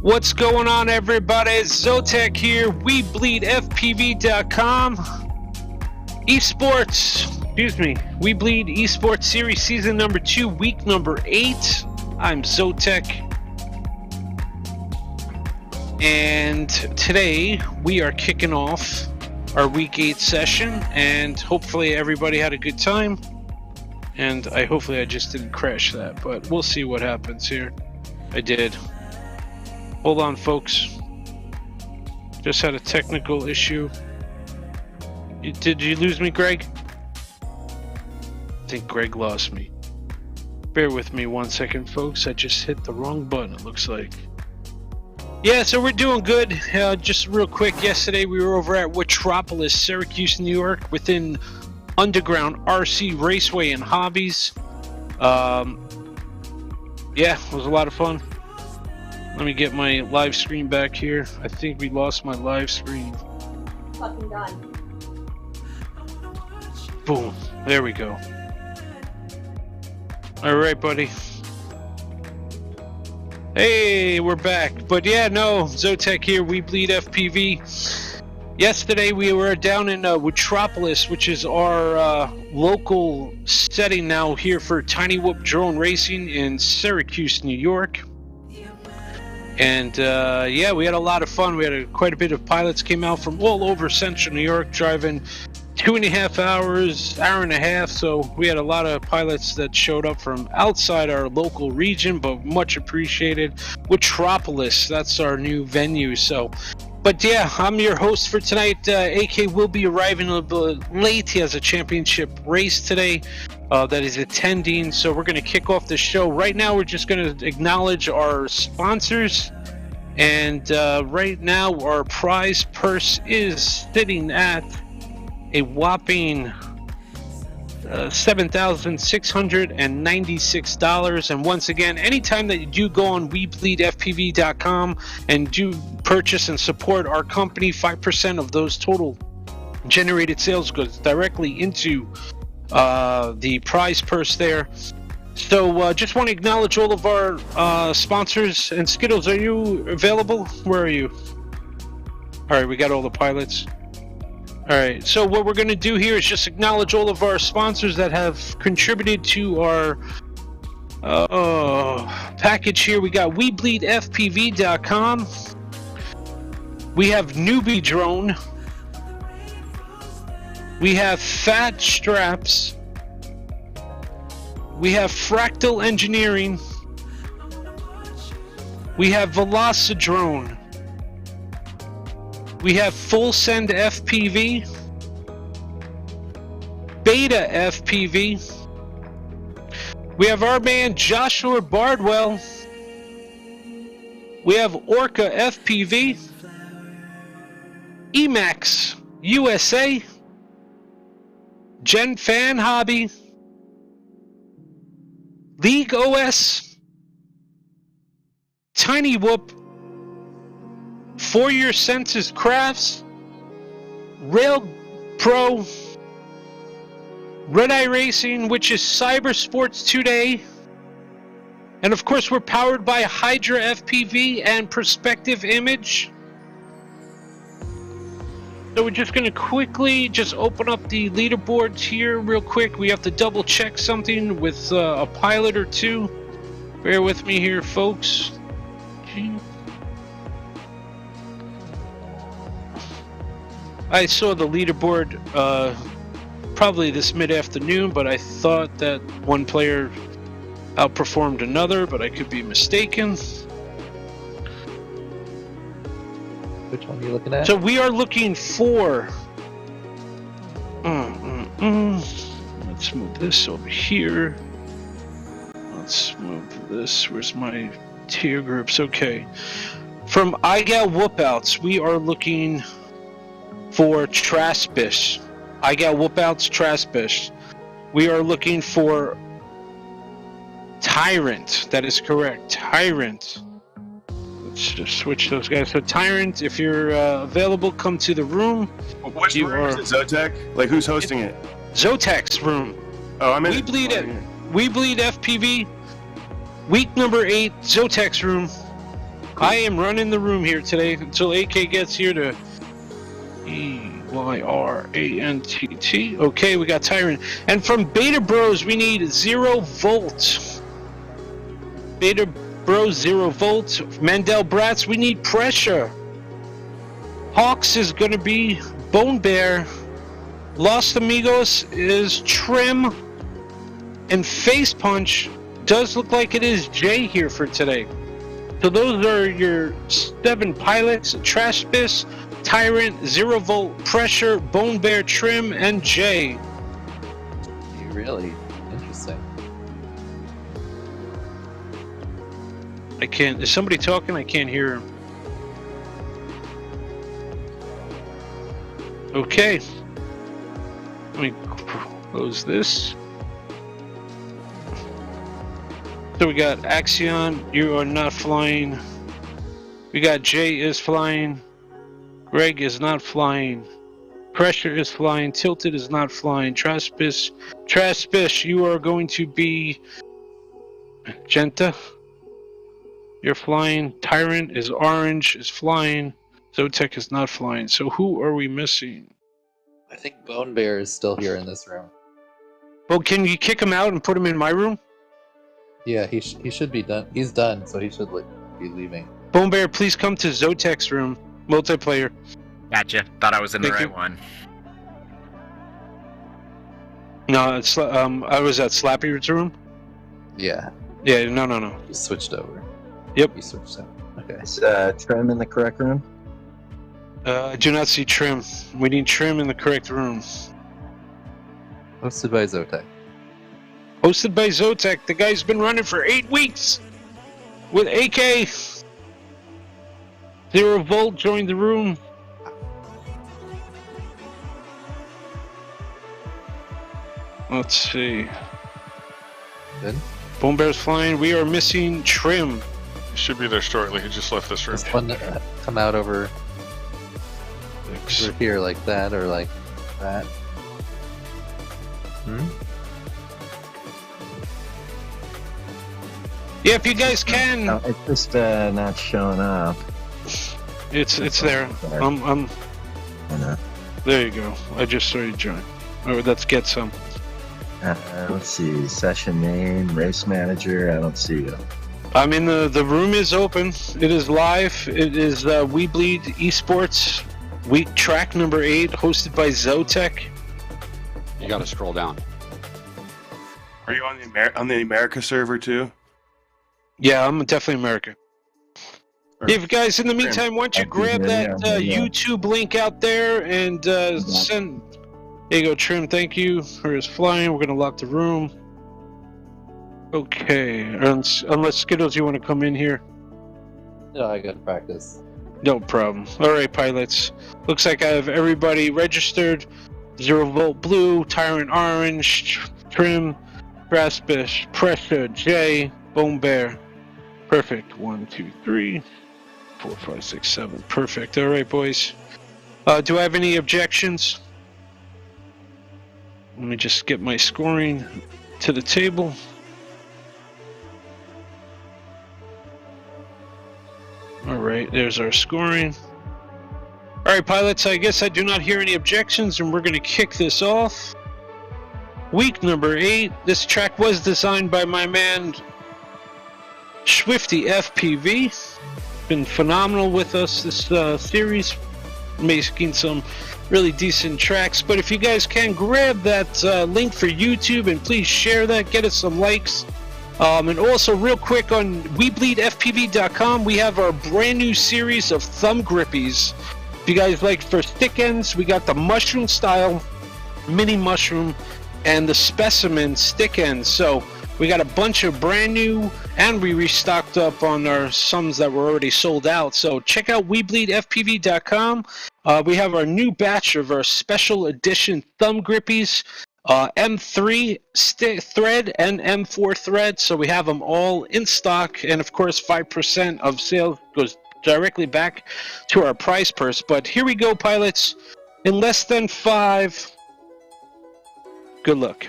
What's going on, everybody? It's Zotek here, weBLEEDfpv.com. weBLEED eSports Series Season number 2, week number 8. I'm Zotek. And today we are kicking off our week 8 session, and hopefully everybody had a good time. And hopefully I just didn't crash that, but we'll see what happens here. I did. Hold on, folks. Just had a technical issue. Did you lose me, Greg? I think Greg lost me. Bear with me 1 second, folks. I just hit the wrong button, it looks like. Yeah, so we're doing good. Just real quick, yesterday we were over at Wetropolis, Syracuse, New York, within Underground RC Raceway and Hobbies. Yeah, it was a lot of fun. Let me get my live screen back here. I think we lost my live screen. Fucking done. Boom. There we go. All right, buddy. Hey, we're back. But yeah, no, Zotek here, weBLEEDfpv. Yesterday we were down in Wetropolis, which is our local setting now here for Tiny Whoop Drone Racing in Syracuse, New York. And yeah, we had a lot of fun. We had quite a bit of pilots came out from all over central New York, driving 2.5 hours, hour and a half. So we had a lot of pilots that showed up from outside our local region, but much appreciated. Wetropolis, that's our new venue. So, but yeah, I'm your host for tonight. AK will be arriving a little bit late. He has a championship race today that he's attending, so we're going to kick off the show. Right now, we're just going to acknowledge our sponsors, and right now, our prize purse is sitting at a whopping $7,696. And once again, anytime that you do go on weBLEEDfpv.com and do purchase and support our company, 5% of those total generated sales goes directly into the prize purse there. So just want to acknowledge all of our sponsors. And Skittles, are you available? Where are you? All right, we got all the pilots. All right, so what we're going to do here is just acknowledge all of our sponsors that have contributed to our package here. We got weBLEEDfpv.com. We have Newbie Drone. We have Fat Straps. We have Fractal Engineering. We have Velocidrone. We have Full Send FPV. Beta FPV. We have our man Joshua Bardwell. We have Orca FPV. Emax USA. Gen Fan Hobby, League OS, Tiny Whoop, For Your Senses Crafts, Rail Pro, Red Eye Racing, which is Cyber Sports Today, and of course we're powered by Hydra FPV and Perspective Image. So we're just going to quickly just open up the leaderboards here real quick. We have to double check something with a pilot or two. Bear with me here, folks. I saw the leaderboard probably this mid-afternoon, but I thought that one player outperformed another, but I could be mistaken. Which one are you looking at? So we are looking for... Let's move this over here. Let's move this. Where's my tier groups? Okay. From iGal Whoopouts, we are looking for Traspish. iGal Whoopouts, Traspish. We are looking for Tyrant. That is correct. Tyrant. Let's just switch those guys. So Tyrant, if you're available, come to the room. Which room is it, Zotek? Like, who's hosting it? Zotek's room. Oh, I'm in weBLEED FPV. Week number 8, Zotek's room. I am running the room here today until AK gets here to EYRANTT. Okay, we got Tyrant. And from Beta Bros, we need 0 volts. Beta Bros, 0 volts. Mandel Brats, we need pressure. Hawks is going to be Bone Bear. Los Amigos is Trim. And Face Punch does look like it is Jay here for today. So those are your 7 pilots: Trash Fist, Tyrant, 0 volt, Pressure, Bone Bear, Trim, and Jay. Really interesting. I can't. Is somebody talking? I can't hear him. Okay. Let me close this. So we got Axion, you are not flying. We got Jay is flying. Greg is not flying. Pressure is flying. Tilted is not flying. Traspish, you are going to be Genta. You're flying. Tyrant is orange, is flying. Zotek is not flying. So who are we missing? I think Bone Bear is still here in this room. Well, can you kick him out and put him in my room? Yeah, he should be done. He's done, so he should be leaving. Bone Bear, please come to Zotek's room. Multiplayer. Gotcha. Thought I was in the Thank right you. one. No, it's I was at Slappy's room. Yeah, Yeah, no. he switched over. Yep. He switched out. Okay. Is Trim in the correct room? I do not see Trim. We need Trim in the correct room. Hosted by Zotek. Hosted by Zotek. The guy's been running for 8 weeks with AK. 0 volt joined the room. Let's see. Good. Bone Bear's flying. We are missing Trim. He should be there shortly. He just left this room. This one come out over here like that or like that. Yeah, if you guys can. No, it's just not showing up. It's there. There. I'm I know. there you go. I just saw you join. Oh, let's get some. Let's see. Session name, race manager. I don't see you. I mean, the room is open. It is live. It is We Bleed eSports week track number 8, hosted by Zotek. You got to scroll down. Are you on the America server too? Yeah, I'm definitely America. Or- If you guys, in the meantime, why don't you grab that YouTube link out there and send. There you go, Trim. Thank you for his flying. We're gonna lock the room. Okay, unless Skittles, you want to come in here? No, I got to practice. No problem. All right, pilots. Looks like I have everybody registered. 0 volt blue, Tyrant orange, Trim, Graspish, Pressure, J, Bone Bear. Perfect. 1, 2, 3, 4, 5, 6, 7. Perfect. All right, boys. Do I have any objections? Let me just get my scoring to the table. All right, there's our scoring. All right, pilots, I guess I do not hear any objections, and we're going to kick this off. Week number 8. This track was designed by my man, Swifty FPV. Been phenomenal with us this series, making some really decent tracks. But if you guys can, grab that link for YouTube and please share that, get us some likes. And also, real quick, on weBLEEDfpv.com, we have our brand new series of thumb grippies. If you guys like for stick ends, we got the mushroom style mini mushroom and the specimen stick ends. So we got a bunch of brand new, and we restocked up on our sums that were already sold out. So check out weBLEEDfpv.com. We have our new batch of our special edition thumb grippies. M3 thread and M4 thread, so we have them all in stock, and of course 5% of sales goes directly back to our prize purse. But here we go, pilots, in less than 5. Good luck.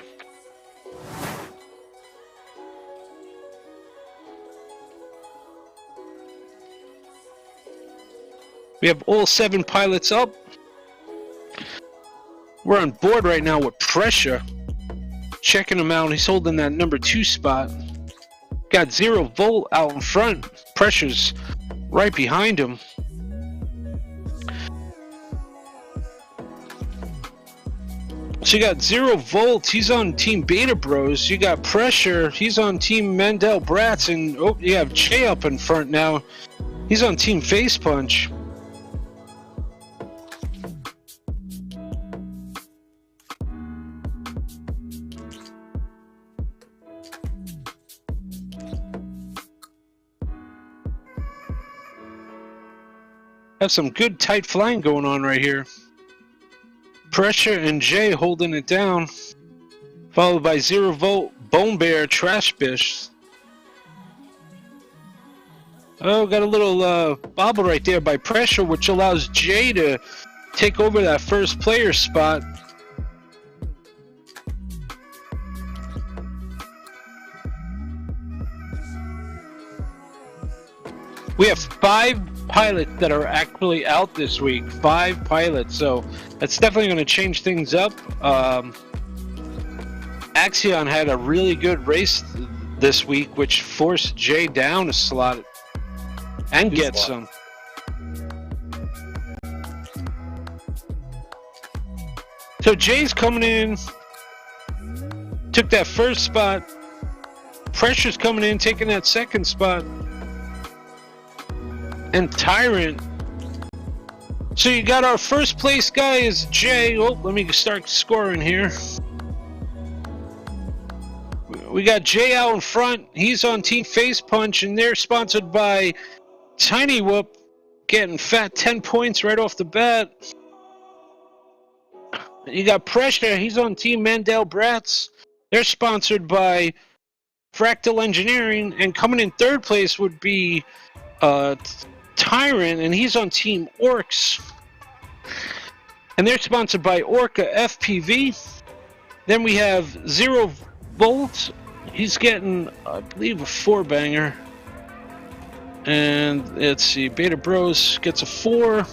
We have all 7 pilots up. We're on board right now with Pressure. Checking him out. He's holding that number 2 spot. Got 0 volt out in front. Pressure's right behind him. So you got 0 volt. He's on Team Beta Bros. You got Pressure. He's on Team Mandel Bratz. And oh, you have Jay up in front now. He's on Team Face Punch. Have some good tight flying going on right here. Pressure and Jay holding it down, followed by 0 volt Bone Bear Trash Bish. Oh, got a little bobble right there by Pressure, which allows Jay to take over that first player spot. We have 5 pilots that are actually out this week. 5 pilots, so that's definitely going to change things up. Axion had a really good race this week, which forced Jay down a slot and get some. So Jay's coming in, took that first spot. Pressure's coming in, taking that second spot. And Tyrant. So you got our first place guy is Jay. Oh, let me start scoring here. We got Jay out in front. He's on Team Face Punch, and they're sponsored by Tiny Whoop, getting fat 10 points right off the bat. You got Pressure. He's on Team Mandel Bratz. They're sponsored by Fractal Engineering, and coming in third place would be Tyrant, and he's on Team Orcs, and they're sponsored by Orca FPV. Then we have 0 volt. He's getting, I believe, a 4-banger. And let's see, Beta Bros gets a 4.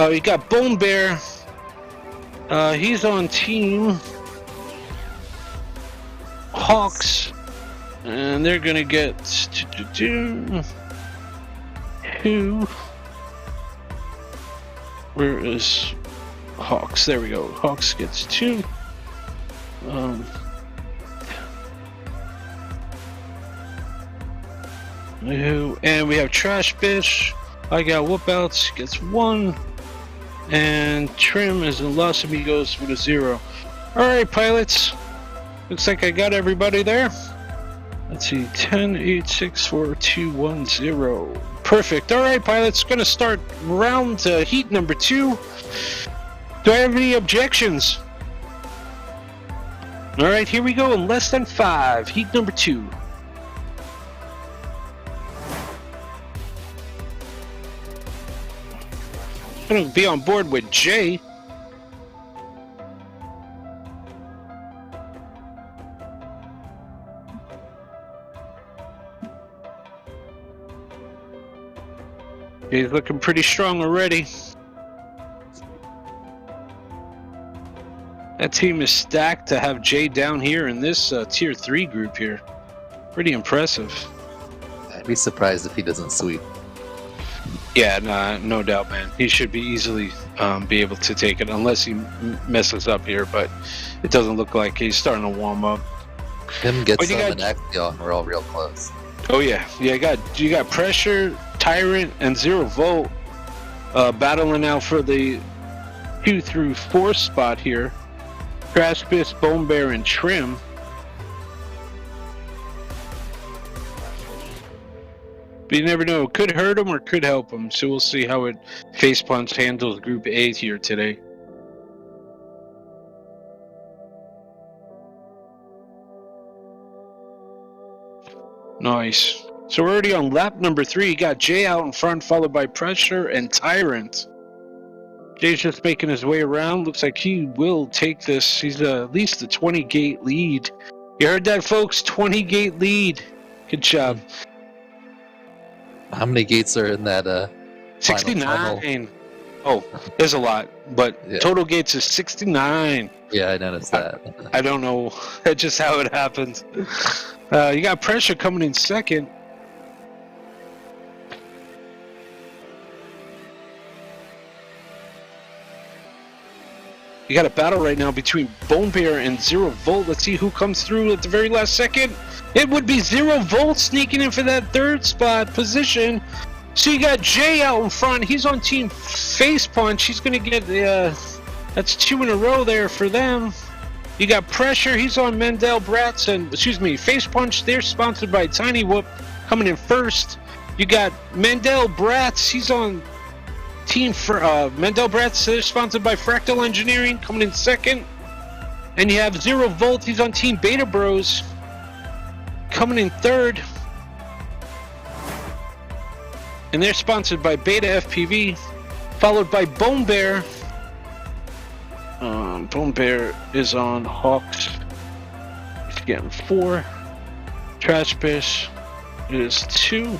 You got Bone Bear. He's on Team Hawks, and they're gonna get 2. Where is Hawks? There we go. Hawks gets 2. And we have Trash Bish. I got Whoop-Outs, gets 1. And Trim is in Los Amigos with a 0. Alright, pilots. Looks like I got everybody there. Let's see, 10, 8, 6, 4, 2, 1, 0. Perfect. Alright, pilots, gonna start round heat number 2. Do I have any objections? Alright, here we go in less than 5. Heat number 2. I'm gonna be on board with Jay. He's looking pretty strong already. That team is stacked to have Jay down here in this tier 3 group here. Pretty impressive. I'd be surprised if he doesn't sweep. Yeah, nah, no doubt, man. He should be easily be able to take it, unless he messes up here. But it doesn't look like he's starting to warm up. Him gets some and Axion, and we're all real close. Oh yeah, you got Pressure, Tyrant, and 0 volt battling out for the 2 through 4 spot here. Crash Fist, Bone Bear, and Trim. But you never know, it could hurt him or could help him. So we'll see how it Face Punch handles Group A here today. Nice. So we're already on lap number 3. You got Jay out in front, followed by Pressure and Tyrant. Jay's just making his way around. Looks like he will take this. He's at least a 20-gate lead. You heard that, folks? 20-gate lead. Good job. How many gates are in that tunnel. 69. Oh, there's a lot, but Yeah. total gates is 69. Yeah, I noticed that. I don't know just how it happened. You got pressure coming in second. You got a battle right now between Bone Bear and Zero Volt. Let's see who comes through at the very last second. It would be Zero Volt sneaking in for that third spot position. So you got Jay out in front. He's on team Face Punch. He's going to get that's 2 in a row there for them. You got Pressure. He's on Mendel Bratz and Face Punch. They're sponsored by Tiny Whoop coming in first. You got Mendel Bratz. He's on team for Mendel Bratz. They're sponsored by Fractal Engineering coming in second. And you have Zero Volt. He's on team Beta Bros coming in third. And they're sponsored by Beta FPV, followed by Bone Bear. Bone Bear is on Hawks. He's getting 4. Trash Fish is 2.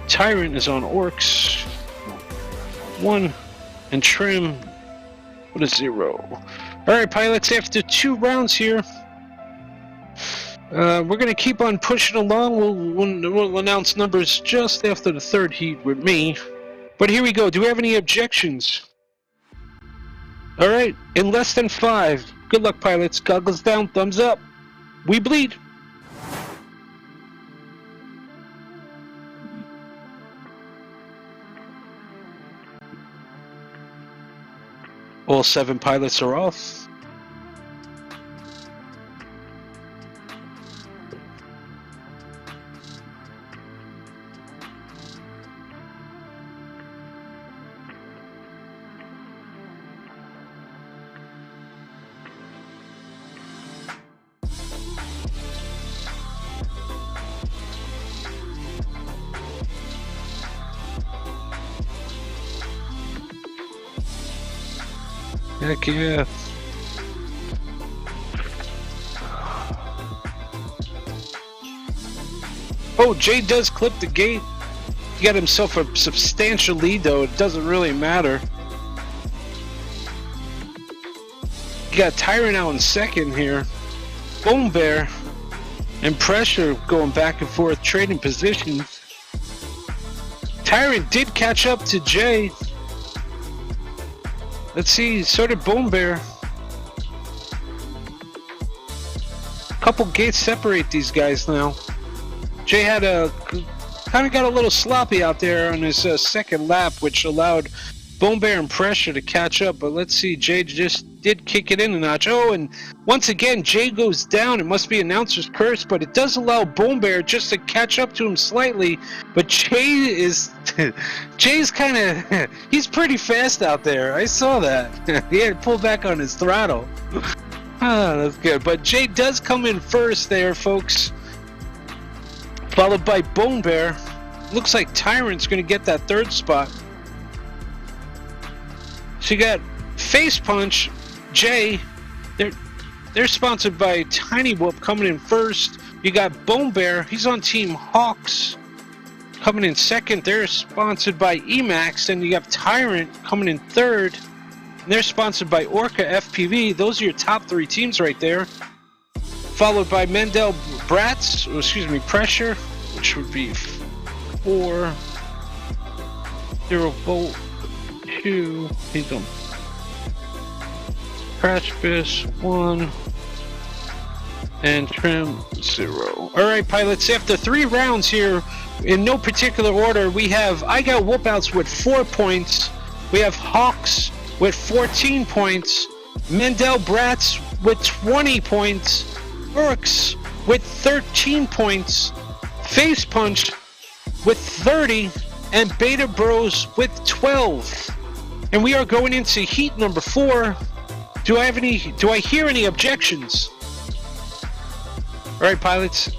Tyrant is on Orcs. 1. And Trim, what is 0? Alright, pilots, after 2 rounds here, we're going to keep on pushing along. We'll announce numbers just after the 3rd heat with me. But here we go. Do we have any objections? Alright, in less than 5. Good luck, pilots. Goggles down, thumbs up. We bleed. All 7 pilots are off. Heck yeah. Oh, Jay does clip the gate. He got himself a substantial lead, though. It doesn't really matter. You got Tyrant out in second here. Bone Bear and Pressure going back and forth, trading positions. Tyrant did catch up to Jay. Let's see, so did Bone Bear. Couple gates separate these guys now. Jay had kind of got a little sloppy out there on his second lap, which allowed Bone Bear and Pressure to catch up. But let's see, Jay just did kick it in a notch. Oh, and once again, Jay goes down. It must be announcer's curse, but it does allow Bone Bear just to catch up to him slightly. But Jay's kind of, he's pretty fast out there. I saw that. He had to pull back on his throttle. Ah, that's good. But Jay does come in first there, folks. Followed by Bone Bear. Looks like Tyrant's going to get that 3rd spot. So you got Face Punch, Jay. They're sponsored by Tiny Whoop coming in first. You got Bone Bear. He's on Team Hawks coming in second. They're sponsored by Emax. And you got Tyrant coming in 3rd. And they're sponsored by Orca FPV. Those are your top 3 teams right there. Followed by Mendel Bratz, Pressure, which would be 4. 0 Volt, 2. He's on Crash Fish, 1. And Trim, 0. Alright, pilots, after 3 rounds here, in no particular order, we have I Got Whoopouts with 4 points. We have Hawks with 14 points. Mendel Bratz with 20 points. Orcs with 13 points, Face Punch with 30, and Beta Bros with 12. And we are going into heat number 4. Do I hear any objections? Alright, pilots,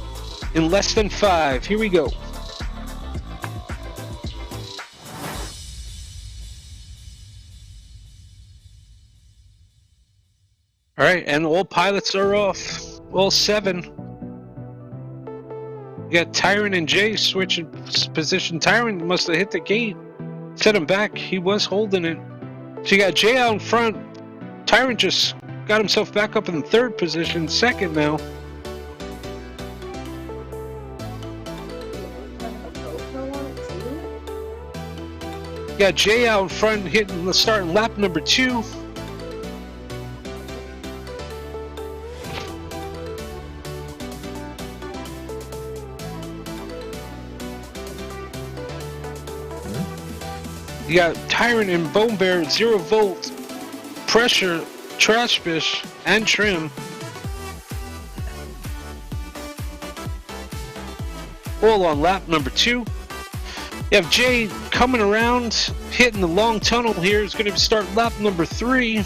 in less than 5, here we go. Alright, and all pilots are off. All 7. You got Tyrant and Jay switching position. Tyrant must have hit the gate. Set him back. He was holding it. So you got Jay out in front. Tyrant just got himself back up in third position, second now. Got Jay out in front, hitting the starting lap number 2. You got Tyrant and Bone Bear, 0 volt, Pressure, Trash Fish, and Trim. All on lap number 2. You have Jay coming around, hitting the long tunnel here. He's going to start lap number 3. He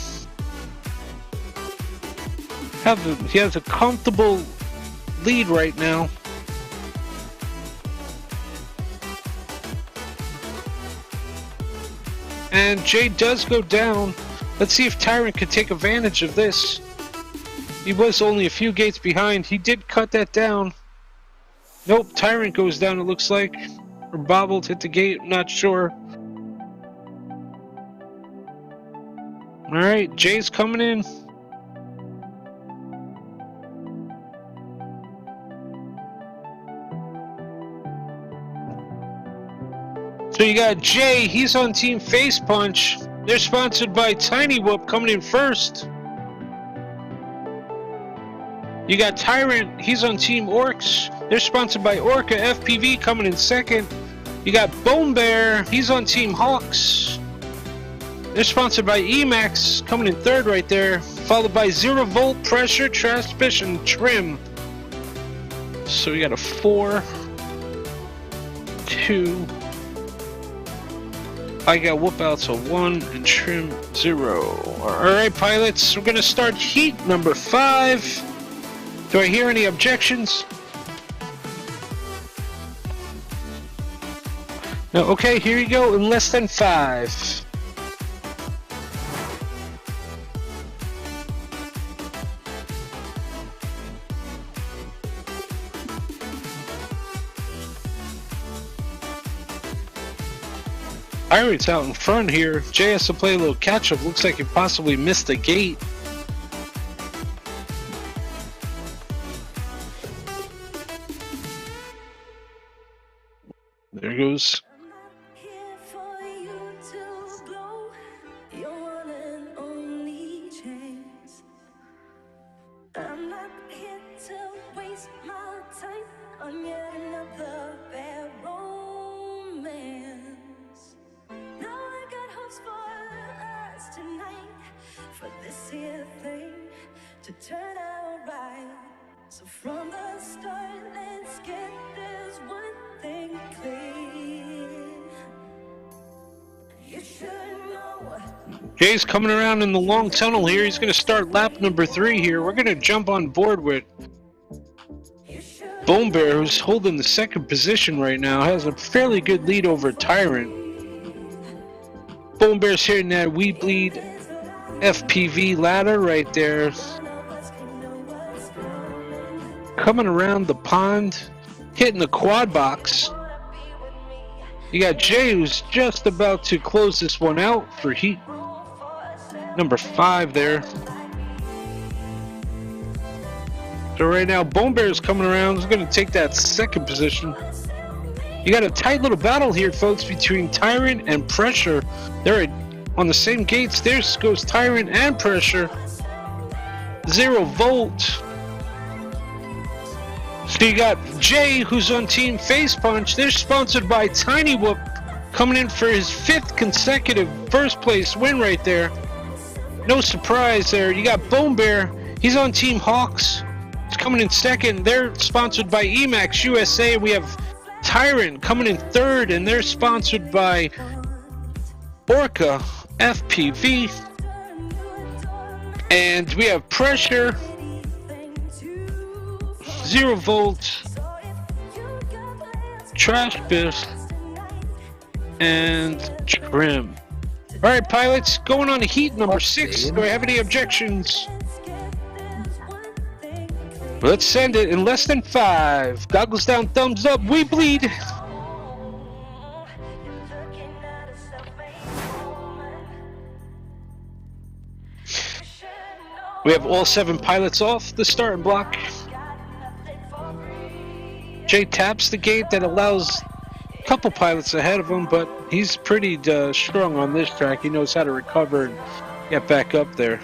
has a comfortable lead right now. And Jay does go down. Let's see if Tyrant could take advantage of this. He was only a few gates behind. He did cut that down. Nope, Tyrant goes down, it looks like. Or bobbled, hit the gate, I'm not sure. Alright, Jay's coming in. So you got Jay, he's on Team Face Punch. They're sponsored by Tiny Whoop coming in first. You got Tyrant, he's on Team Orcs. They're sponsored by Orca FPV coming in second. You got Bone Bear, he's on Team Hawks. They're sponsored by Emax coming in third right there. Followed by 0 volt, Pressure, Trash Fish, and Trim. So we got a 4, 2. I got whoop outs of 1 and Trim 0. Alright, pilots, we're gonna start heat number 5. Do I hear any objections? No, okay, here you go in less than 5. Tyrant's out in front here. Jay has to play a little catch-up. Looks like he possibly missed the gate. There goes. I'm not here to waste my time on yet another bad romance. Now I got hopes for us tonight, for this here thing to turn out right. So from the start, let's get this one thing clear. You should know. Jay's coming around in the long tunnel here. He's going to start lap number 3 here. We're going to jump on board with Bone Bear, who's holding the second position right now. Has a fairly good lead over Tyrant. Bone Bear's hitting that weBLEED FPV ladder right there. Coming around the pond, hitting the quad box. You got Jay, who's just about to close this one out for heat number 5 there. So right now, Bone Bear is coming around. He's going to take that second position. You got a tight little battle here, folks, between Tyrant and Pressure. They're on the same gates. There goes Tyrant and Pressure. 0 volt. So you got Jay, who's on Team Face Punch. They're sponsored by Tiny Whoop, coming in for his 5th consecutive first place win right there. No surprise there. You got Bone Bear. He's on Team Hawks. He's coming in second. They're sponsored by Emax USA. We have Tyrant coming in third, and they're sponsored by Orca FPV. And we have Pressure, 0 volt, Trash Fish, and Trim. Alright, pilots, going on to heat number 6. Do I have any objections? Let's send it in less than 5. Goggles down, thumbs up, we bleed. We have all 7 pilots off the starting block. Jay taps the gate that allows a couple pilots ahead of him, but he's pretty strong on this track. He knows how to recover and get back up there.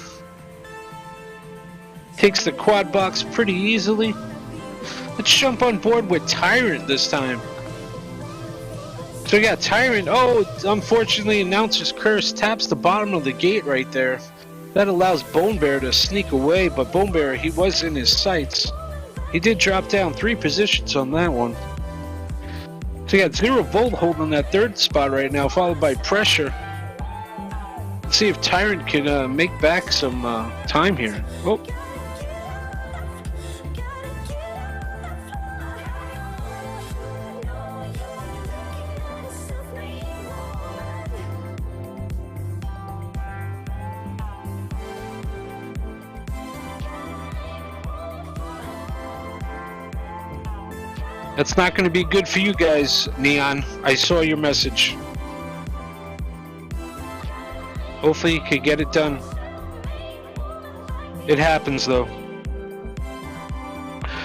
Takes the quad box pretty easily. Let's jump on board with Tyrant this time. So we got Tyrant. Oh, unfortunately, announcer's curse taps the bottom of the gate right there. That allows Bone Bear to sneak away, but Bone Bear, he was in his sights. He did drop down 3 positions on that one. So you got 0 Volt holding that 3rd spot right now, followed by Pressure. Let's see if Tyrant can make back some time here. Oh. That's not going to be good for you guys, Neon. I saw your message. Hopefully you can get it done. It happens, though.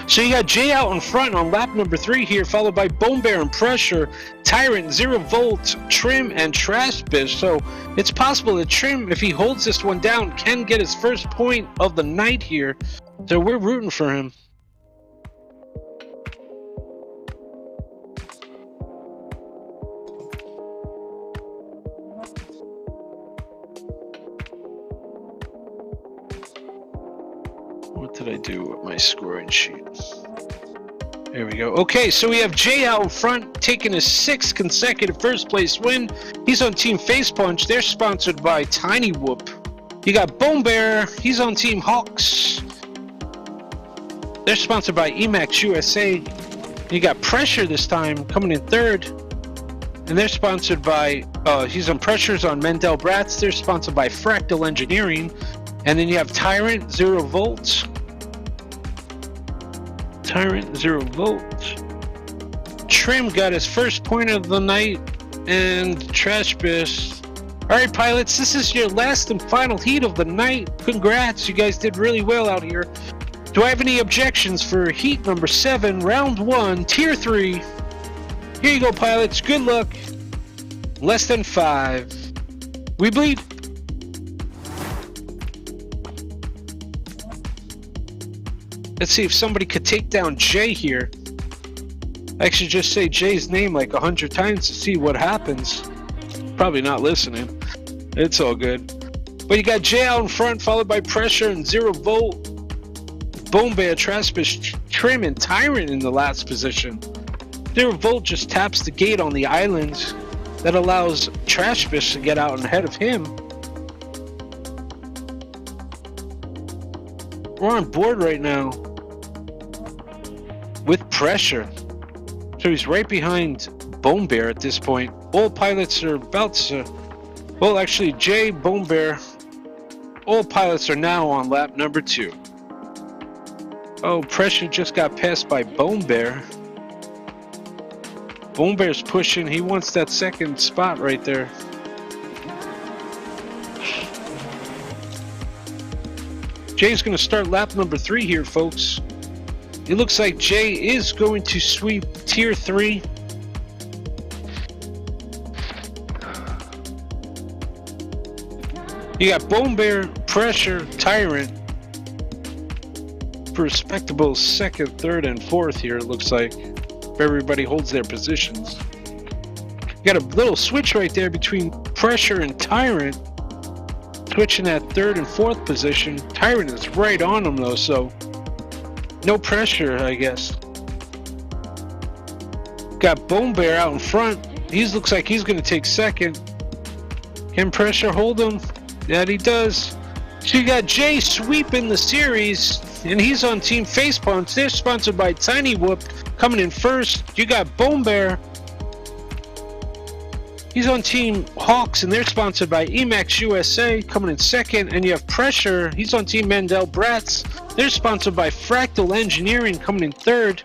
So you got Jay out in front on lap number 3 here, followed by Bone Bear and Pressure, Tyrant, 0 Volt, Trim, and Trash Bish. So it's possible that Trim, if he holds this one down, can get his first point of the night here. So we're rooting for him. What did I do with my scoring sheet? There we go. Okay, so we have Jay out in front, taking his 6th consecutive first place win. He's on Team Face Punch. They're sponsored by Tiny Whoop. You got Bone Bear. He's on Team Hawks. They're sponsored by Emax USA. You got Pressure this time, coming in 3rd. And they're sponsored by, he's on Pressures on Mendel Bratz. They're sponsored by Fractal Engineering. And then you have Tyrant, 0 Volts. Tyrant, 0 Volts. Trim got his first point of the night. And Trash Bish. Alright, pilots, this is your last and final heat of the night. Congrats, you guys did really well out here. Do I have any objections for heat number 7, round 1, tier 3? Here you go, pilots. Good luck. Less than 5. We bleed. Let's see if somebody could take down Jay here. I should just say Jay's name like 100 times to see what happens. Probably not listening. It's all good. But you got Jay out in front, followed by Pressure and 0 Volt. Bone Bear, Trash Bish, Trim, and Tyrant in the last position. 0 Volt just taps the gate on the island. That allows Trash Bish to get out ahead of him. We're on board right now with Pressure. So he's right behind Bone Bear at this point. All pilots are about to... Well, actually, Jay, Bone Bear, all pilots are now on lap number 2. Oh, Pressure just got passed by Bone Bear. Bone Bear's pushing. He wants that 2nd spot right there. Jay's going to start lap number 3 here, folks. It looks like Jay is going to sweep tier 3. You got Bone Bear, Pressure, Tyrant. Respectable 2nd, 3rd, and 4th here, it looks like. If everybody holds their positions. You got a little switch right there between Pressure and Tyrant. Switching that 3rd and 4th position. Tyrant is right on him though, so no pressure, I guess. Got Bone Bear out in front. He looks like he's going to take 2nd. Can Pressure hold him? That he does. So you got Jay sweeping the series, and he's on Team Face Punch. They're sponsored by Tiny Whoop, coming in 1st. You got Bone Bear. He's on Team Hawks, and they're sponsored by Emax USA, coming in 2nd. And you have Pressure. He's on Team Mendel Bratz. They're sponsored by Fractal Engineering, coming in 3rd.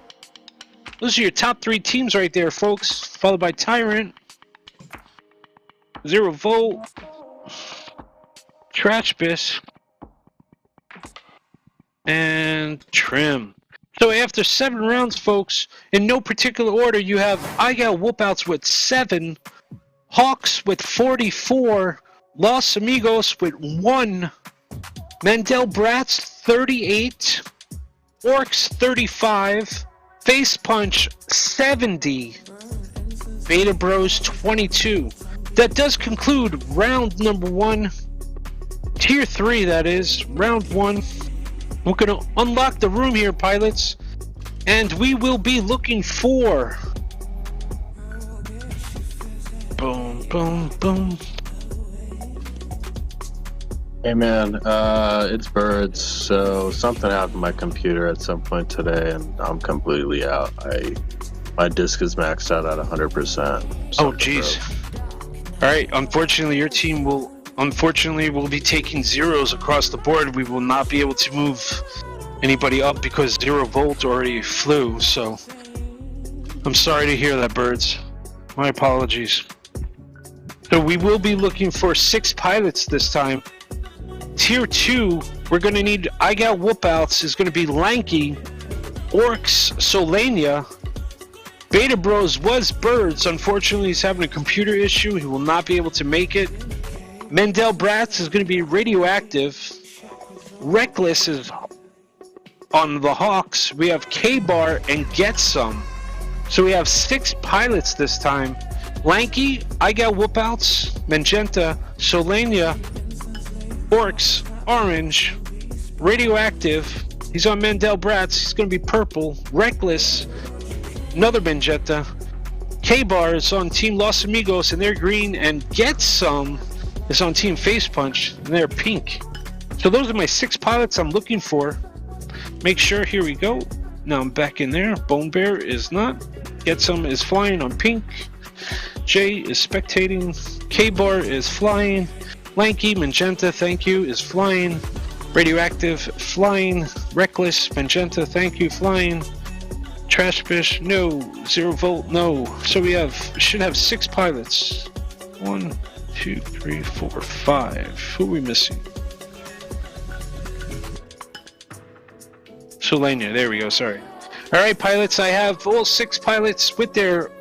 Those are your top 3 teams right there, folks. Followed by Tyrant, 0 Volt, Trash Bish, and trim. So after 7 rounds, folks, in no particular order, you have IGAL Whoopouts with 7, Hawks with 44, Los Amigos with 1, Mandel Brats 38, Orcs 35, Face Punch 70, Beta Bros 22. That does conclude round number 1, tier 3 that is, round 1. We're going to unlock the room here, pilots, and we will be looking for... Boom, boom, boom. Hey man, it's Birds. So something happened to my computer at some point today, and I'm completely out. My disk is maxed out at 100%. Oh, jeez. All right. Unfortunately, your team will be taking zeros across the board. We will not be able to move anybody up because 0 volt already flew. So I'm sorry to hear that, Birds. My apologies. So we will be looking for 6 pilots this time. Tier 2, we're going to need IGAL Whoopouts is going to be Lanky, Orcs, Solania. Beta Bros was Birds. Unfortunately, he's having a computer issue. He will not be able to make it. Mendel Bratz is going to be Radioactive. Reckless is on the Hawks. We have K-Bar and Get Some. So we have 6 pilots this time. Lanky, IGAL Whoopouts, Magenta, Solania, Orcs, Orange, Radioactive. He's on Mandel Bratz. He's going to be purple. Reckless, another Magenta. K-Bar is on Team Los Amigos, and they're green. And Get Some is on Team Face Punch, and they're pink. So those are my 6 pilots I'm looking for. Make sure, here we go. Now I'm back in there. Bone Bear is not. Get Some is flying on pink. Jay is spectating. K-Bar is flying. Lanky, Magenta, thank you, is flying. Radioactive, flying. Reckless, Magenta, thank you, flying. Trash Fish, no. 0 volt, no. So we should have 6 pilots. 1, 2, 3, 4, 5. Who are we missing? Solania, there we go, sorry. Alright, pilots, I have all 6 pilots with their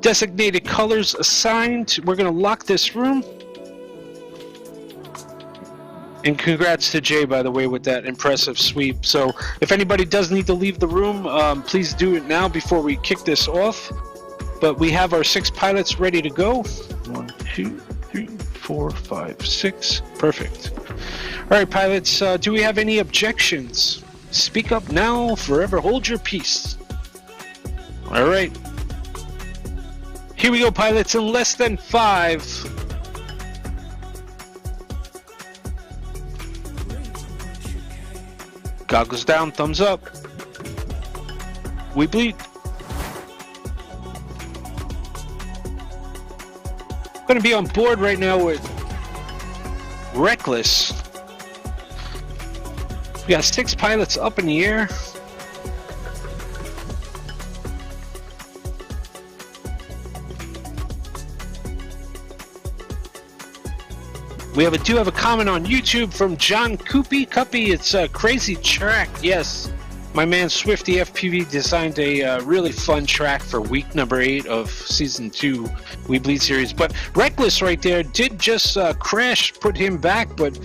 designated colors assigned. We're going to lock this room. And congrats to Jay, by the way, with that impressive sweep. So if anybody does need to leave the room, please do it now before we kick this off. But we have our 6 pilots ready to go. 1, 2, 3, 4, 5, 6. Perfect. All right, pilots, do we have any objections? Speak up now, forever hold your peace. All right. Here we go, pilots, in less than 5. Goggles down, thumbs up. We bleed. I'm going to be on board right now with Reckless. We got 6 pilots up in the air. We do have a comment on YouTube from John Cuppy. Cuppy, it's a crazy track. Yes, my man Swifty FPV designed a really fun track for week number 8 of season 2 We Bleed series. But Reckless right there did just crash, put him back, but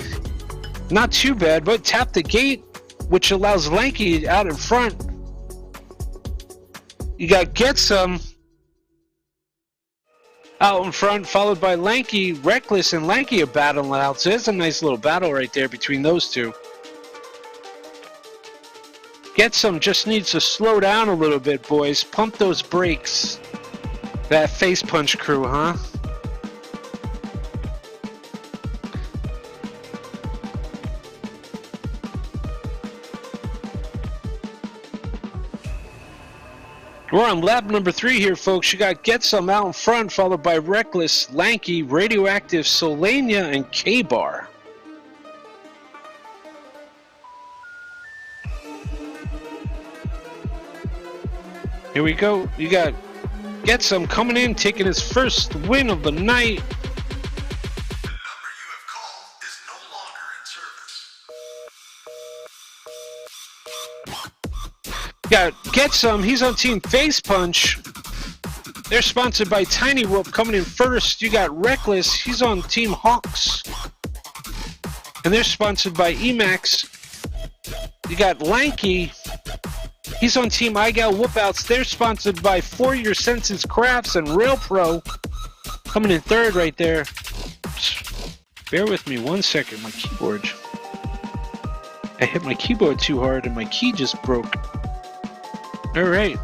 not too bad. But tap the gate, which allows Lanky out in front. You got Get Some out in front, followed by Lanky. Reckless and Lanky are battling out. So there's a nice little battle right there between those two. Get Some just needs to slow down a little bit, boys. Pump those brakes. That face punch crew, huh? We're on lap number 3 here, folks. You got Get Some out in front, followed by Reckless, Lanky, Radioactive, Solania, and K-Bar. Here we go. You got Get Some coming in, taking his first win of the night. The number you have called is no longer in service. Got Get Some, he's on Team Face Punch. They're sponsored by Tiny Whoop coming in first. You got Reckless, he's on Team Hawks. And they're sponsored by Emax. You got Lanky, he's on Team iGal Whoopouts. They're sponsored by For Your Senses Crafts and Rail Pro. Coming in third right there. Bear with me 1 second, my keyboard. I hit my keyboard too hard and my key just broke. Alright.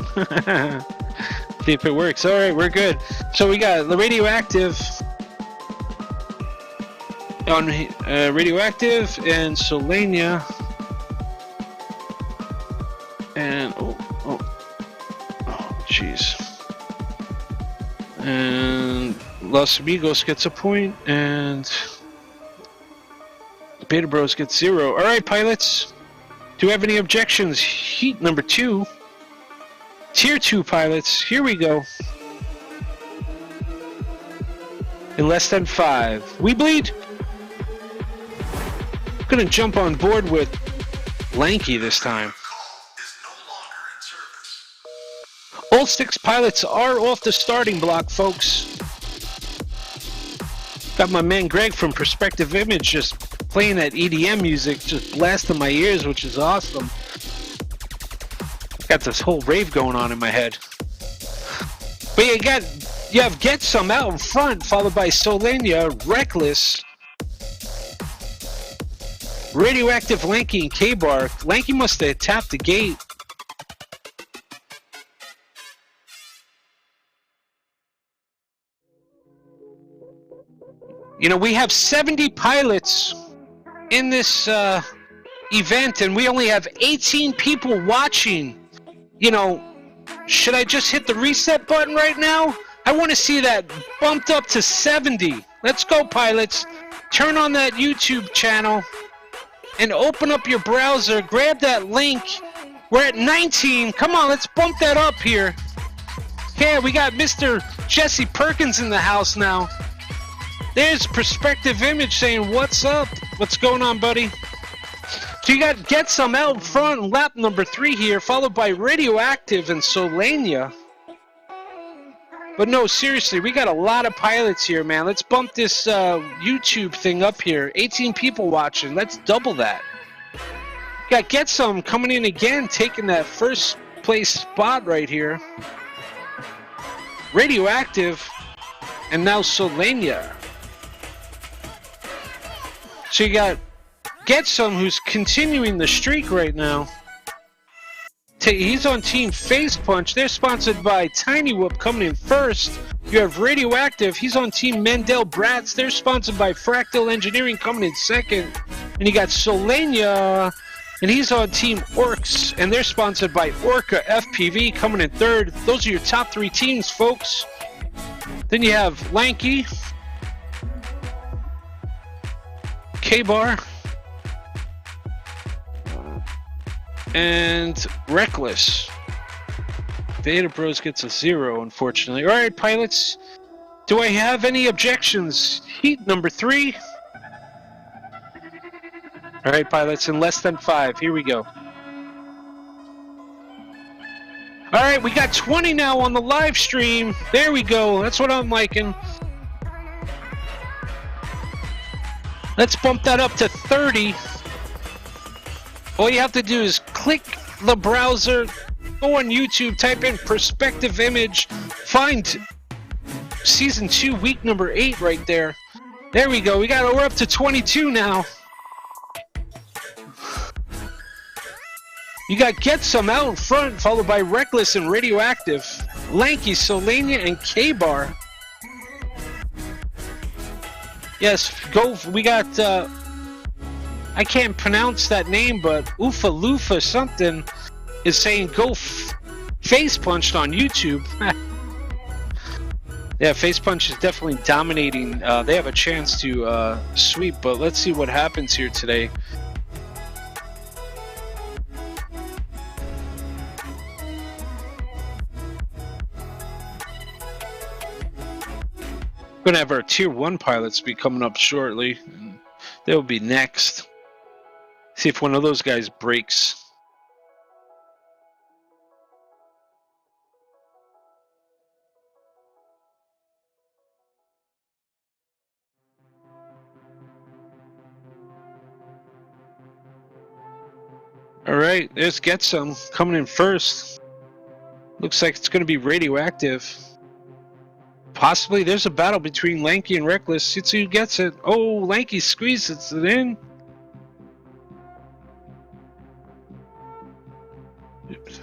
See if it works. Alright, we're good. So we got the Radioactive on Radioactive and Solania. And jeez. And Los Amigos gets a point, and Beta Bros gets 0. Alright, pilots. Do you have any objections? Heat number 2. Tier 2 pilots. Here we go. In less than 5. We bleed. I'm gonna jump on board with Lanky this time. All 6 pilots are off the starting block, folks. Got my man Greg from Perspective Image just playing that EDM music, just blasting my ears, which is awesome. Got this whole rave going on in my head. But you have Get Some out in front, followed by Solania, Reckless, Radioactive, Lanky, and K-Bar. Lanky must have tapped the gate. You know, we have 70 pilots in this event, and we only have 18 people watching. You know, should I just hit the reset button right now? I want to see that bumped up to 70. Let's go, pilots. Turn on that YouTube channel and open up your browser. Grab that link. We're at 19. Come on, let's bump that up here. Yeah, we got Mr. Jesse Perkins in the house now. There's Perspective Image saying, what's up? What's going on, buddy? So you got Get Some out in front, lap number 3 here, followed by Radioactive and Solania. But no, seriously, we got a lot of pilots here, man. Let's bump this YouTube thing up here. 18 people watching. Let's double that. Got Get Some coming in again, taking that first place spot right here. Radioactive, and now Solania. So you got Get Some, who's continuing the streak right now. He's on Team Face Punch. They're sponsored by Tiny Whoop coming in first. You have Radioactive. He's on Team Mendel Bratz. They're sponsored by Fractal Engineering coming in second. And you got Solania, and he's on Team Orcs, and they're sponsored by Orca FPV coming in third. Those are your top 3 teams, folks. Then you have Lanky, K-Bar, and Reckless. Beta Bros gets a 0, unfortunately. Alright, pilots. Do I have any objections? Heat number 3. Alright, pilots, in less than 5. Here we go. Alright, we got 20 now on the live stream. There we go. That's what I'm liking. Let's bump that up to 30. All you have to do is click the browser, go on YouTube, type in Perspective Image, find Season 2, week number 8 right there. There we go. We're up to 22 now. You got Get Some out in front, followed by Reckless and Radioactive, Lanky, Solania, and K-Bar. Yes, go. We got, I can't pronounce that name, but Oofa Loofa something is saying go Face Punched on YouTube. Yeah, Face Punch is definitely dominating. They have a chance to sweep, but let's see what happens here today. We're gonna have our Tier 1 pilots be coming up shortly, and they'll be next. See if one of those guys breaks. All right, there's Get Some coming in first. Looks like it's going to be radioactive. Possibly there's a battle between Lanky and Reckless. Let's see who gets it. Oh, Lanky squeezes it in. Oops.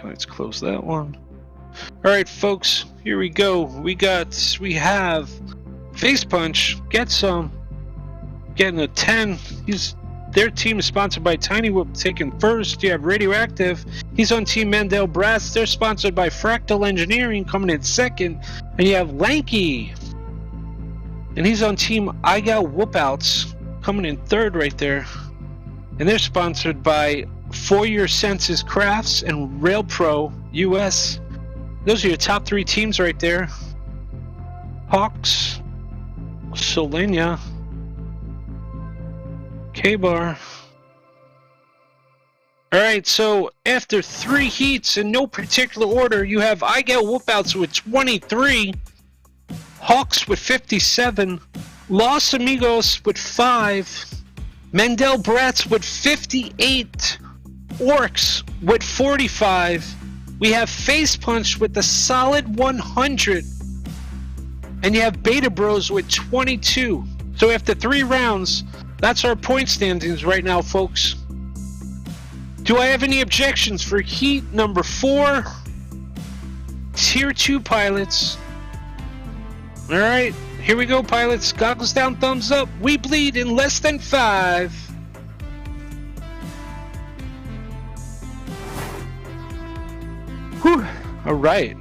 Let's close that one. All right, folks, here we go. We have Face Punch, Get Some, getting a 10. Their team is sponsored by Tiny Whoop, taking first. You have Radioactive. He's on Team Mandel Brass. They're sponsored by Fractal Engineering, coming in second. And you have Lanky. And he's on Team iGal Whoopouts, coming in third right there. And they're sponsored by For Your Senses Crafts and Rail Pro US. Those are your top 3 teams right there. Hawks, Solenia, K-Bar. Alright, so after 3 heats in no particular order, you have iGal Whoopouts with 23, Hawks with 57, Los Amigos with 5, Mandel Bratz with 58, Orcs with 45, we have Face Punch with a solid 100, and you have Beta Bros with 22. So after 3 rounds, that's our point standings right now, folks. Do I have any objections for heat number 4? Tier 2 pilots. Alright, here we go, pilots. Goggles down, thumbs up. We bleed in less than 5. Whew. Alright.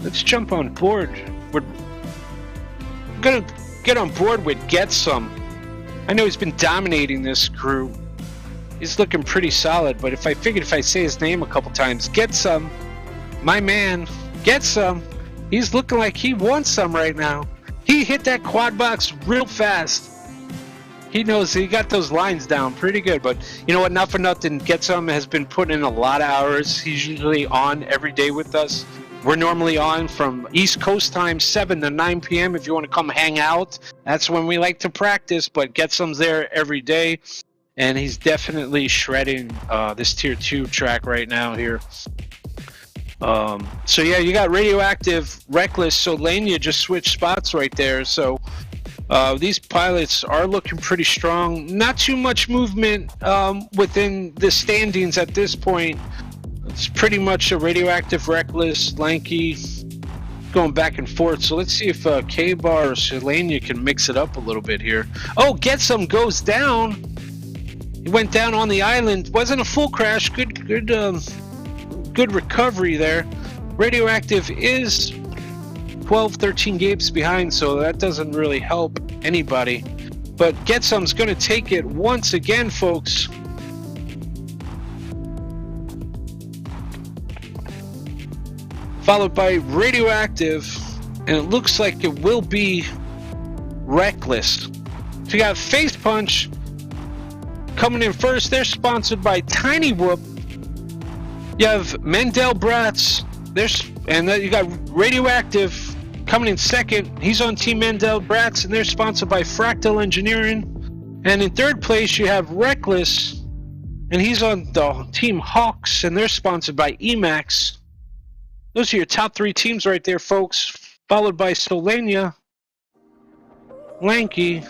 Let's jump on board. We're gonna get on board with Get Some. I know he's been dominating this crew. He's looking pretty solid, but if I say his name a couple times, Get Some, my man, Get Some, he's looking like he wants some right now. He hit that quad box real fast. He knows he got those lines down pretty good, but you know what, not for nothing, Get Some has been putting in a lot of hours. He's usually on every day with us. We're normally on from East Coast time, 7 to 9 p.m. If you want to come hang out, that's when we like to practice, but Get Some's there every day, and he's definitely shredding this Tier 2 track right now here. So yeah, you got Radioactive, Reckless, Solenia just switched spots right there, so these pilots are looking pretty strong. Not too much movement within the standings at this point. It's pretty much a Radioactive, Reckless, Lanky going back and forth. So let's see if K-Bar or Solenia can mix it up a little bit here. Oh, Get Some goes down. He went down on the island. Wasn't a full crash. Good recovery there. Radioactive is 12-13 games behind, so that doesn't really help anybody. But Get Some's going to take it once again, folks. Followed by Radioactive, and it looks like it will be Reckless. So you got Face Punch coming in first. They're sponsored by Tiny Whoop. You have Mandel Bratz. And then you got Radioactive coming in second. He's on Team Mandel Bratz, and they're sponsored by Fractal Engineering. And in third place, you have Reckless, and he's on the Team Hawks, and they're sponsored by Emax. Those are your top 3 teams right there, folks. Followed by Solenia, Lanky,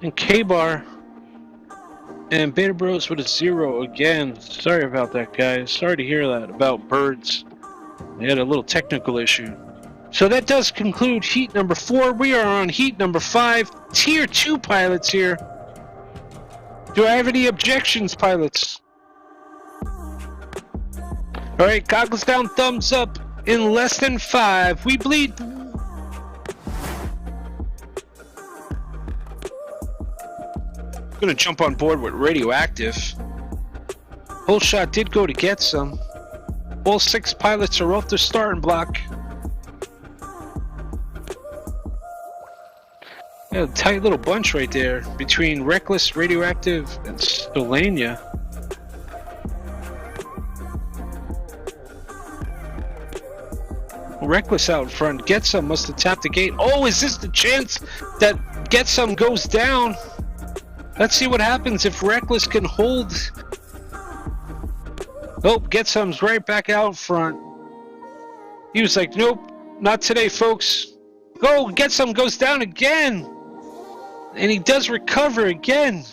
and K-Bar. And Beta Bros with a 0 again. Sorry about that, guys. Sorry to hear that about birds. They had a little technical issue. So that does conclude heat number 4. We are on heat number 5. Tier 2 pilots here. Do I have any objections, pilots? Alright, goggles down, thumbs up. In less than 5. We bleed. Gonna jump on board with Radioactive. Whole shot did go to Get Some. All 6 pilots are off the starting block. Yeah, a tight little bunch right there between Reckless, Radioactive, and Solenia. Reckless out in front. Get Some must have tapped the gate. Oh, is this the chance that Get Some goes down? Let's see what happens if Reckless can hold. Oh, Get Some's right back out front. He was like, nope, not today, folks. Go, Get Some goes down again. And he does recover again.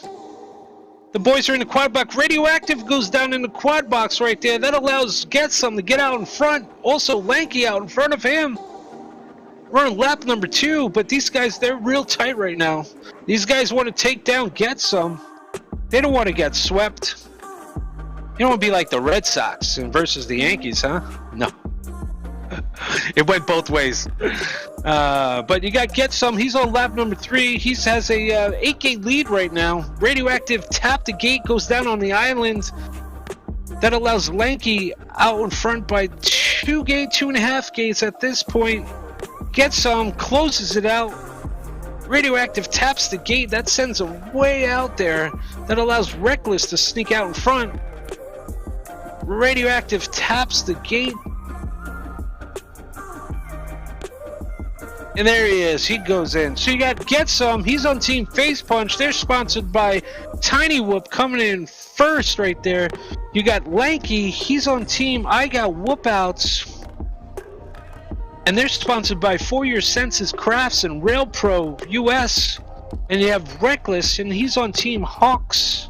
The boys are in the quad box. Radioactive goes down in the quad box right there. That allows Get Some to get out in front. Also, Lanky out in front of him. We're on lap number 2, but these guys, they're real tight right now. These guys want to take down Get Some. They don't want to get swept. You don't want to be like the Red Sox versus the Yankees, huh? No. It went both ways. But you got Get Some. He's on lap number 3. He has a 8-gate lead right now. Radioactive tap the gate, goes down on the island. That allows Lanky out in front by 2.5 gates at this point. Get Some closes it out. Radioactive taps the gate. That sends him way out there. That allows Reckless to sneak out in front. Radioactive taps the gate. And there he is. He goes in. So you got Get Some. He's on Team Face Punch. They're sponsored by Tiny Whoop coming in first right there. You got Lanky. He's on Team I Got Whoop Outs. And they're sponsored by For Your Senses Crafts and Rail Pro US. And you have Reckless, and he's on Team Hawks.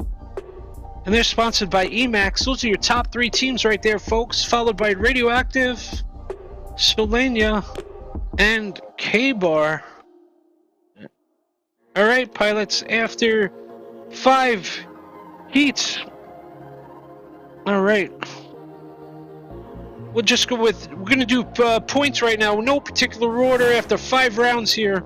And they're sponsored by Emax. Those are your top 3 teams right there, folks. Followed by Radioactive, Solania, and K-Bar. Alright, pilots, after 5 heats. Alright. We'll just go with, we're going to do points right now, no particular order after 5 rounds here.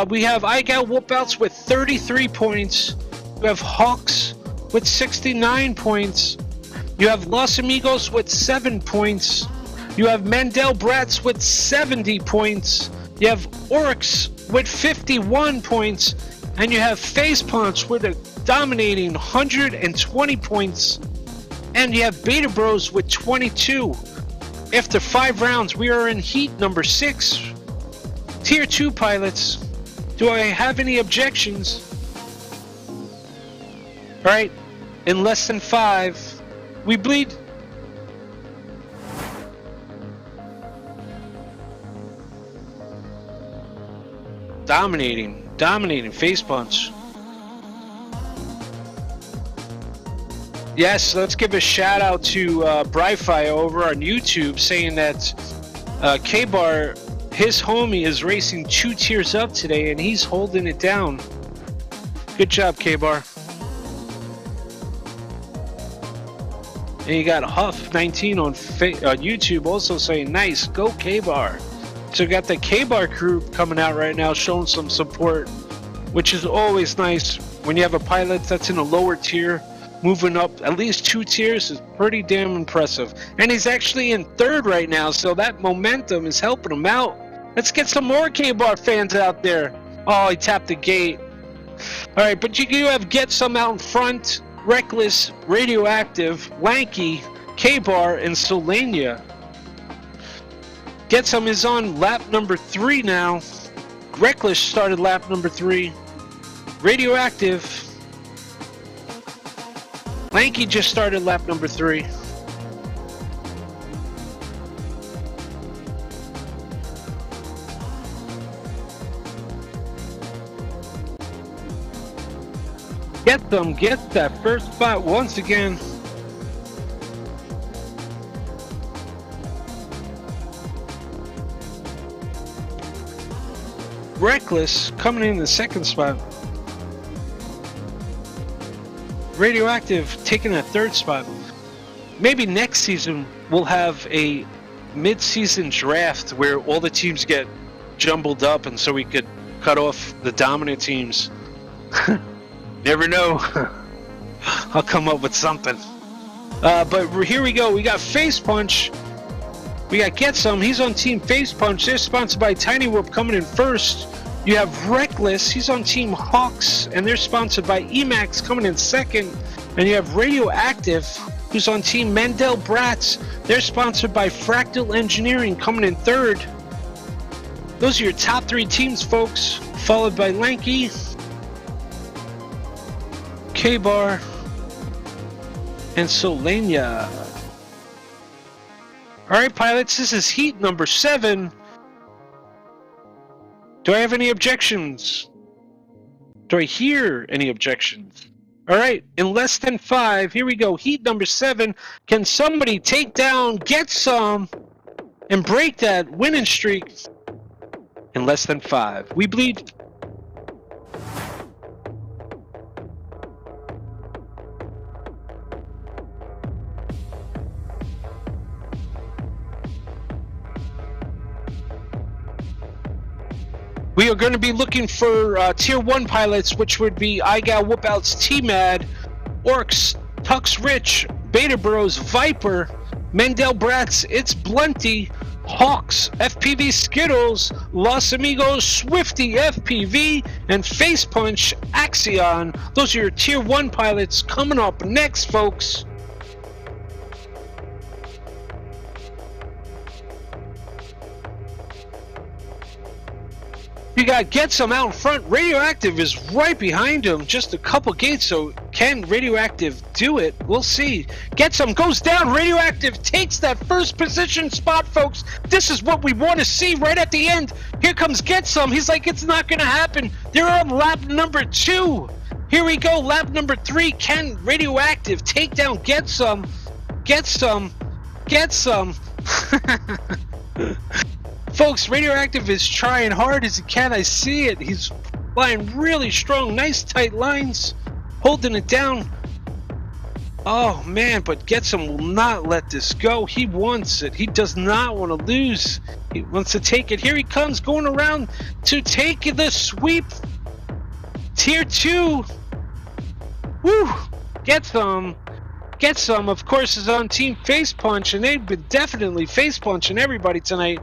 We have I Got Whoop Outs with 33 points. We have Hawks with 69 points. You have Los Amigos with 7 points. You have Mandel Brats with 70 points. You have Oryx with 51 points. And you have Face Punch with a dominating 120 points. And you have Beta Bros with 22. After 5 rounds, we are in heat number 6. Tier 2 pilots. Do I have any objections? Alright, in less than 5, we bleed. Dominating Face Punch. Yes, let's give a shout out to Bri-Fi over on YouTube saying that K-Bar, his homie, is racing 2 tiers up today and he's holding it down. Good job, K-Bar. And you got Huff19 on YouTube also saying, nice, go K-Bar. So we got the K-Bar crew coming out right now showing some support, which is always nice when you have a pilot that's in a lower tier. Moving up at least 2 tiers is pretty damn impressive. And he's actually in 3rd right now, so that momentum is helping him out. Let's get some more K-Bar fans out there. Oh, he tapped the gate. Alright, but you do have Get Some out in front. Reckless, Radioactive, Lanky, K-Bar, and Solania. Get Some is on lap number 3 now. Reckless started lap number 3. Radioactive. Lanky just started lap number 3. Get Some gets that first spot once again. Reckless coming in the 2nd spot. Radioactive taking a 3rd spot. Maybe next season we'll have a mid-season draft where all the teams get jumbled up and so we could cut off the dominant teams. Never know. I'll come up with something. But here we go. We got Face Punch. We got Get Some. He's on Team Face Punch. They're sponsored by Tiny Whoop coming in 1st. You have Reckless, he's on Team Hawks, and they're sponsored by Emax coming in 2nd. And you have Radioactive, who's on Team Mandel Brats. They're sponsored by Fractal Engineering coming in 3rd. Those are your top 3 teams, folks, followed by Lanky. K-Bar, and Solania. Alright, pilots, this is heat number 7. Do I have any objections? Do I hear any objections? Alright, in less than 5, here we go. Heat number 7. Can somebody take down, get some, and break that winning streak in less than 5? We bleed. We are going to be looking for Tier 1 pilots, which would be iGal, Whoopouts, T-Mad, Orcs, Tux Rich, Beta Bros, Viper, Mendel Brats, It's Blunty, Hawks, FPV Skittles, Los Amigos, Swifty FPV, and Face Punch Axion. Those are your Tier 1 pilots coming up next, folks. You got Get Some out in front. Radioactive is right behind him, just a couple gates. So can Radioactive do it? We'll see. Get Some goes down. Radioactive takes that first position spot, folks. This is what we want to see right at the end. Here comes Get Some. He's like, it's not going to happen. They're on lap number 2. Here we go, lap number 3. Can Radioactive take down Get Some? Get Some. Get Some. Folks, Radioactive is trying hard as he can. I see it. He's flying really strong. Nice tight lines. Holding it down. Oh, man, but Get Some will not let this go. He wants it. He does not want to lose. He wants to take it. Here he comes, going around to take the sweep. Tier 2. Woo! Get Some. Get Some, of course, is on Team Face Punch, and they've been definitely face punching everybody tonight.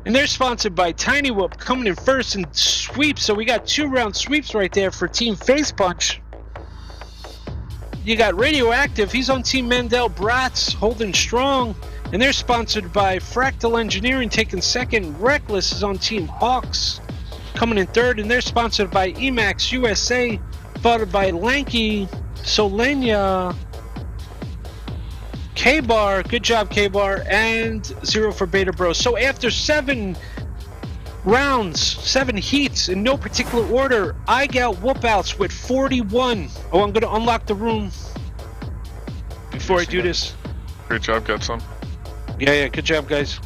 And they're sponsored by Tiny Whoop, coming in first in sweeps. So we got 2-round sweeps right there for Team Face Punch. You got Radioactive. He's on Team Mendel Brats, holding strong. And they're sponsored by Fractal Engineering, taking second. Reckless is on Team Hawks, coming in third. And they're sponsored by Emax USA, followed by Lanky, Solania, K-Bar, good job K-Bar, and 0 for Beta Bros. So after 7 rounds, 7 heats in no particular order, iGal Whoopouts with 41. Oh, I'm going to unlock the room before I do this. Great job, Get Some. Yeah, good job, guys.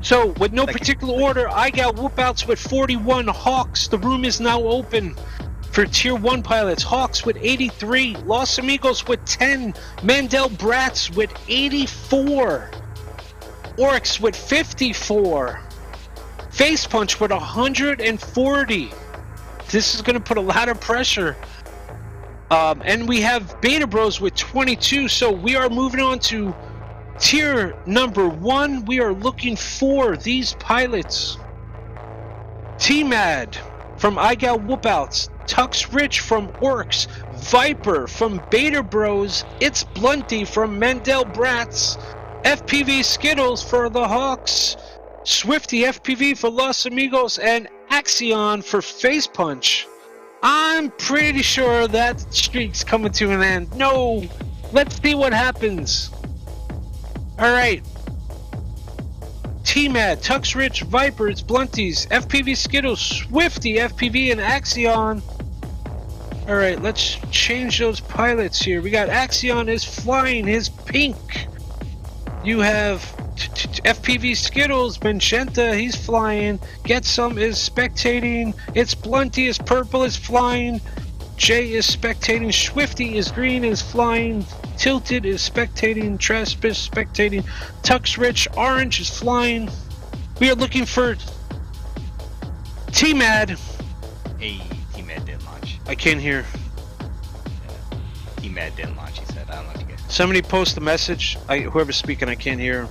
So, with no particular order, iGal Whoopouts with 41. Hawks, the room is now open for Tier 1 pilots. Hawks with 83, Los Amigos with 10, Mandel Brats with 84, Orcs with 54, Face Punch with 140. This is going to put a lot of pressure. And we have Beta Bros with 22, so we are moving on to Tier number 1. We are looking for these pilots. T-Mad from iGal Whoopouts, Tux Rich from Orcs, Viper from Beta Bros, It's Blunty from Mendel Brats, FPV Skittles for the Hawks, Swifty FPV for Los Amigos, and Axion for Face Punch. I'm pretty sure that streak's coming to an end. No! Let's see what happens. Alright. T-Mad, Tux Rich, Viper, It's Blunties, FPV Skittles, Swifty FPV, and Axion. Alright, let's change those pilots here. We got Axion is flying his pink. You have FPV Skittles, Magenta, he's flying. Get Some is spectating. It's Blunty is purple, is flying. Jay is spectating. Swifty is green, is flying. Tilted is spectating. Tresp is spectating. Tux Rich, orange is flying. We are looking for T-Mad. Hey, T-Mad didn't launch. I can't hear. T-Mad didn't launch, he said. I don't know if you guys. Somebody post a message. Whoever's speaking, I can't hear.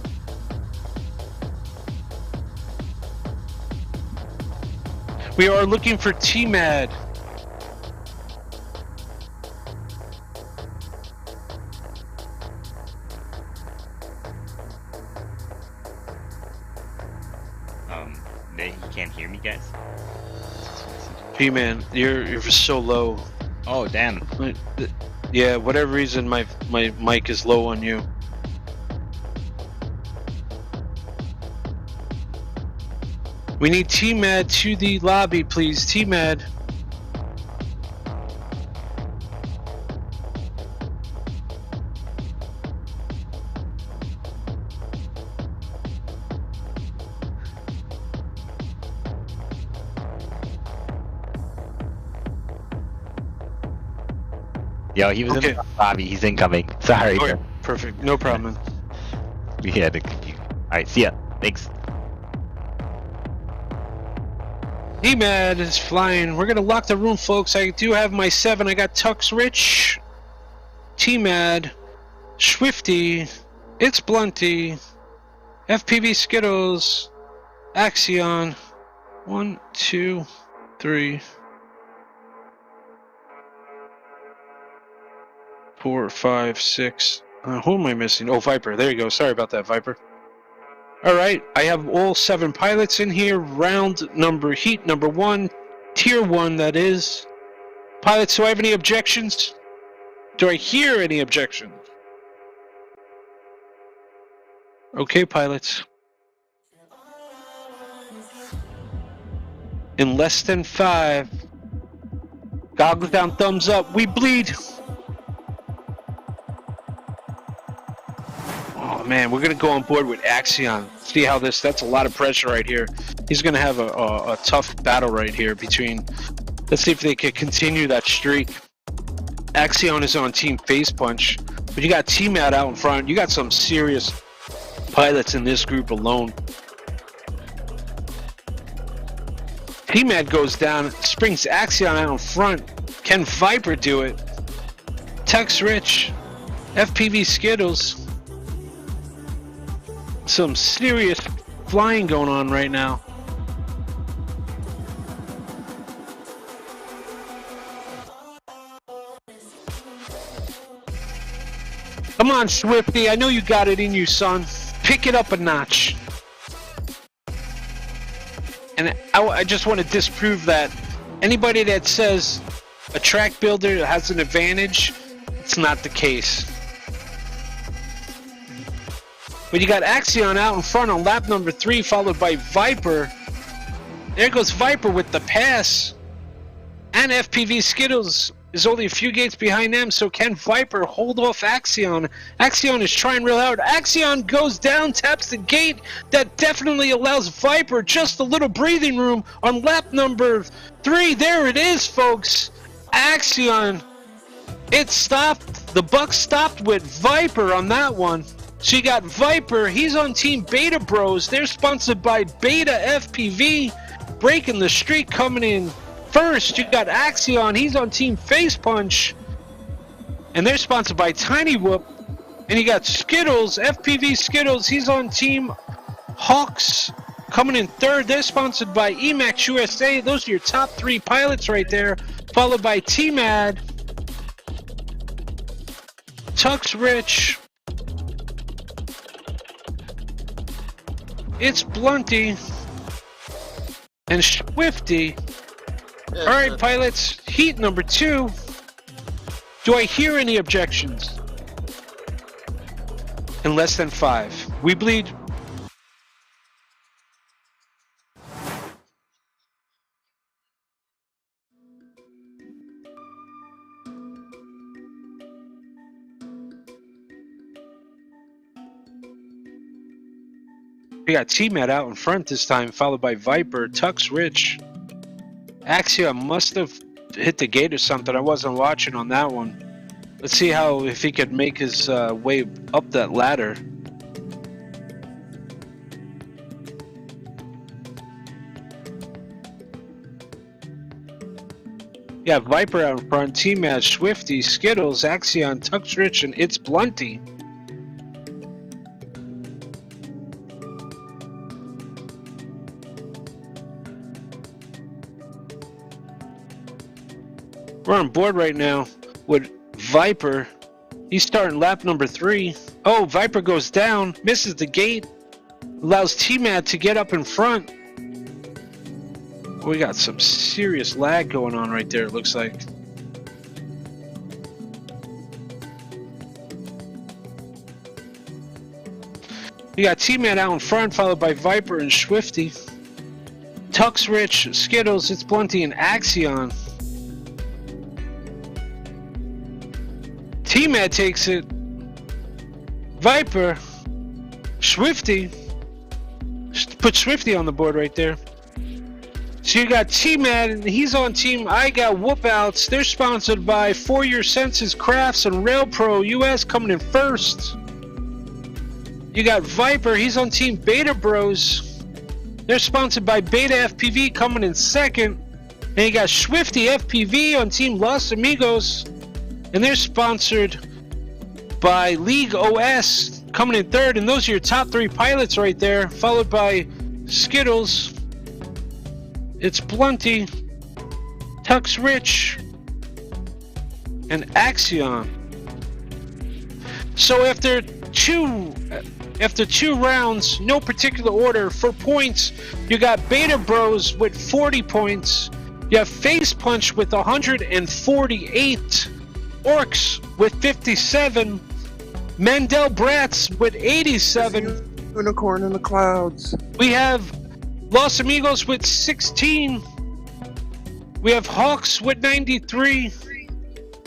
We are looking for T-Mad. He can't hear me, guys. P-Man, you're so low. Oh, damn. Yeah, whatever reason, my mic is low on you. We need T-Mad to the lobby, please. T-Mad. Yo, he was in the lobby. He's incoming. Sorry. Okay, perfect. No problem. We had to confuse. Alright, see ya. Thanks. T-Mad is flying. We're gonna lock the room, folks. I do have my 7. I got Tux Rich, T-Mad, Swifty, It's Blunty, FPV Skittles, Axion. 1, 2, 3, 4, 5, 6. Who am I missing? Oh, Viper. There you go. Sorry about that, Viper. All right, I have all 7 pilots in here. Heat number 1, tier 1, that is. Pilots, do I have any objections? Do I hear any objections? Okay, pilots. In less than 5. Goggles down, thumbs up. We bleed. Oh man, we're gonna go on board with Axion. See how that's a lot of pressure right here. He's gonna have a tough battle right here between. Let's see if they can continue that streak. Axion is on Team Face Punch, but you got T-Mad out in front. You got some serious pilots in this group alone. T-Mad goes down, springs Axion out in front. Can Viper do it? Tex Rich, FPV Skittles. Some serious flying going on right now. Come on, Swifty. I know you got it in you, son. Pick it up a notch. And I just want to disprove that. Anybody that says a track builder has an advantage, it's not the case. But you got Axion out in front on lap number 3, followed by Viper. There goes Viper with the pass. And FPV Skittles is only a few gates behind them, so can Viper hold off Axion? Axion is trying real hard. Axion goes down, taps the gate. That definitely allows Viper just a little breathing room on lap number 3. There it is, folks. Axion. It stopped. The buck stopped with Viper on that one. So you got Viper, he's on Team Beta Bros. They're sponsored by Beta FPV, breaking the streak, coming in first. You got Axion, he's on Team Face Punch, and they're sponsored by Tiny Whoop. And you got Skittles, FPV Skittles, he's on Team Hawks, coming in third. They're sponsored by Emax USA. Those are your top 3 pilots right there, followed by T-Mad, Tux Rich, It's Blunty, and Swifty. All right, pilots, heat number 2. Do I hear any objections? In less than 5. We bleed. We got T-Mad out in front this time, followed by Viper, Tux Rich. Axion must have hit the gate or something. I wasn't watching on that one. Let's see if he could make his way up that ladder. Yeah, Viper out in front, T-Mad, Swifty, Skittles, Axion, Tux Rich, and It's Blunty. We're on board right now with Viper. He's starting lap number 3. Oh, Viper goes down, misses the gate, allows T-Mad to get up in front. We got some serious lag going on right there, it looks like. You got T-Man out in front, followed by Viper and Swifty. Tux Rich, Skittles, It's Blunty, and Axion. T-Man takes it. Viper, Swifty. Put Swifty on the board right there. So you got T-Man, and he's on team I Got Whoop-Outs. They're sponsored by For Your Senses Crafts and Rail Pro US coming in first. You got Viper, he's on team Beta Bros. They're sponsored by Beta FPV coming in second. And you got Swifty FPV on team Los Amigos. And they're sponsored by League OS coming in third. And those are your top 3 pilots right there, followed by Skittles, It's Blunty, Tux Rich, and Axion. So after two rounds, no particular order, for points, you got Beta Bros with 40 points. You have Face Punch with 148. Orcs with 57. Mandel Bratz with 87. Unicorn in the clouds. We have Los Amigos with 16. We have Hawks with 93.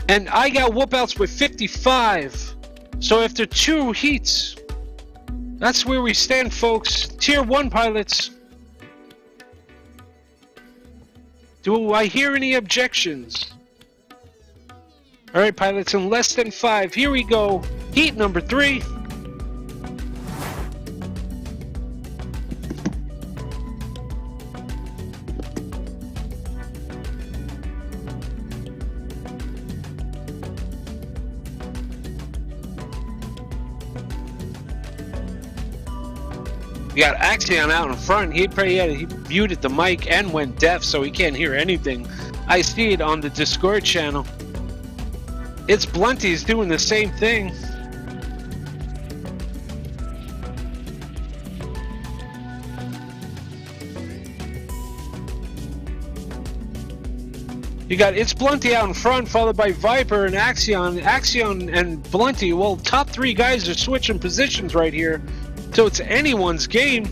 And I Got Whoop-Outs with 55. So after 2 heats, that's where we stand, folks. Tier 1 pilots. Do I hear any objections? Alright, pilots, in less than 5. Here we go. Heat number 3. You got Axion out in front. He muted the mic and went deaf, so he can't hear anything. I see it on the Discord channel. It's Blunty's doing the same thing. You got It's Blunty out in front, followed by Viper and Axion. Axion and Blunty, well, top 3 guys are switching positions right here. So it's anyone's game.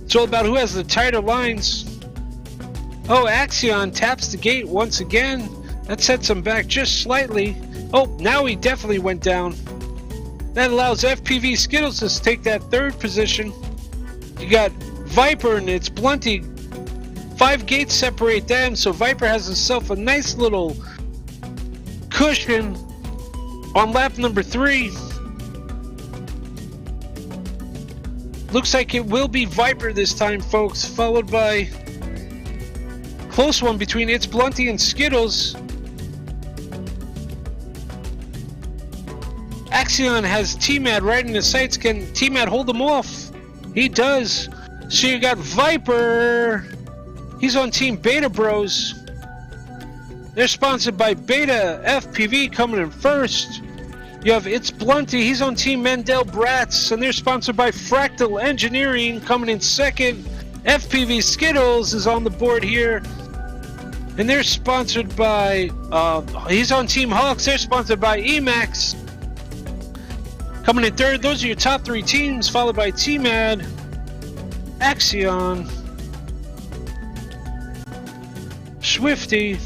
It's all about who has the tighter lines. Oh, Axion taps the gate once again. That sets him back just slightly. Oh, now he definitely went down. That allows FPV Skittles to take that 3rd position. You got Viper and It's Blunty. 5 gates separate them, so Viper has himself a nice little cushion on lap number 3. Looks like it will be Viper this time, folks, followed by close one between It's Blunty and Skittles. Axion has T-Mad right in his sights. Can T-Mad hold him off? He does. So you got Viper. He's on Team Beta Bros. They're sponsored by Beta FPV coming in first. You have It's Blunty, he's on Team Mandel Bratz, and they're sponsored by Fractal Engineering coming in second. FPV Skittles is on the board here, and they're sponsored by, he's on Team Hawks, they're sponsored by Emax. Coming in third, those are your top 3 teams, followed by T-Mad, Axion, Swifty,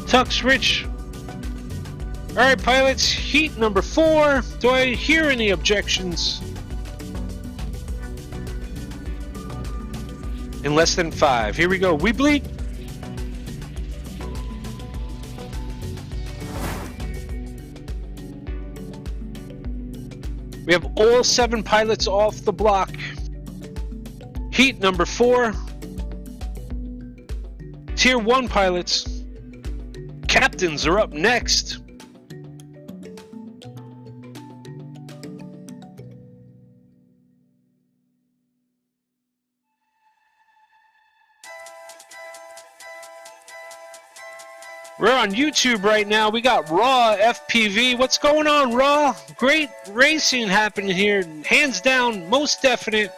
Tux Rich. Alright, pilots, heat number 4. Do I hear any objections? In less than 5. Here we go. We bleed. We have all 7 pilots off the block. Heat number 4. Tier 1 pilots. Captains are up next. We're on YouTube right now. We got Raw FPV. What's going on, Raw? Great racing happening here. Hands down, most definite.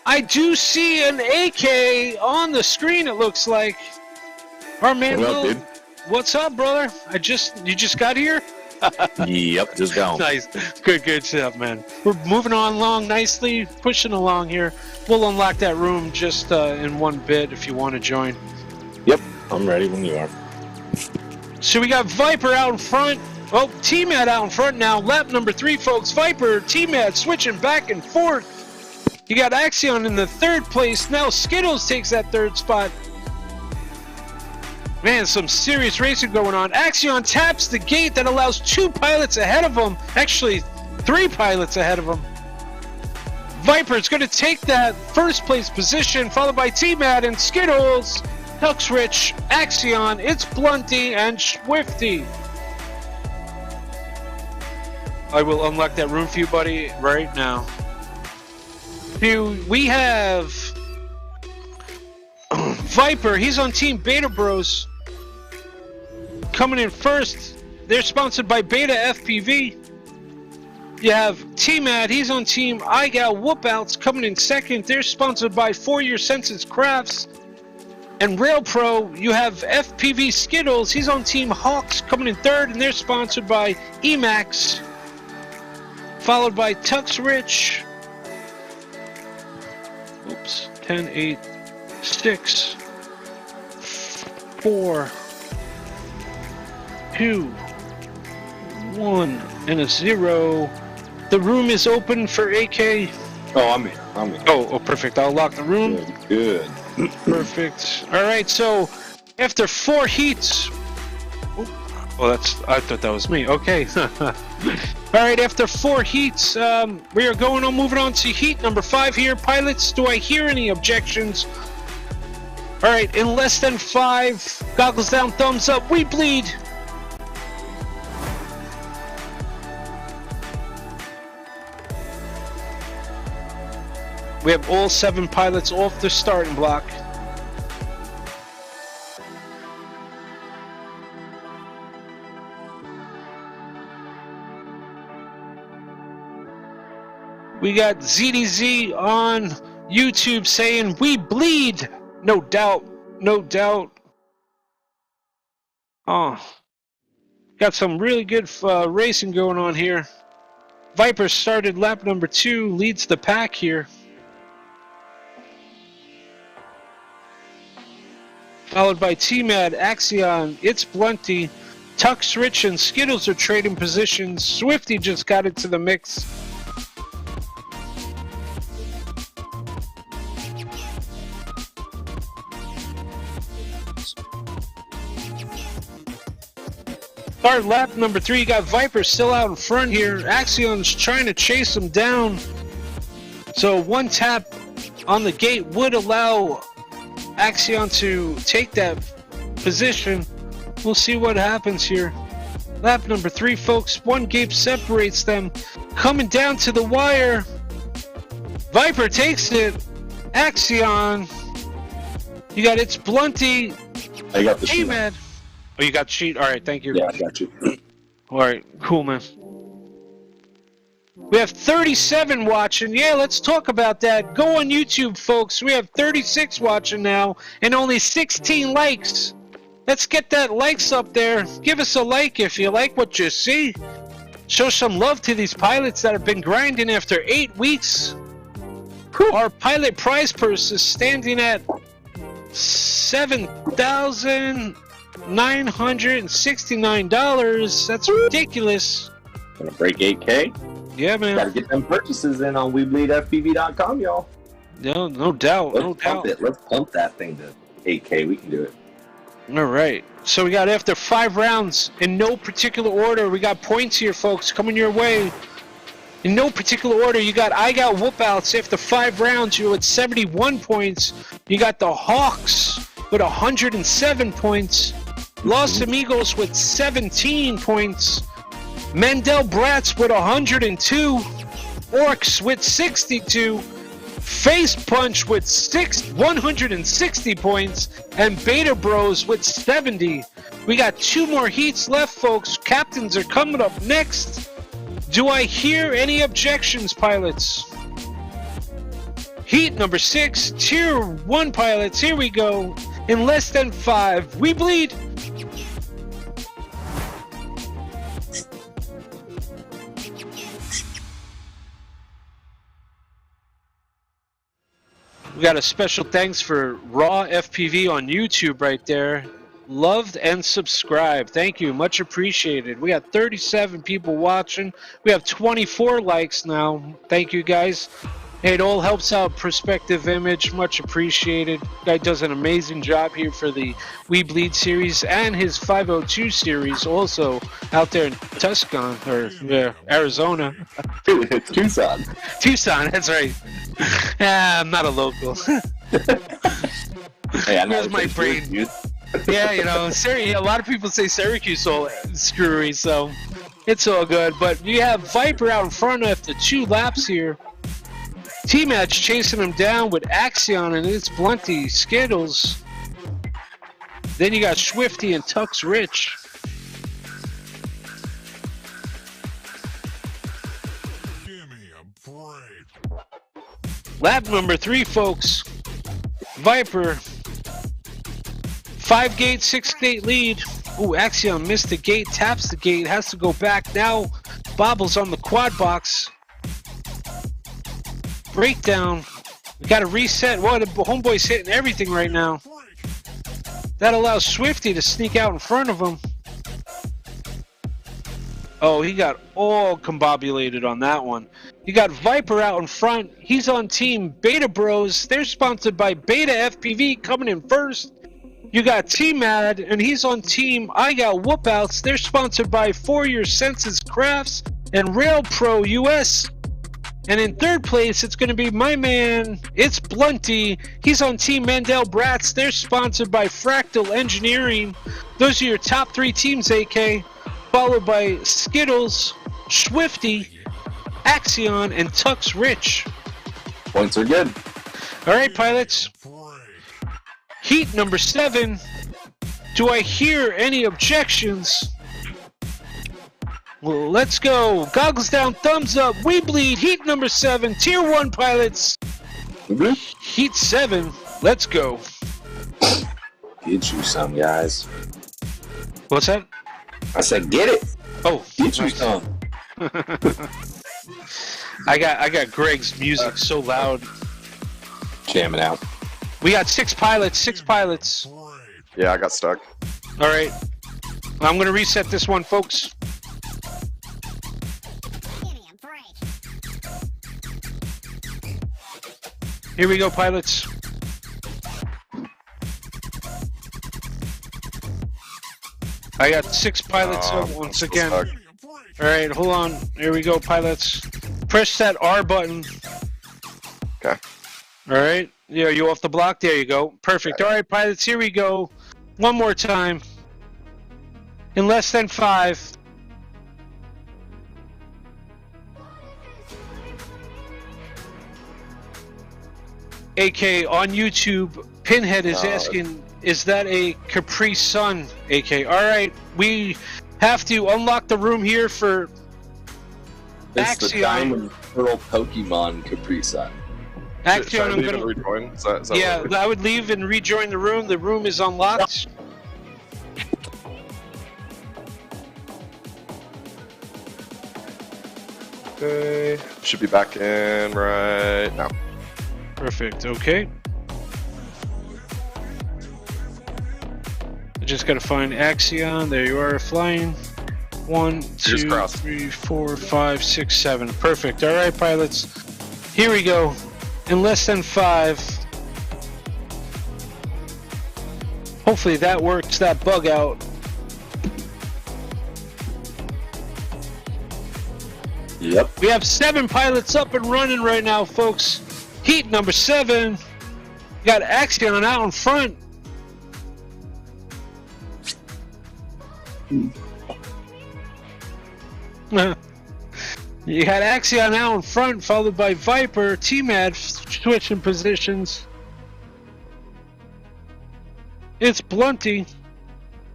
I do see an AK on the screen, it looks like. Our man What up, Will. dude? What's up, brother? You just got here? Yep, just go. Nice. Good stuff, man. We're moving on along nicely, pushing along here. We'll unlock that room just in one bit if you want to join. Yep, I'm ready when you are. So we got Viper out in front. Oh, T-Mad out in front now. Lap number 3, folks. Viper, T-Mad switching back and forth. You got Axion in the 3rd place. Now Skittles takes that 3rd spot. Man, some serious racing going on. Axion taps the gate that allows 2 pilots ahead of him. Actually, 3 pilots ahead of him. Viper's going to take that 1st place position, followed by T-Mad and Skittles, Tux Rich, Axion, It's Blunty, and Swifty. I will unlock that room for you, buddy, right now. We have Viper. He's on Team Beta Bros. Coming in first. They're sponsored by Beta FPV. You have T-Mad. He's on Team iGal Whoopouts. Coming in second. They're sponsored by 4 Year Senses Crafts. And Rail Pro, you have FPV Skittles. He's on Team Hawks. Coming in third. And they're sponsored by Emax. Followed by Tux Rich. Oops. 10, 8, 6, 4, 2, 1, and a 0. The room is open for AK. Oh, I'm in. Oh, perfect. I'll lock the room. Good. Perfect. All right, so after 4 heats... Oh, I thought that was me. Okay. All right, after 4 heats, we are moving on to heat number 5 here. Pilots, do I hear any objections? All right, in less than 5, goggles down, thumbs up, we bleed. We have all 7 pilots off the starting block. We got ZDZ on YouTube saying, we bleed. No doubt. No doubt. Oh. Got some really good racing going on here. Viper started lap number 2, leads the pack here. Followed by T-Mad, Axion, It's Blunty, Tux Rich, and Skittles are trading positions. Swifty just got into the mix. Start lap number 3, you got Viper still out in front here. Axion's trying to chase him down. So 1 tap on the gate would allow Axion to take that position. We'll see what happens here. Lap number 3, folks. 1 gate separates them. Coming down to the wire. Viper takes it. Axion. You got It's Blunty. I got the sheet. T-Mad. Oh, you got the sheet? Alright, thank you. Yeah, I got you. Alright, cool, man. We have 37 watching. Yeah, let's talk about that. Go on YouTube, folks. We have 36 watching now and only 16 likes. Let's get that likes up there. Give us a like if you like what you see. Show some love to these pilots that have been grinding after 8 weeks. Our pilot prize purse is standing at $7,969. That's ridiculous. Gonna break 8K? Yeah, man. Gotta get them purchases in on weBLEEDfpv.com, y'all. No doubt. Let's pump that thing to 8K. We can do it. All right. So we got after 5 rounds in no particular order. We got points here, folks, coming your way. In no particular order, you got iGal Whoopouts. After 5 rounds, you're at 71 points. You got the Hawks with 107 points. Los Amigos with 17 points. Mendel Brats with 102. Orcs with 62. Face Punch with 160 points. And Beta Bros with 70. We got 2 more heats left, folks. Captains are coming up next. Do I hear any objections, pilots? Heat number 6, Tier 1 pilots. Here we go. In less than 5, we bleed. We got a special thanks for Raw FPV on YouTube right there. Loved and subscribed. Thank you. Much appreciated. We got 37 people watching. We have 24 likes now. Thank you, guys. Hey, it all helps out Perspective Image. Much appreciated. Guy does an amazing job here for the We Bleed series and his 502 series also out there in Tucson, or Arizona. Tucson. Tucson, that's right. I'm not a local. Hey, I know Where's my brain? Yeah, you know, a lot of people say Syracuse all screwy, so it's all good. But you have Viper out in front after 2 laps here. T-Match chasing him down with Axion and its Blunty Skittles. Then you got Swifty and Tux Rich. Lap number 3, folks. Viper. 5-gate, 6-gate lead. Ooh, Axion missed the gate, taps the gate, has to go back. Now, Bobbles on the quad box. Breakdown. We got to reset. Well, the homeboy's hitting everything right now. That allows Swifty to sneak out in front of him. Oh, he got all combobulated on that one. You got Viper out in front. He's on team Beta Bros. They're sponsored by Beta FPV coming in first. You got T-Mad, and he's on team I Got Whoopouts. They're sponsored by For Your Senses Crafts and Rail Pro US. And in third place, it's going to be my man, it's Blunty. He's on Team Mandel Brats. They're sponsored by Fractal Engineering. Those are your top 3 teams, AK. Followed by Skittles, Swifty, Axion, and Tux Rich. Points are good. All right, pilots. Heat number 7. Do I hear any objections? Well, let's go. Goggles down, thumbs up. We bleed. Heat number 7. Tier 1 pilots. Heat 7. Let's go. Get you some, guys. What's that? I said, get it. Oh, Get you nice. some. I got Greg's music so loud. Jamming out. We got 6 pilots. 6 pilots. Yeah, I got stuck. All right. I'm going to reset this one, folks. Here we go, pilots. I got 6 pilots up once again. All right, hold on. Here we go, pilots. Press that R button. Okay. All right. Yeah, you off the block? There you go. Perfect. All right, pilots, here we go. One more time. In less than 5. AK on YouTube, Pinhead is asking, is that a Capri Sun, AK? Alright, we have to unlock the room here for It's the Axion. Diamond Pearl Pokemon Capri Sun. Should I Axion, I'm leave and gonna... rejoin? Is that Yeah, what we- I would leave and rejoin the room. The room is unlocked. Okay. Should be back in right now. Perfect, okay. I just gotta find Axion. There you are, flying. 1, 2, crossed. 3, 4, 5, 6, 7. Perfect. All right, pilots. Here we go. In less than 5. Hopefully that works that bug out. Yep. We have 7 pilots up and running right now, folks. Heat number 7. Got Axion out in front. You had Axion out in front, followed by Viper. T-Mad switching positions. It's Blunty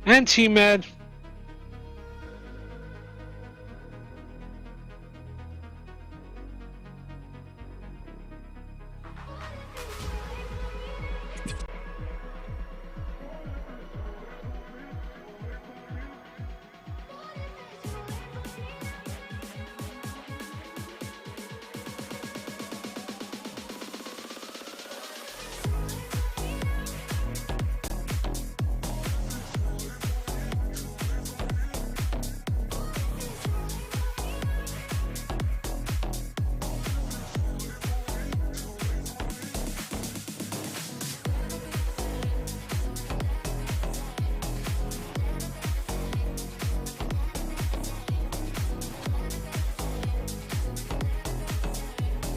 and T-Mad.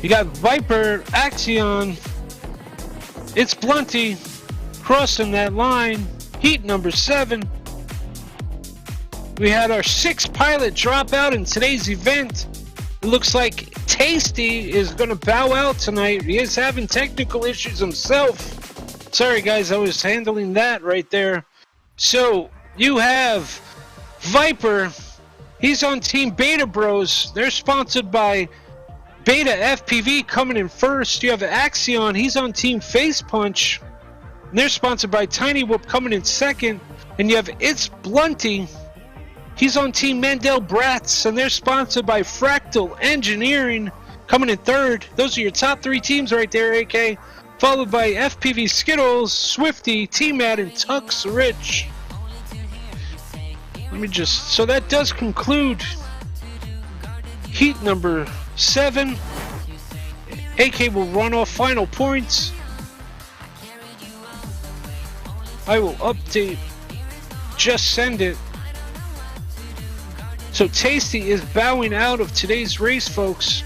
You got Viper, Axion. It's Blunty crossing that line. Heat number 7. We had our 6th pilot drop out in today's event. It looks like Tasty is going to bow out tonight. He is having technical issues himself. Sorry guys, I was handling that right there. So you have Viper. He's on Team Beta Bros. They're sponsored by Beta FPV coming in first. You have Axion. He's on Team Face Punch. And they're sponsored by Tiny Whoop coming in second. And you have It's Blunty. He's on Team Mandel Bratz. And they're sponsored by Fractal Engineering coming in third. Those are your top 3 teams right there, AK. Followed by FPV Skittles, Swifty, T-Mad, and Tux Rich. Let me just... So that does conclude heat number 7. AK will run off final points. I will update. Just send it. So Tasty is bowing out of today's race, folks.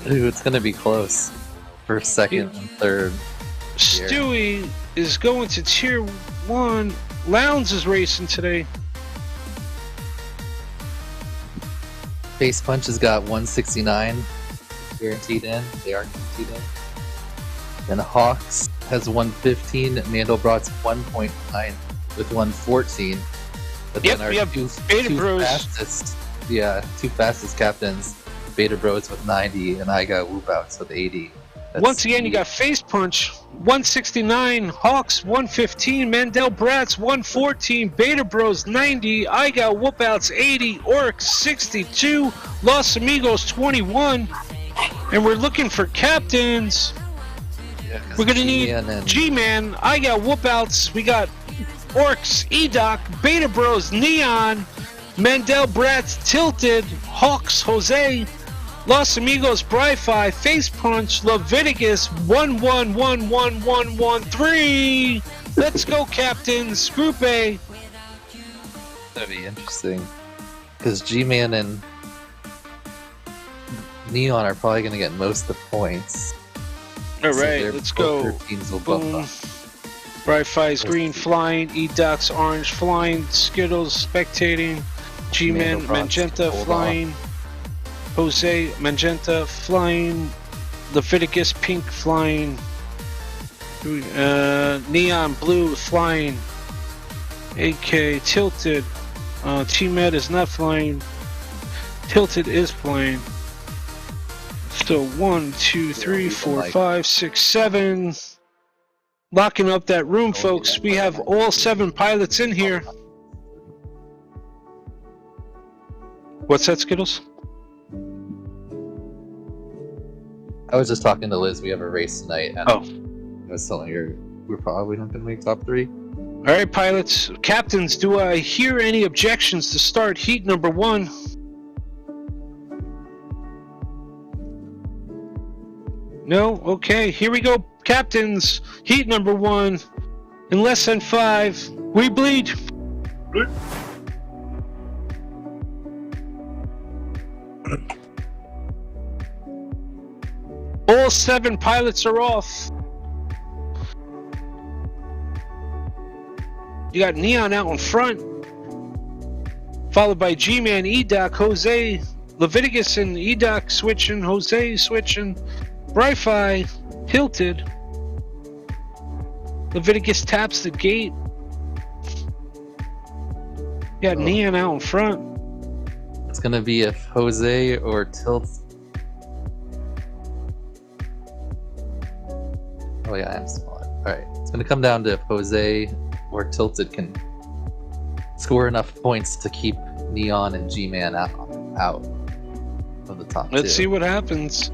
Ooh, it's gonna be close. First, second, and third. Stewie is going to tier 1. Lowndes is racing today. Face Punch has got 169 guaranteed in. They are guaranteed in. Then Hawks has 115. Mandelbrot's 1.9 with 114. But Yep, then our we have two Bros. two fastest captains, Beta Bros with 90, and I got Whoopouts with 80. Once again, you got Face Punch 169, Hawks 115, Mandel Bratz 114, Beta Bros 90, I got Whoopouts 80, Orcs 62, Los Amigos 21, and we're looking for captains. Yeah, we're gonna need G-Man, I got Whoopouts, we got Orcs, E-Doc, Beta Bros, Neon, Mandel Bratz, Tilted, Hawks, Jose, Los Amigos, Bri-Fi, Face Punch, Leviticus, 111113. Let's go, captains. Group A. That'd be interesting. Because G-Man and Neon are probably going to get most of the points. All right, let's go. Boom. Bri-Fi's green flying, E-Doc's orange flying, Skittles spectating, G-Man magenta flying. Jose magenta flying, Leviticus pink flying, neon blue flying, AK tilted, T-Med is not flying, tilted is flying. So 1, 2, 3, 4, 5, 6, 7. Locking up that room, folks. We have all 7 pilots in here. What's that, Skittles? I was just talking to Liz. We have a race tonight. And I was telling her we're probably not going to make top 3. All right, pilots, captains. Do I hear any objections to start heat number 1? No. Okay. Here we go, captains. Heat number 1. In less than 5, we bleed. All 7 pilots are off. You got Neon out in front, followed by G-Man, E-Doc, Jose, Leviticus and E-Doc switching, Jose switching, Bri-Fi, Hilted. Leviticus taps the gate. You got Neon out in front. It's going to be if Jose or Tilt. Oh yeah, I am small. Alright, it's going to come down to if Jose or Tilted can score enough points to keep Neon and G-Man out of the top 2. Let's see what happens.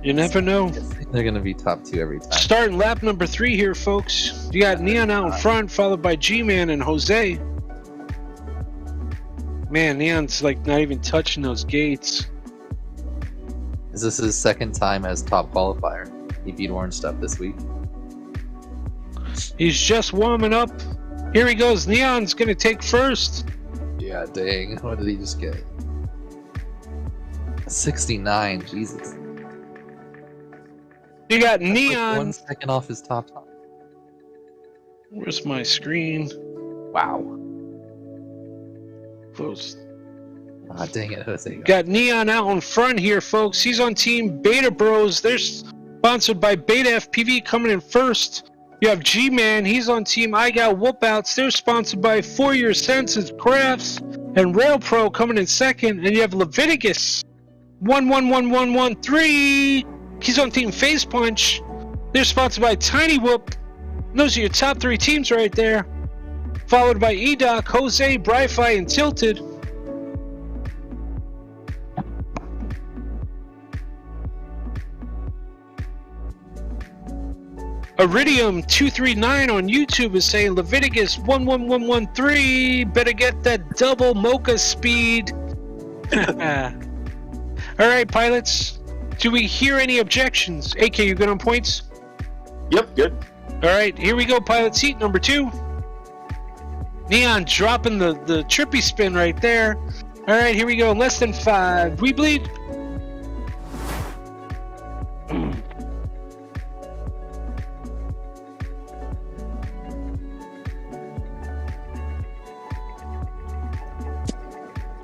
You never know. They're going to be top 2 every time. Starting lap number 3 here, folks. You got Neon out in front, followed by G-Man and Jose. Man, Neon's like not even touching those gates. Is this his second time as top qualifier? He beat Orange Stuff this week. He's just warming up. Here he goes. Neon's gonna take first. Yeah, dang. What did he just get? 69. Jesus. You got That's like Neon. 1 second off his top time. Where's my screen? Wow. Close. Ah, dang it, Jose. Got Neon out in front here, folks. He's on Team Beta Bros. They're sponsored by Beta FPV, coming in first. You have G-Man. He's on Team I Got Whoopouts. They're sponsored by For Your Senses Crafts and Rail Pro, coming in second. And you have Leviticus 111113. He's on Team Face Punch. They're sponsored by Tiny Whoop. Those are your top 3 teams right there. Followed by E-Doc, Jose, Bri-Fi, and Tilted. Iridium 239 on YouTube is saying Leviticus 11113. Better get that double mocha speed. Alright, pilots. Do we hear any objections? AK, you good on points? Yep, good. Alright, here we go, pilot seat number 2. Neon dropping the trippy spin right there. Alright, here we go. Less than 5. We bleed.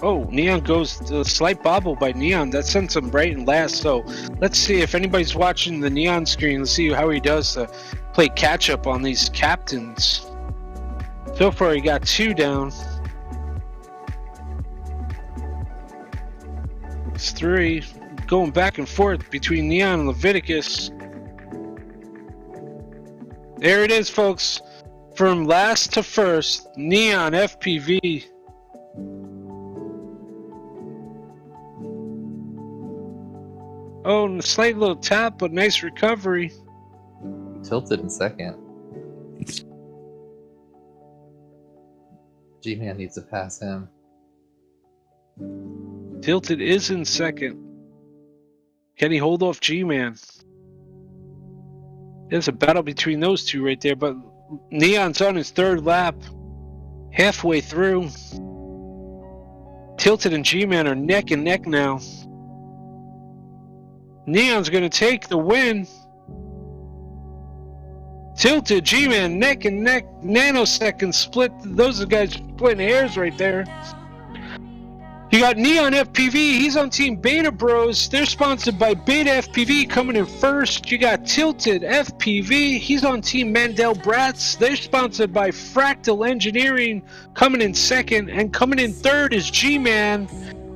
Oh, Neon goes to slight bobble by Neon. That sends him right in last. So let's see if anybody's watching the Neon screen. Let's see how he does to play catch up on these captains. So far, he got 2 down. It's 3. Going back and forth between Neon and Leviticus. There it is, folks. From last to first, Neon FPV. Oh, and a slight little tap, but nice recovery. Tilted in second. G-Man needs to pass him. Tilted is in second. Can he hold off G-Man? There's a battle between those two right there, but Neon's on his 3rd lap. Halfway through. Tilted and G-Man are neck and neck now. Neon's gonna take the win. Tilted, G-Man, neck and neck, nanosecond split. Those are the guys splitting hairs right there. You got Neon FPV, he's on Team Beta Bros. They're sponsored by Beta FPV, coming in first. You got Tilted FPV, he's on Team Mandel Brats. They're sponsored by Fractal Engineering, coming in second. And coming in third is G-Man.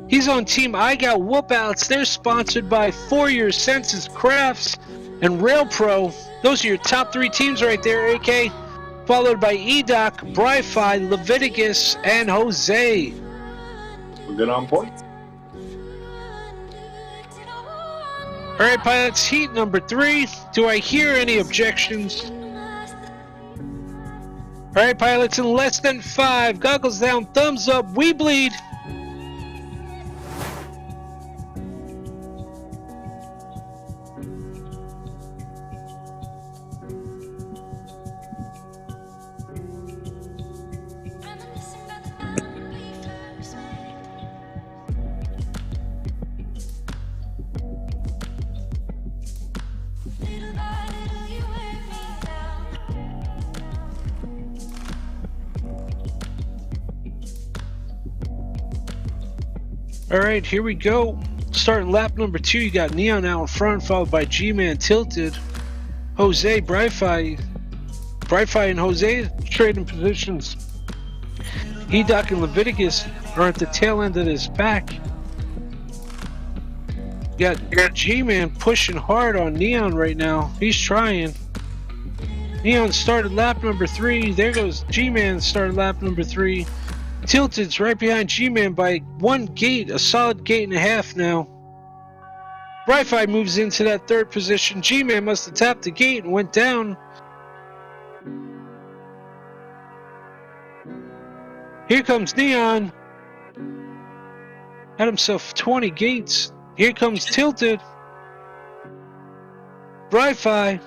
He's on Team I Got Whoopouts. They're sponsored by For Your Senses Crafts and Rail Pro. Those are your top 3 teams right there, AK. Followed by E-Doc, Bri-Fi, Leviticus, and Jose. We're good on points. Alright, pilots, heat number 3. Do I hear any objections? Alright, pilots, in less than 5. Goggles down, thumbs up, we bleed. Alright, here we go. Starting lap number 2, you got Neon out in front, followed by G-Man, Tilted, Jose, Bri-Fi. Bri-Fi and Jose trading positions. E-Doc and Leviticus are at the tail end of this pack. You got G-Man pushing hard on Neon right now. He's trying. Neon started lap number 3. There goes G-Man, started lap number 3. Tilted's right behind G-Man by 1 gate, a solid gate and a half now. Bri-Fi moves into that 3rd position. G-Man must have tapped the gate and went down. Here comes Neon. Had himself 20 gates. Here comes Tilted. Bri-Fi.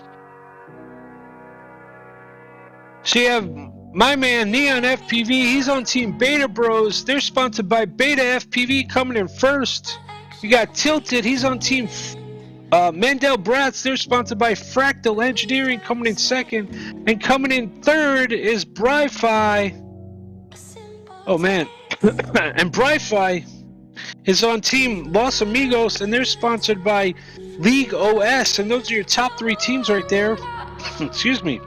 So you have my man Neon FPV, he's on Team Beta Bros. They're sponsored by Beta FPV, coming in first. You got Tilted, he's on Team Mandel Bratz, they're sponsored by Fractal Engineering, coming in second. And coming in third is Bri-Fi. Oh, man. And Bri-Fi is on team Los Amigos, and they're sponsored by League OS. And those are your top 3 teams right there. Excuse me.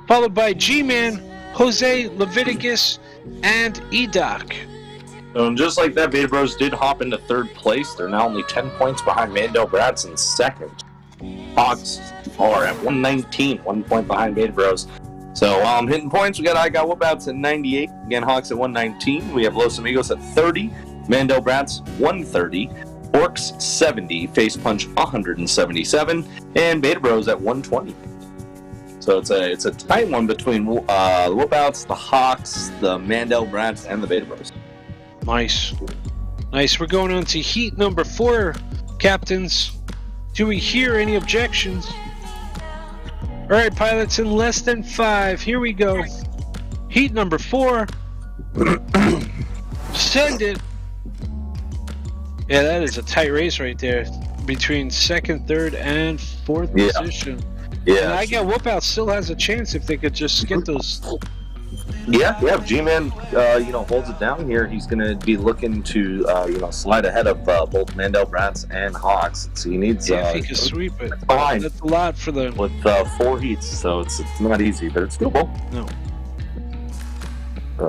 Followed by G-Man, Jose, Leviticus, and EDOC. And just like that, Beta Bros did hop into third place. They're now only 10 points behind Mandel Bratz in second. Hawks are at 119, 1 point behind Beta Bros. So hitting points, we got weBLEEDfpv at 98. Again, Hawks at 119. We have Los Amigos at 30. Mandel Bratz 130. Orcs 70. Face Punch 177. And Beta Bros at 120. So it's a tight one between the weBLEEDs, the Hawks, the Mandel Bratz, and the Beta Bros. Nice. Nice. We're going on to heat number 4, captains. Do we hear any objections? All right, pilots, in less than 5. Here we go. Heat number 4. Send it. Yeah, that is a tight race right there between second, third, and 4th position. Yeah. And I got weBLEED still has a chance if they could just get those. Yeah. If G-Man, holds it down here, he's going to be looking to, slide ahead of both Mandel Bratz and Hawks. So he needs. If he can sweep it, fine. That's a lot for them. With 4 heats, so it's not easy, but it's doable. No.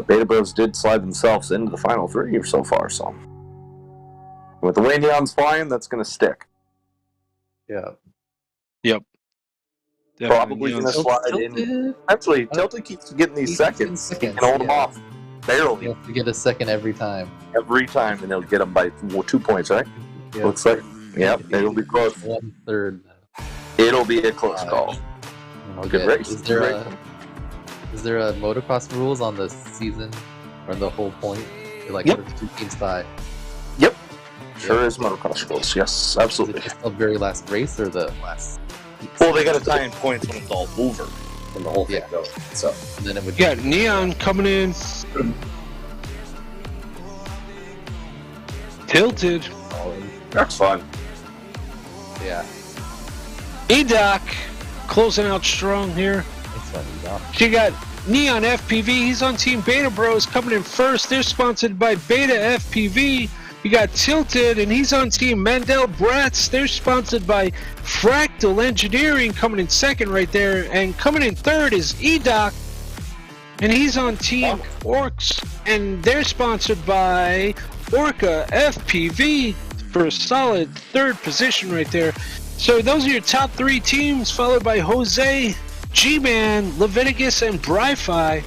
Beta Bros did slide themselves into the final 3 here so far. So with the way Neon's flying, that's going to stick. Yeah. Yep. Probably going to slide in. Actually, Tilted keeps getting these seconds. He can hold them off. Barely. You have to get a second every time. Every time, and they'll get them by 2 points, right? Yeah. Looks like. Yep, it'll be close. 1/3. It'll be a close call. Good race. Is there a motocross rules on the season or the whole point? Like Yep. what if 2 teams tie? Yep. Sure is motocross rules. Yes, Is absolutely. it just the very last race or the last? Well, they got to tie in points when it's all over, when the whole thing goes. So And then it would. You got Neon coming in. Tilted. that's fun. Yeah. EDOC closing out strong here. It's fun. Yeah. You got Neon FPV. He's on Team Beta Bros coming in first. They're sponsored by Beta FPV. You got Tilted, and he's on Team Mandel Bratz. They're sponsored by Fractal Engineering, coming in second right there. And coming in third is EDOC, and he's on Team Orcs, and they're sponsored by Orca FPV for a solid 3rd position right there. So those are your top 3 teams, followed by Jose, G-Man, Leviticus, and Bri-Fi.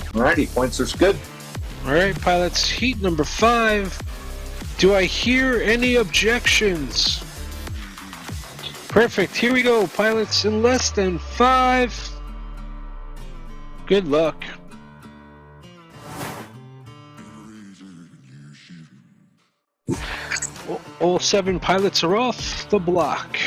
Alrighty, points are good. All right, pilots, heat number 5. Do I hear any objections? Perfect. Here we go, pilots, in less than 5. Good luck. All 7 pilots are off the block.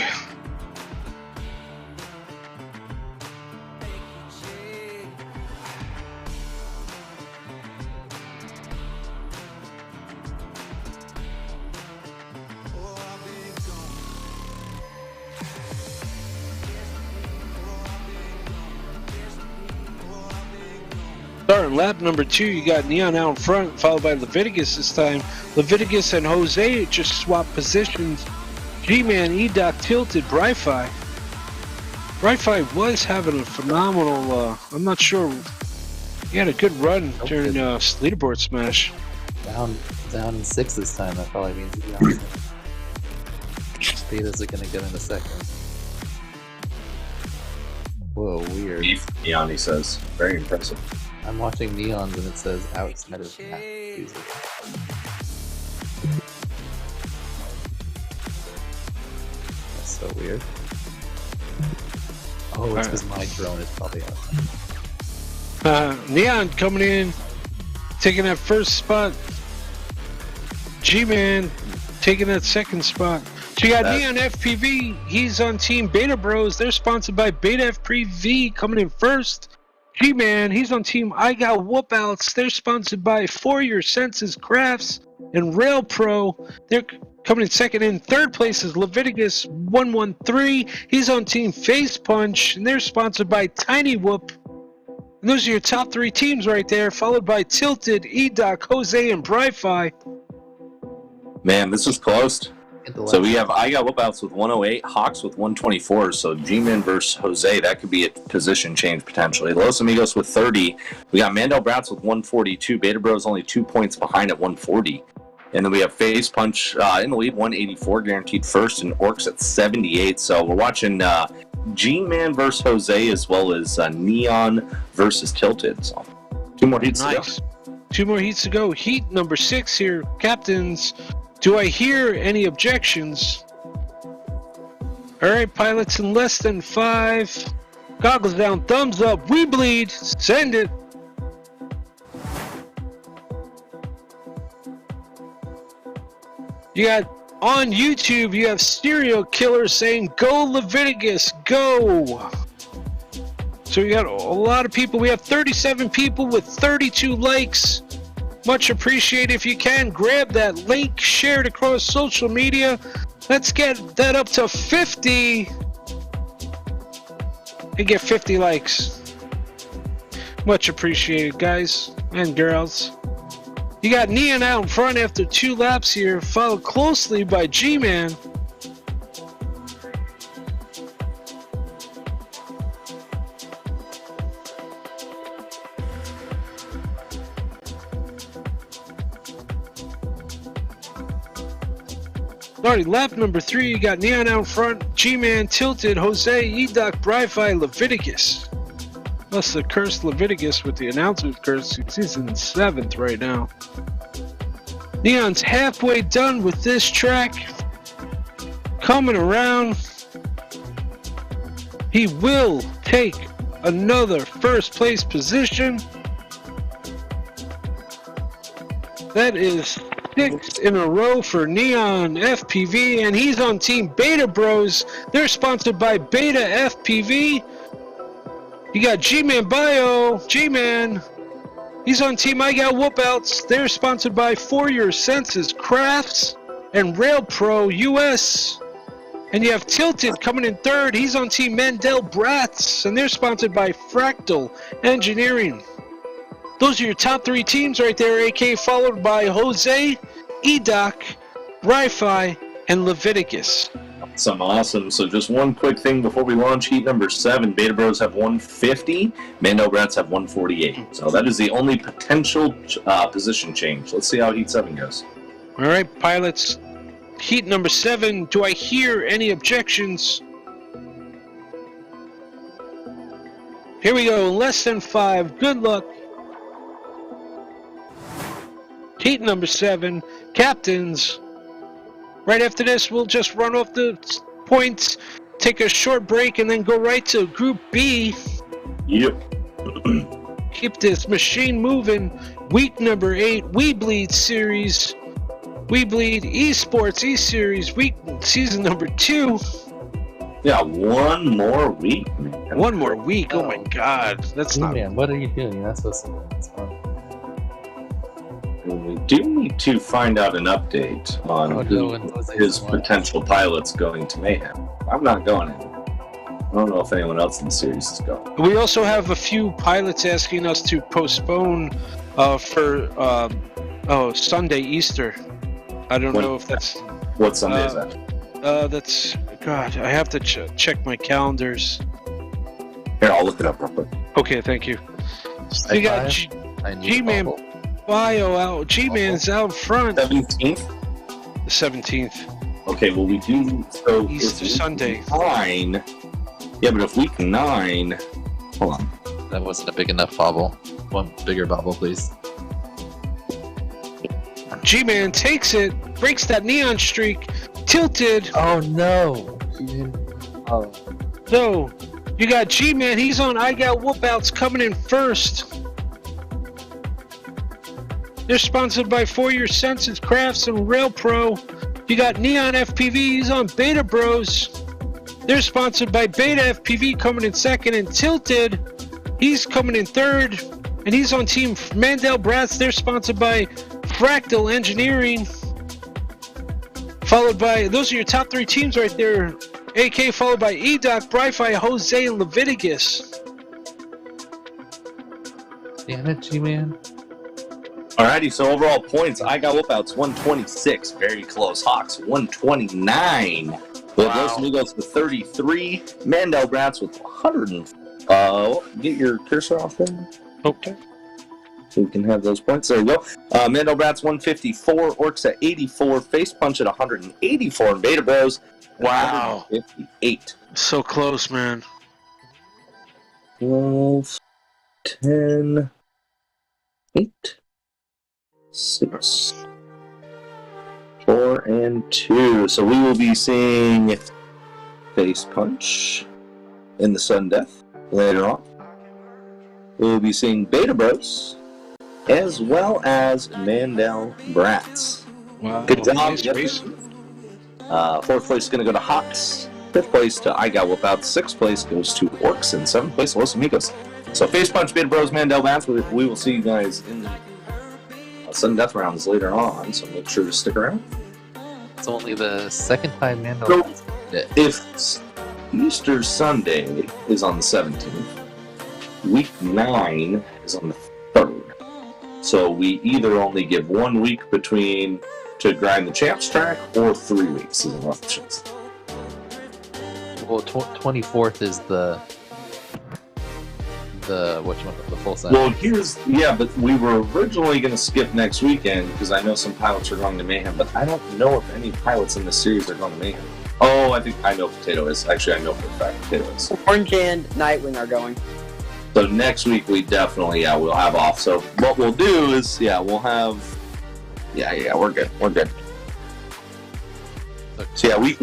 Starting lap number 2, you got Neon out in front, followed by Leviticus this time. Leviticus and Jose just swapped positions. G-Man, EDOC, Tilted, Bri-Fi. Bri-Fi was having a phenomenal, I'm not sure, he had a good run during leaderboard smash. Down in 6 this time. That probably means he's down. Beta's gonna get in a second. Whoa, weird. Neon, he says. Very impressive. I'm watching Neons and it says outside of map. That's so weird. Oh, it's because my drone is probably out. Neon coming in, taking that first spot. G-Man taking that second spot. So you got Neon FPV, he's on Team Beta Bros. They're sponsored by Beta FPV, coming in first. G-Man, he's on Team I Got weBLEEDs. They're sponsored by For Your Senses Crafts and Rail Pro. They're Coming in second. In third place is Leviticus 113. He's on Team Face Punch, and they're sponsored by Tiny Whoop. And those are your top 3 teams right there, followed by Tilted, E-Doc, Jose, and Bri-Fi. Man, this was close. So we have I got Whipouts with 108, Hawks with 124. So G-Man versus Jose, that could be a position change potentially. Los Amigos with 30. We got Mandel Brats with 142. Beta Bros only 2 points behind at 140. And then we have Face Punch in the lead, 184, guaranteed first, and Orcs at 78. So we're watching G-Man versus Jose as well as Neon versus Tilted. So 2 more heats to go. 2 more heats to go. Heat number 6 here. Captains, do I hear any objections? All right, pilots in less than 5. Goggles down, thumbs up. We bleed. Send it. You got on YouTube, you have Serial Killer saying, "Go Leviticus, go!" So we got a lot of people. We have 37 people with 32 likes. Much appreciated. If you can, grab that link, share it across social media. Let's get that up to 50 and get 50 likes. Much appreciated, guys and girls. You got Neon out in front after 2 laps here, followed closely by G-Man. Alright, lap number 3, you got Neon out in front, G-Man, Tilted, Jose, E-Doc, Bri-Fi, Leviticus. That's the cursed Leviticus with the announcer's curse. He's in 7th right now. Neon's halfway done with this track. Coming around. He will take another first place position. That is 6 in a row for Neon FPV, and he's on Team Beta Bros. They're sponsored by Beta FPV. You got G-Man Bio, G-Man. He's on Team I Got Whoopouts. They're sponsored by For Your Senses Crafts and Rail Pro US. And you have Tilted coming in 3rd. He's on Team Mandel Brats, and they're sponsored by Fractal Engineering. Those are your top 3 teams right there, AK, followed by Jose, E-Doc, Bri-Fi, and Leviticus. Awesome. So just one quick thing before we launch heat number 7. Beta Bros have 150. Mandel Brats have 148. So that is the only potential position change. Let's see how heat 7 goes. All right, pilots. Heat number 7. Do I hear any objections? Here we go. Less than 5. Good luck. Heat number 7. Captains. Right after this, we'll just run off the points, take a short break, and then go right to Group B. Yep. Keep this machine moving. Week number 8, weBLEED series. weBLEED eSports eSERIES week season number 2. Yeah, one more week, man. One more week. Oh my God, that's not. Man, what are you doing? You're not supposed to do that. It's fun. We do need to find out an update on his potential pilots going to Mayhem. I'm not going in. I don't know if anyone else in the series is going. We also have a few pilots asking us to postpone for Sunday Easter. I don't know if that's... What Sunday is that? That's... God, I have to check my calendars. Here, I'll look it up real quick. Okay, thank you. You got G-Man Bio out. G-Man's out front. 17th? The 17th. Okay, well, we do... So Easter Sunday. 9... Yeah, but if week 9... Hold on. That wasn't a big enough bobble. One bigger bobble, please. G-Man takes it, breaks that neon streak, Tilted. Oh no! Oh. So, you got G-Man, he's on I Got Whoopouts coming in first. They're sponsored by For Your Senses Crafts and Rail Pro. You got Neon FPV, he's on Beta Bros. They're sponsored by Beta FPV coming in second, and Tilted, he's coming in third, and he's on Team Mandel Brats. They're sponsored by Fractal Engineering. Followed by, those are your top 3 teams right there. AK followed by EDOC, Bri-Fi, Jose, and Leviticus. Damn it, G-Man. Alrighty, so overall points, I got Whoopouts 126, very close. Hawks 129. Los Amigos with 33. Mandelbrats with 100. Get your cursor off there. Okay. So we can have those points. There you go. Mandelbrats 154. Orcs at 84. Face Punch at 184. And Beta Bros. Wow. 58. So close, man. 12, 10, 8, 6, 4, and 2. So we will be seeing Face Punch in the Sudden Death later on. We'll be seeing Beta Bros as well as Mandel Brats. Wow. Good job. Nice Yep. race. 4th place is going to go to Hawks. 5th place to I Got Whoopouts. 6th place goes to Orcs. And 7th place to Los Amigos. So Face Punch, Beta Bros, Mandel Brats. We will see you guys in the Sudden Death rounds later on. So make sure to stick around. It's only the second time Mandel did it. If Easter Sunday is on the 17th, week 9 is on the 3rd. So we either only give 1 week between to grind the champs track, or 3 weeks is an options. Well, 24th is the full set. Well, but we were originally going to skip next weekend because I know some pilots are going to Mayhem, but I don't know if any pilots in this series are going to Mayhem. Oh, I think I know Potato is. Actually, I know for a fact Potato is. Orange and Nightwing are going. So next week we definitely, we'll have off. So what we'll do is, we'll have, we're good. We're good. So week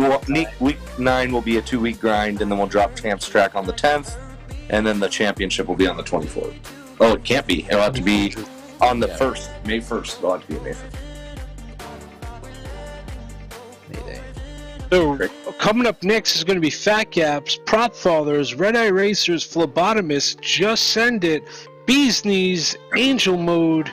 9 will be a 2-week grind, and then we'll drop champs track on the 10th, and then the championship will be on the 24th. Oh, it can't be. It'll have to be on the 1st, May 1st. It'll have to be May 1st. So, coming up next is going to be Fat Gaps, Prop Fathers, Red Eye Racers, Phlebotomists, Just Send It, Bee's Knees, Angel Mode.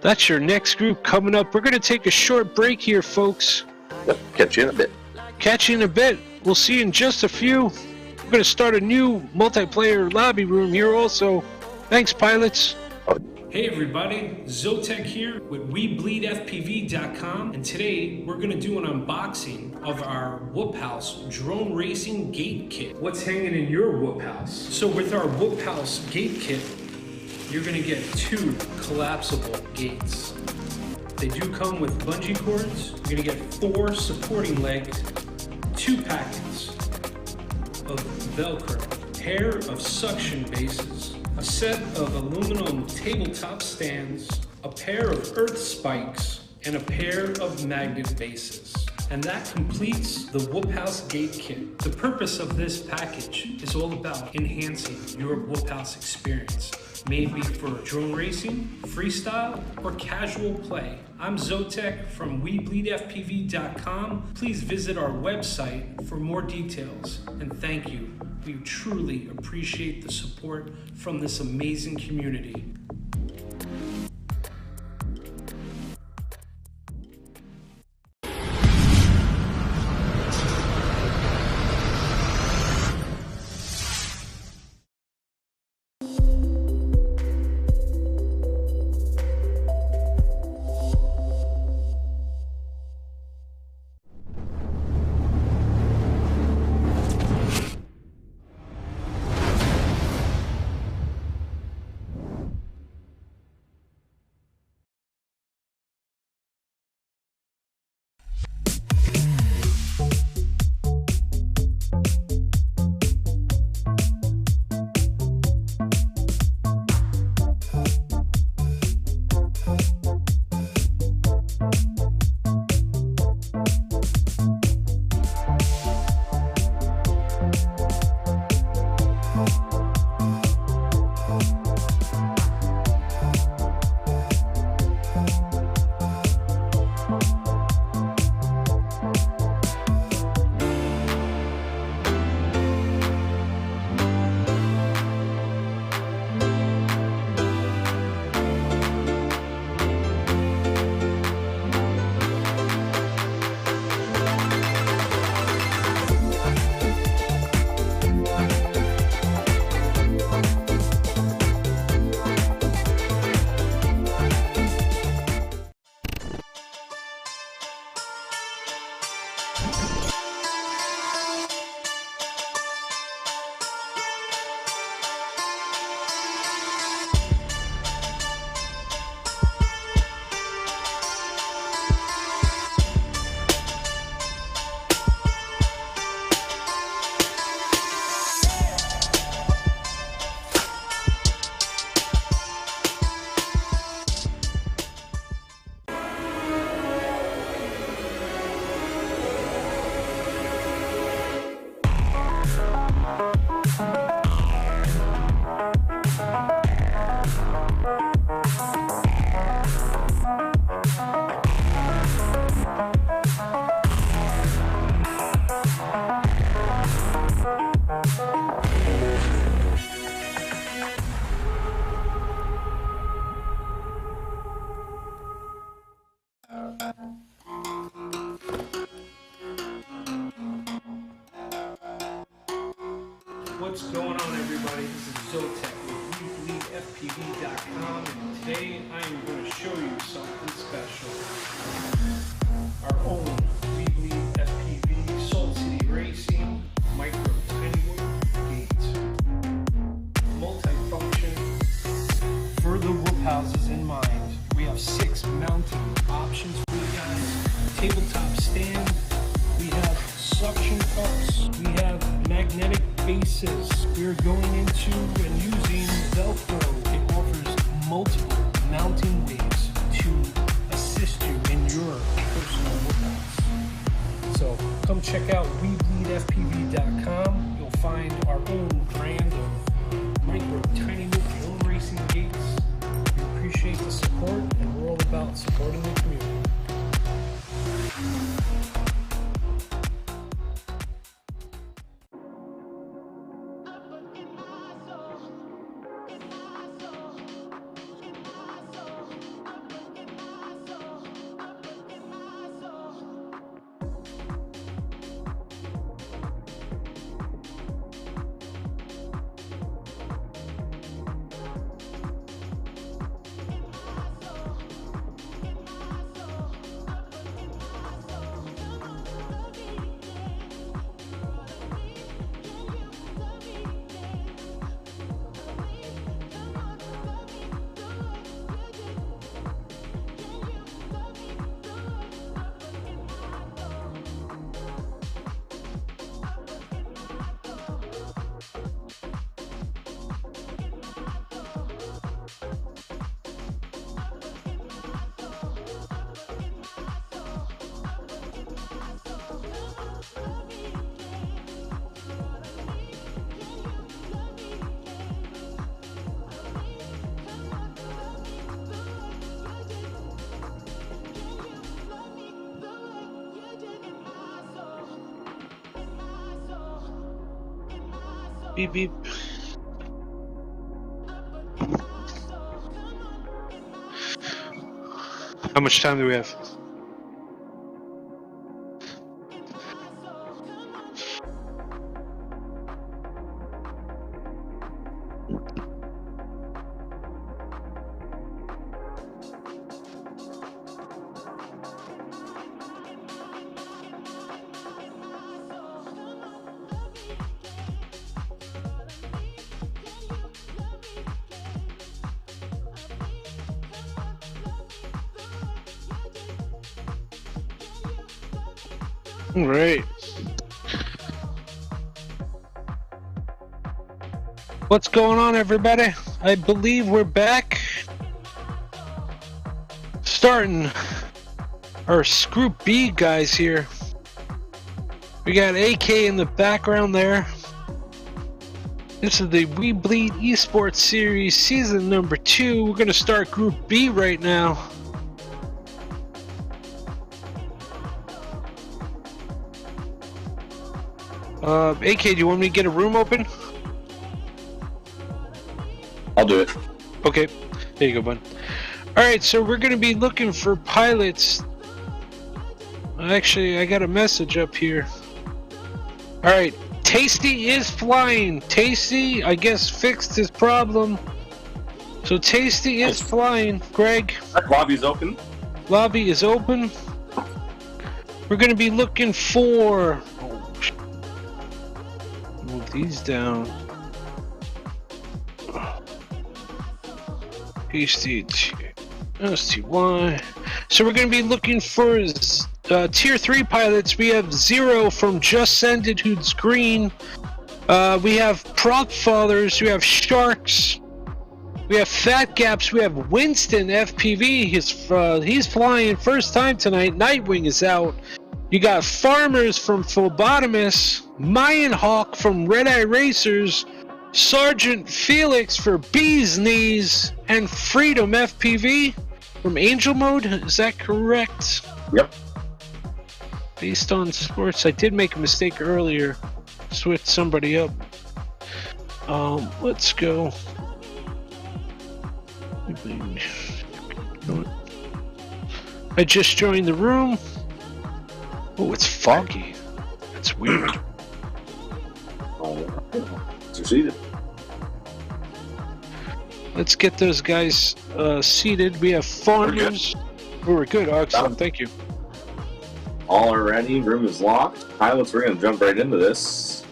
That's your next group coming up. We're going to take a short break here, folks. Yep, catch you in a bit. Catch you in a bit. We'll see you in just a few. We're going to start a new multiplayer lobby room here also. Thanks, pilots. Hey everybody, Zotek here with weBLEEDfpv.com, and today we're going to do an unboxing of our Whoop House drone racing gate kit. What's hanging in your Whoop House? So with our Whoop House gate kit, you're going to get 2 collapsible gates. They do come with bungee cords. You're going to get 4 supporting legs, 2 packets of Velcro, a pair of suction bases, a set of aluminum tabletop stands, a pair of earth spikes, and a pair of magnet bases. And that completes the Whoop House gate kit. The purpose of this package is all about enhancing your Whoop House experience. Maybe for drone racing, freestyle, or casual play. I'm Zotek from weBLEEDfpv.com. Please visit our website for more details, and thank you. We truly appreciate the support from this amazing community. What's going on, everybody? This is Zotek with weBLEEDfpv.com, and today I am going to show you something special. Our own weBLEED FPV Salt City Racing micro tiny wood gate, multi-function for the whoop houses in mind. We have 6 mounting options for you guys. Tabletop stand. We have suction cups. We have magnetic bases. We're going into and using Velcro. It offers multiple mounting ways to assist you in your personal workouts. So come check out weBLEEDfpv.com. You'll find our own brand of micro tiny wood drone racing gates. We appreciate the support, and we're all about supporting the community. Beep beep. How much time do we have? All right. What's going on, everybody? I believe we're back. Starting our Group B guys here. We got AK in the background there. This is the weBLEED eSports Series season number 2. We're going to start Group B right now. AK, do you want me to get a room open? I'll do it. Okay, there you go, bud. Alright, so we're going to be looking for pilots. Actually, I got a message up here. Alright, Tasty is flying. Tasty, I guess, fixed his problem. So Tasty is flying. Greg? Lobby's open. Lobby is open. We're going to be looking for... Move these down. Tasty, STY. So we're going to be looking for Tier 3 pilots. We have Zero from Just Sended, who's green. We have Prop Fathers. We have Sharks. We have Fat Gaps. We have Winston FPV. He's flying first time tonight. Nightwing is out. You got Farmers from Phlebotomist. Mayan Hawk from Red Eye Racers. Sergeant Felix for Bee's Knees. And Freedom FPV from Angel Mode. Is that correct? Yep. Based on sports, I did make a mistake earlier. Switch somebody up. Let's go. I just joined the room. Oh, it's foggy. That's weird. Just seated. Let's get those guys seated. We have farmers. We're good. Oh, excellent. Thank you. All are ready. Room is locked. Pilots, we're going to jump right into this.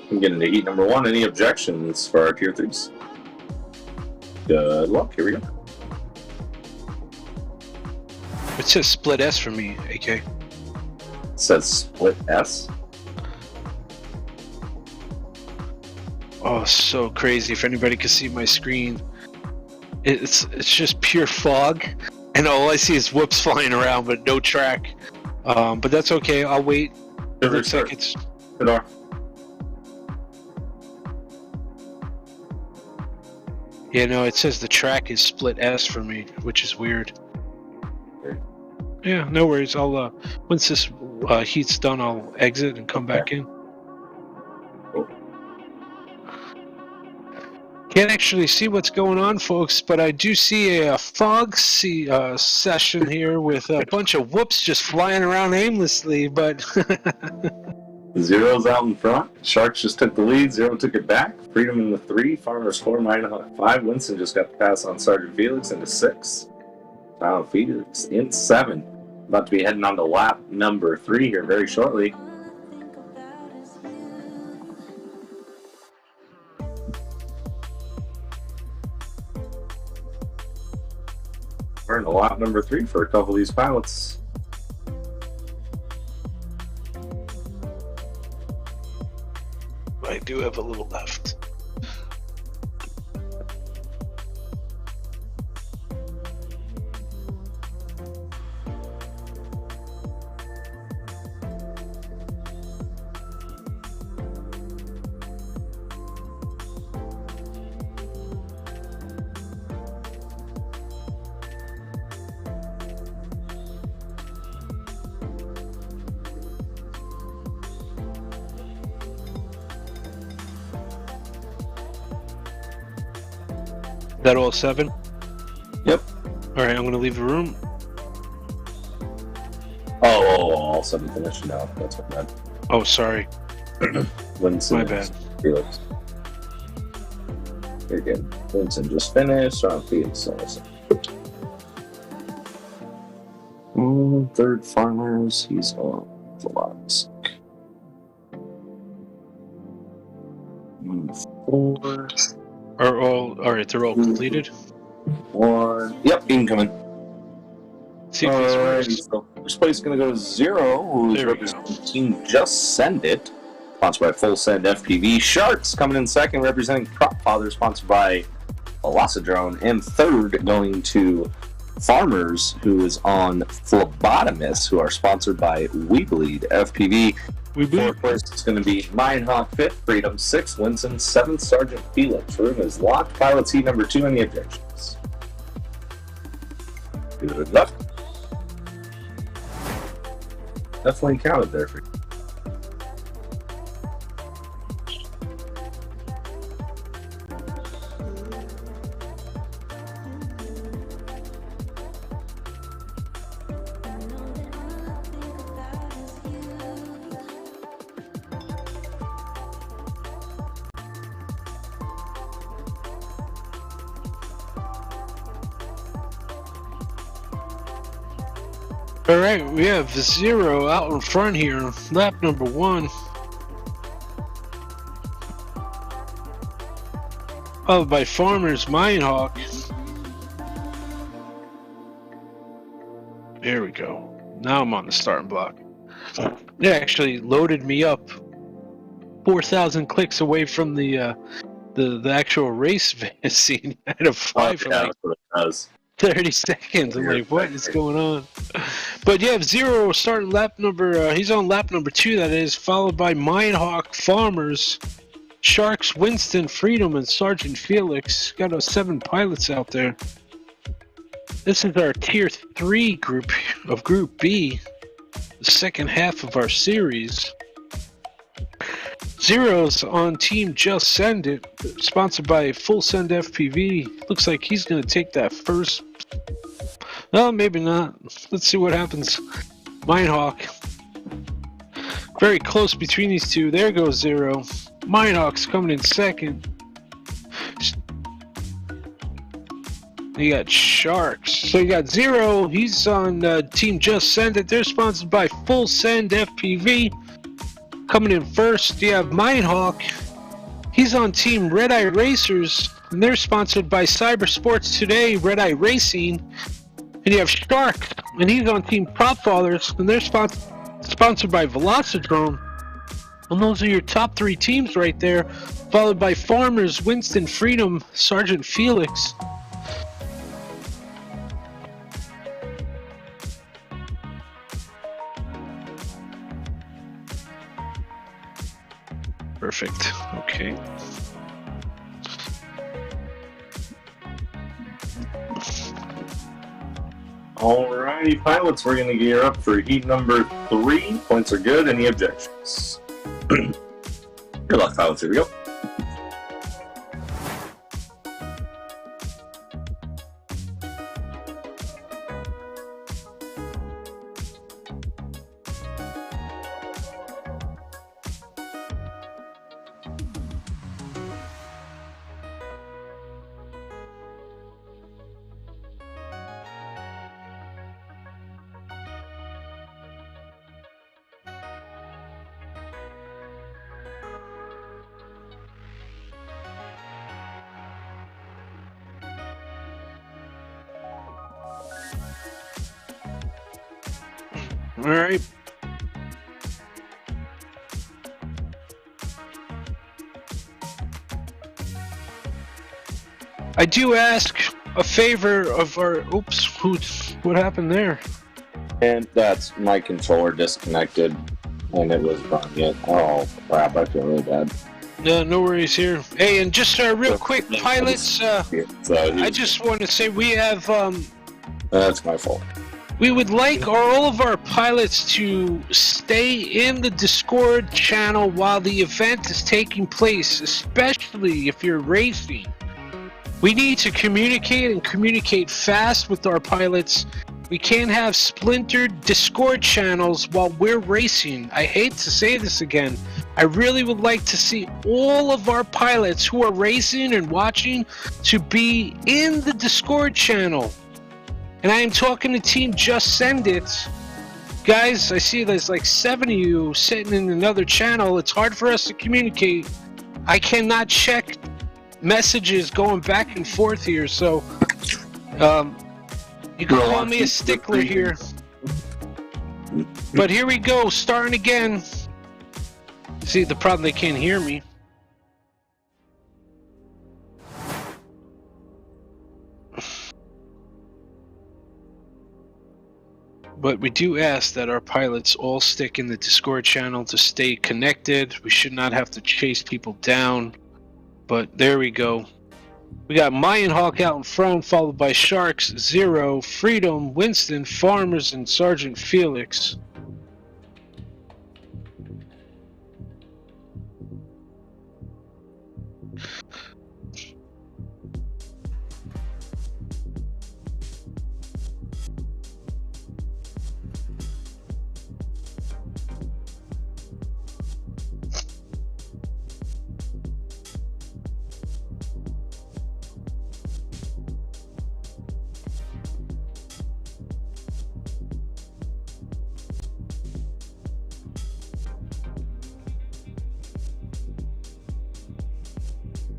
We get into heat number 1. Any objections for our tier 3s? Good luck. Here we go. It says split S for me, AK. It says split S. Oh, so crazy. If anybody could see my screen, it's just pure fog, and all I see is whoops flying around, but no track. But that's okay. I'll wait. It looks like it's... Yeah, no, it says the track is split S for me, which is weird. Yeah, no worries. I'll once this heat's done, I'll exit and come back in. Can't actually see what's going on, folks, but I do see a fog session here with a bunch of whoops just flying around aimlessly, but... Zero's out in front. Sharks just took the lead. Zero took it back. Freedom in the 3. Farmers 4. Minehawk 5. Winston just got the pass on Sergeant Felix into 6. Felix in 7. About to be heading on to lap number 3 here very shortly. We're in lap number 3 for a couple of these pilots. I do have a little left. That all 7? Yep. Alright, I'm gonna leave the room. Oh, all 7 finished now. That's what I meant. Oh, sorry. Winston. My bad. Felix. Here again. Winston just finished. On Felix. Third Farmers. He's on the lots. 4. Are all alright? They're all completed. 1. Yep, incoming. See if this works. So first place is going to go to Zero, who's representing Team Just Send It, sponsored by Full Send FPV. Sharks coming in second, representing Prop Father, sponsored by Velocidrone. And third, going to Farmers, who is on Phlebotomists, who are sponsored by weBLEEDfpv. Fourth place is going to be Minehawk 5th, Freedom 6th, Winston 7th, Sergeant Felix. Room is locked. Pilot seat number 2. Any objections? Good luck. Definitely counted there for you. Alright, we have Zero out in front here, lap number 1. Followed by Farmers Minehawk. There we go. Now I'm on the starting block. They actually loaded me up 4,000 clicks away from the actual race scene. I had to fly for like 30 seconds. I'm like, what is going on? But yeah, Zero starting lap number, he's on lap number 2, that is, followed by Minehawk, Farmers, Sharks, Winston, Freedom, and Sergeant Felix. Got 7 pilots out there. This is our tier 3 group of Group B, the second half of our series. Zero's on Team Just Send It, sponsored by Full Send FPV. Looks like he's going to take that first. Well, maybe not. Let's see what happens. Minehawk. Very close between these two. There goes Zero. Minehawk's coming in second. You got Sharks. So you got Zero. He's on Team Just Send It. They're sponsored by Full Send FPV. Coming in first, you have Minehawk. He's on Team Red Eye Racers, and they're sponsored by Cyber Sports Today, Red Eye Racing. And you have Sharks, and he's on Team Prop Fathers, and they're sponsored by Velocidrone. And those are your top 3 teams right there, followed by Farmers, Winston, Freedom, Sergeant Felix. Perfect. Okay. Alrighty, pilots, we're going to gear up for heat number 3. Points are good. Any objections? Your luck, pilots. Here we go. All right. I do ask a favor of our. Oops, what happened there? And that's my controller disconnected, and it was running it. Oh crap! I feel really bad. No worries here. Hey, and just real quick, pilots. I just want to say we have. That's my fault. We would like all of our pilots to stay in the Discord channel while the event is taking place, especially if you're racing. We need to communicate and communicate fast with our pilots. We can't have splintered Discord channels while we're racing. I hate to say this again. I really would like to see all of our pilots who are racing and watching to be in the Discord channel. And I am talking to Team Just Send It. Guys, I see there's like 7 of you sitting in another channel. It's hard for us to communicate. I cannot check messages going back and forth here, so you can call me a stickler here. But here we go, starting again. See, the problem, they can't hear me. But we do ask that our pilots all stick in the Discord channel to stay connected. We should not have to chase people down. But there we go. We got Mayan Hawk out in front, followed by Sharks, Zero, Freedom, Winston, Farmers, and Sergeant Felix.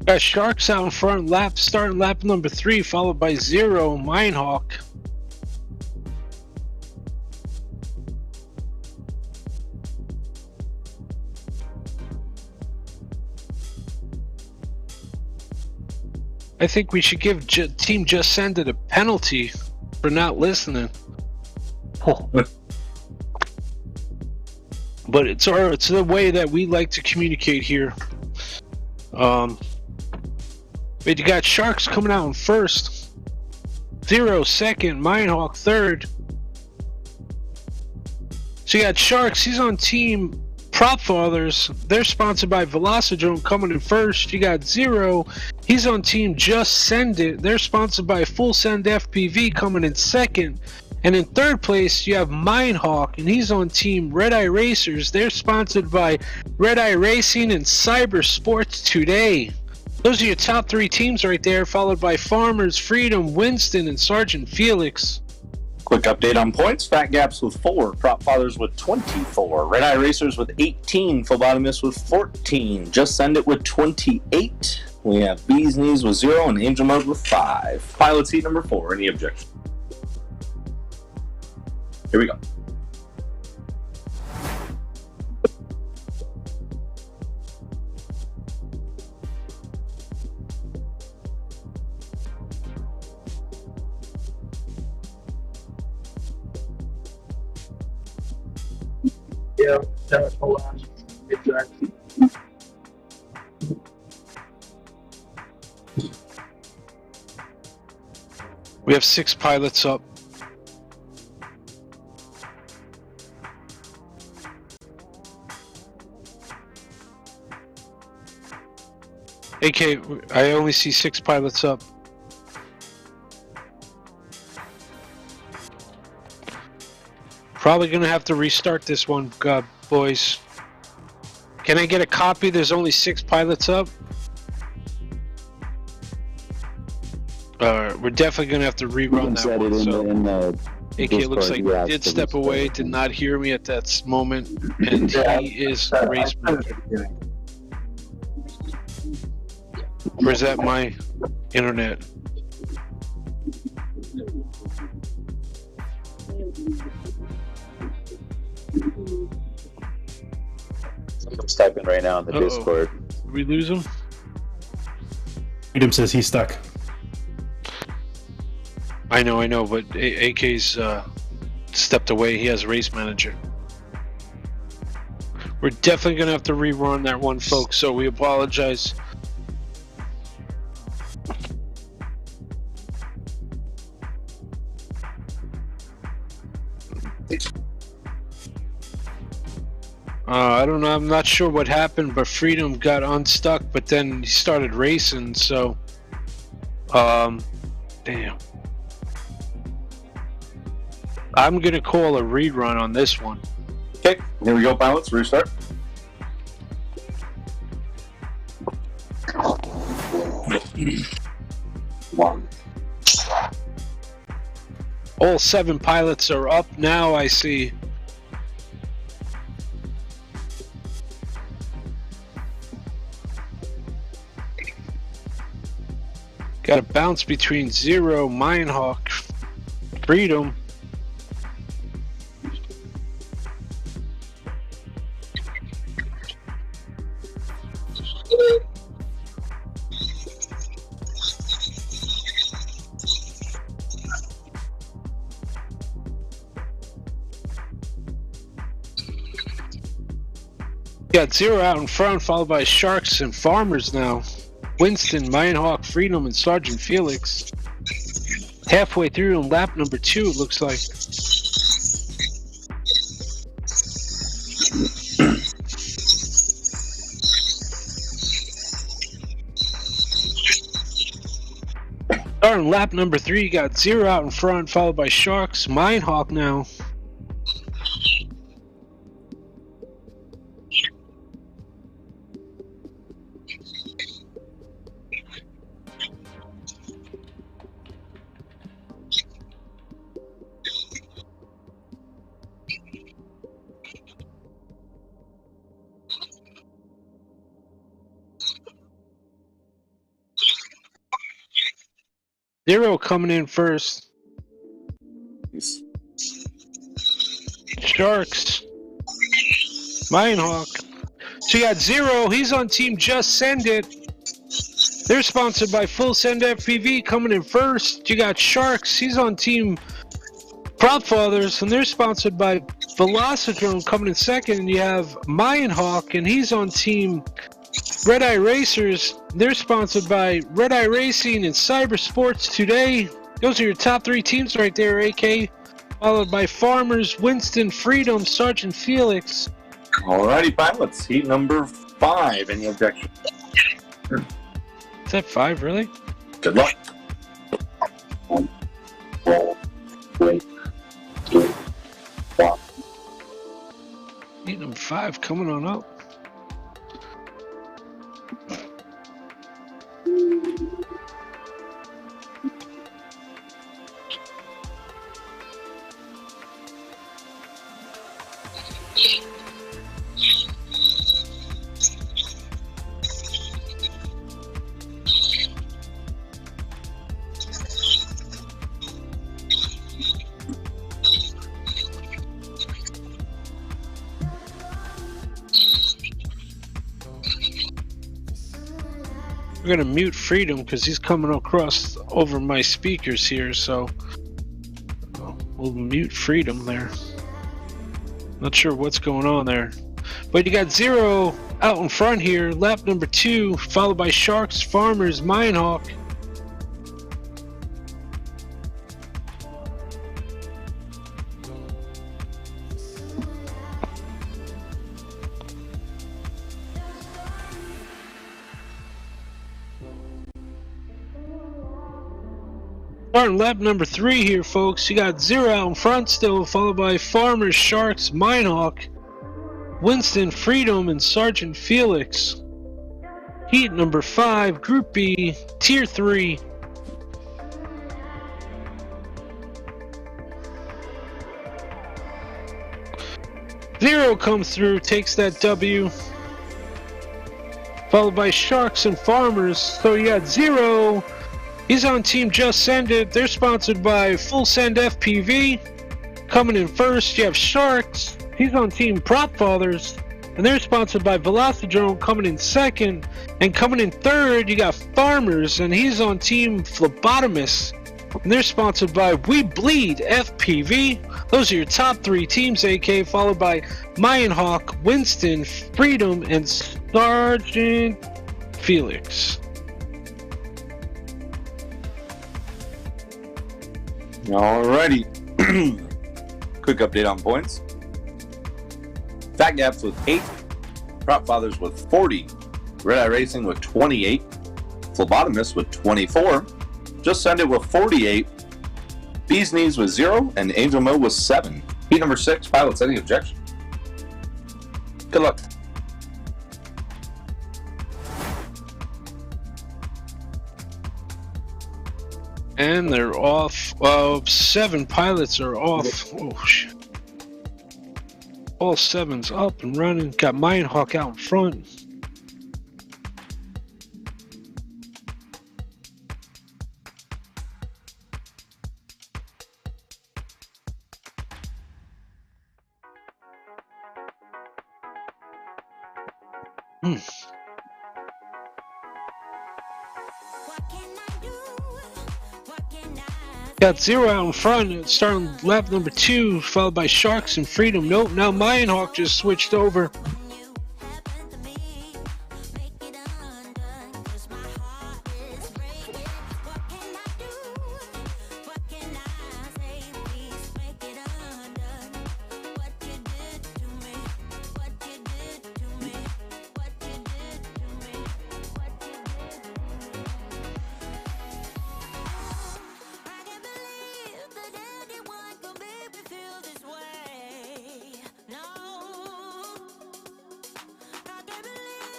Got Sharks out in front, starting lap number 3, followed by Zero, Minehawk. I think we should give Team Just Send It a penalty for not listening. But it's the way that we like to communicate here. But you got Sharks coming out in first, Zero second, Minehawk third. So you got Sharks, he's on Team Prop Fathers. They're sponsored by Velocidrone, coming in first. You got Zero, he's on Team Just Send It. They're sponsored by Full Send FPV, coming in second. And in third place, you have Mindhawk, and he's on Team Red Eye Racers. They're sponsored by Red Eye Racing and Cyber Sports Today. Those are your top 3 teams right there, followed by Farmers, Freedom, Winston, and Sergeant Felix. Quick update on points. Fat Gaps with 4, Prop Fathers with 24, Red Eye Racers with 18, Phlebotomist with 14, Just Send It with 28. We have Bees Knees with 0 and Angel Mode with 5. Pilot seat number 4. Any objection? Here we go. Yeah, that's the last. Exactly. We have 6 pilots up. AK, I only see 6 pilots up. Probably gonna have to restart this one, boys. Can I get a copy? There's only 6 pilots up. We're definitely gonna have to rerun that one. So, AK, it looks like he did step away, did not hear me at that moment, and he is race manager. Or is that my internet? Someone's typing right now in the Discord. Did we lose him? Freedom says he's stuck. I know, but AK's stepped away. He has race manager. We're definitely gonna have to rerun that one, folks, so we apologize. I don't know, I'm not sure what happened, but Freedom got unstuck, but then he started racing, so damn. I'm gonna call a rerun on this one. Okay, here we go, pilots. Restart. All 7 pilots are up now, I see. Got a bounce between 0, Mindhawk, Freedom. Got 0 out in front, followed by Sharks and Farmers now. Winston, Mindhawk, Freedom, and Sergeant Felix. Halfway through on lap number 2, it looks like. Starting lap number 3, you got 0 out in front, followed by Sharks, Mindhawk now. Zero coming in first. Sharks. Mindhawk. So you got 0. He's on Team Just Send It. They're sponsored by Full Send FPV coming in first. You got Sharks. He's on Team Prop Fathers, and they're sponsored by Velocidrone coming in second. And you have Mindhawk, and he's on Team Red Eye Racers. They're sponsored by Red Eye Racing and Cyber Sports Today. Those are your top 3 teams right there, AK. Followed by Farmers, Winston, Freedom, Sergeant Felix. Alrighty, pilots. Heat number 5. Any objection? Is that 5, really? Good luck. 5 coming on up. We're gonna mute Freedom because he's coming across over my speakers here, so we'll mute Freedom there. Not sure what's going on there, but you got Zero out in front here, lap number 2, followed by Sharks, Farmers, Mindhawk. Starting lap number 3 here, folks. You got Zero out in front still, followed by Farmers, Sharks, Mindhawk, Winston, Freedom, and Sergeant Felix. Heat number 5, Group B, Tier 3. Zero comes through, takes that W, followed by Sharks and Farmers. So you got Zero. He's on Team Just Send It. They're sponsored by Full Send FPV. Coming in first, you have Sharks. He's on Team Prop Fathers, and they're sponsored by Velocidrone. Coming in second, and coming in third, you got Farmers, and he's on Team Phlebotomist, and they're sponsored by weBLEEDfpv. Those are your top 3 teams, AK, followed by Mindhawk, Winston, Freedom, and Sergeant Felix. Alrighty. Quick update on points. Fat Gaps with 8, Prop Fathers with 40, Red Eye Racing with 28, Phlebotomist with 24, Just Send It with 48, Bee's Knees with 0, and Angel Mo with 7. Heat number 6, pilots, any objection? Good luck. And they're off. 7 pilots are off. Oh shit. All 7's up and running. Got Mindhawk out in front. Got Zero out in front, starting lap number 2, followed by Sharks and Freedom. Nope, now Mindhawk just switched over.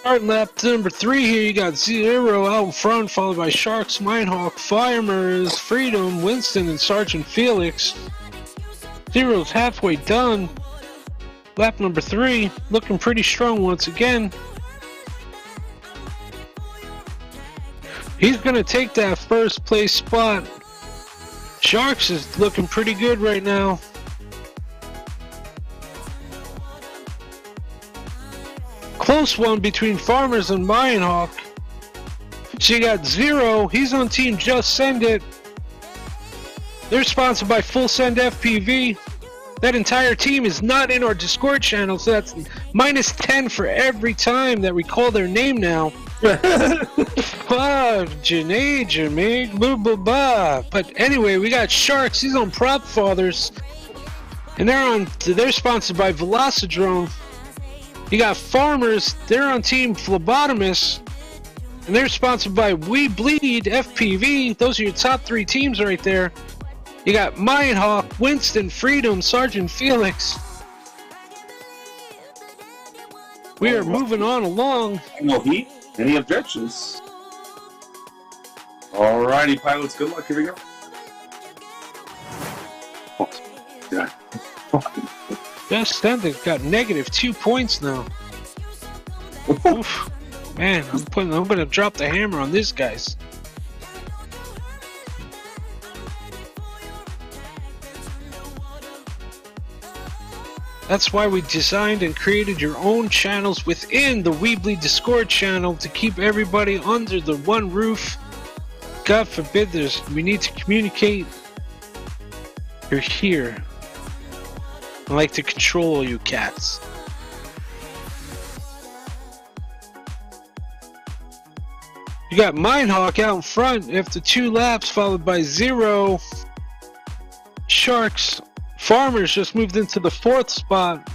Starting lap number 3 here, you got Zero out in front, followed by Sharks, Mindhawk, Farmers, Freedom, Winston, and Sergeant Felix. Zero's halfway done. Lap number 3, looking pretty strong once again. He's going to take that first place spot. Sharks is looking pretty good right now. Close one between Farmers and Mindhawk. So you got Zero, he's on Team Just Send It. They're sponsored by Full Send FPV. That entire team is not in our Discord channel, so that's minus 10 for every time that we call their name now. Fuck, Janae, Jamaic, blah, blah, blah. But anyway, we got Sharks, he's on Prop Fathers. And they're sponsored by Velocidrone. You got Farmers, they're on Team Phlebotomist, and they're sponsored by weBLEEDfpv. Those are your top 3 teams right there. You got Mindhawk, Winston, Freedom, Sergeant Felix. We are moving on along. No heat. Any objections? Alrighty, pilots. Good luck. Here we go. Oh, yeah. Just Sended got -2 points now. Oof. Man, I'm gonna drop the hammer on this, guys. That's why we designed and created your own channels within the weBLEED Discord channel to keep everybody under the one roof. God forbid we need to communicate. You're here. I like to control all you cats. You got Minehawk out in front after 2 laps, followed by 0. Sharks. Farmers just moved into the 4th spot.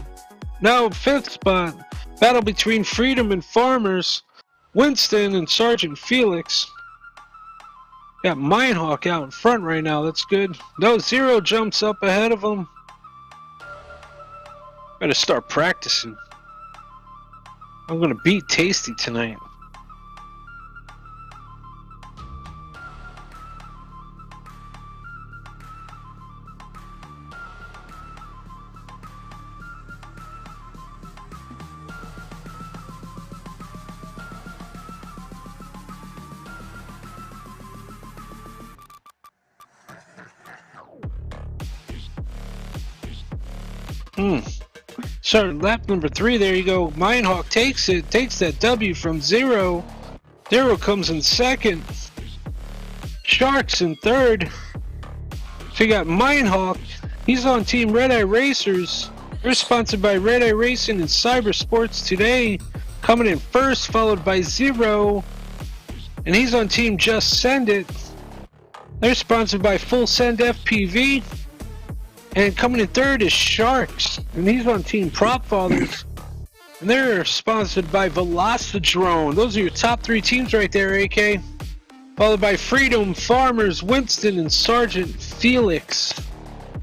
Now 5th spot. Battle between Freedom and Farmers. Winston and Sergeant Felix. Got Minehawk out in front right now. That's good. No, 0 jumps up ahead of him. Better start practicing. I'm gonna beat Tasty tonight. So lap number 3, there you go. Minehawk takes that W from 0. 0 comes in 2nd. Sharks in 3rd. So you got Minehawk. He's on Team Red Eye Racers. They're sponsored by Red Eye Racing and Cyber Sports Today. Coming in 1st, followed by 0. And he's on Team Just Send It. They're sponsored by Full Send FPV. And coming in 3rd is Sharks, and he's on Team Prop Fathers. And they're sponsored by Velocidrone. Those are your top 3 teams right there, AK. Followed by Freedom, Farmers, Winston, and Sergeant Felix.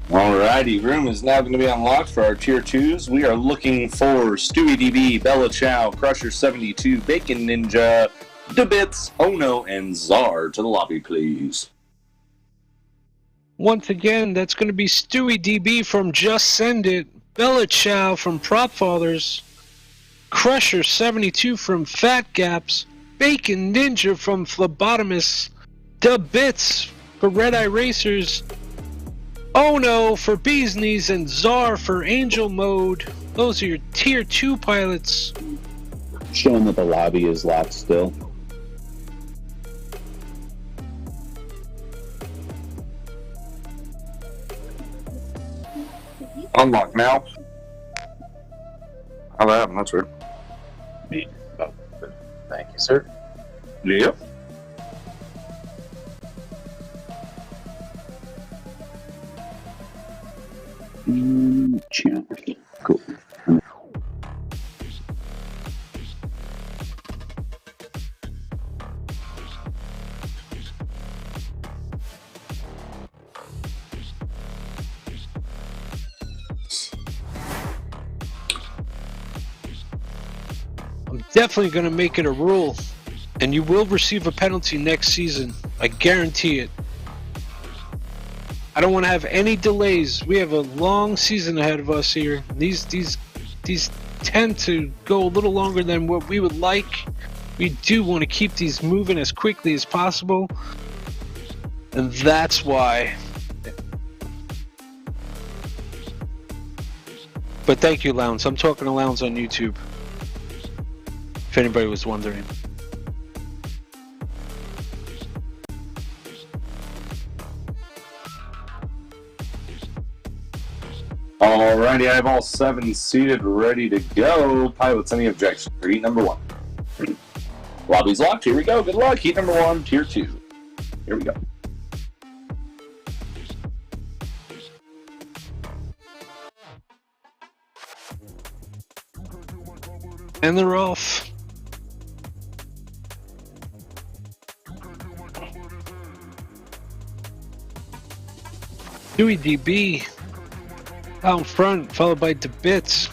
Alrighty, room is now going to be unlocked for our Tier 2s. We are looking for Stewie DB, Bella Chow, Crusher 72, Bacon Ninja, DeBits, Ono, and Czar to the lobby, please. Once again, that's going to be Stewie DB from Just Send It, Bella Chow from Prop Fathers, Crusher 72 from Fat Gaps, Bacon Ninja from Phlebotomist, DeBits for Red Eye Racers, Ono for Bees Knees, and Czar for Angel Mode. Those are your Tier 2 pilots. Showing that the lobby is locked still. Unlock now. How that happened? That's weird. Thank you, sir. Yep. Cool. Definitely going to make it a rule, and you will receive a penalty next season. I guarantee it. I don't want to have any delays. We have a long season ahead of us here. These tend to go a little longer than what we would like. We do want to keep these moving as quickly as possible, and that's why. But thank you, Lounge. I'm talking to Lounge on YouTube, if anybody was wondering. Alrighty, I have all 7 seated, ready to go. Pilots, any objections for heat number 1? Lobby's locked. Here we go. Good luck. Heat number 1, Tier 2. Here we go. And they're off. Stewie DB out in front, followed by DeBits,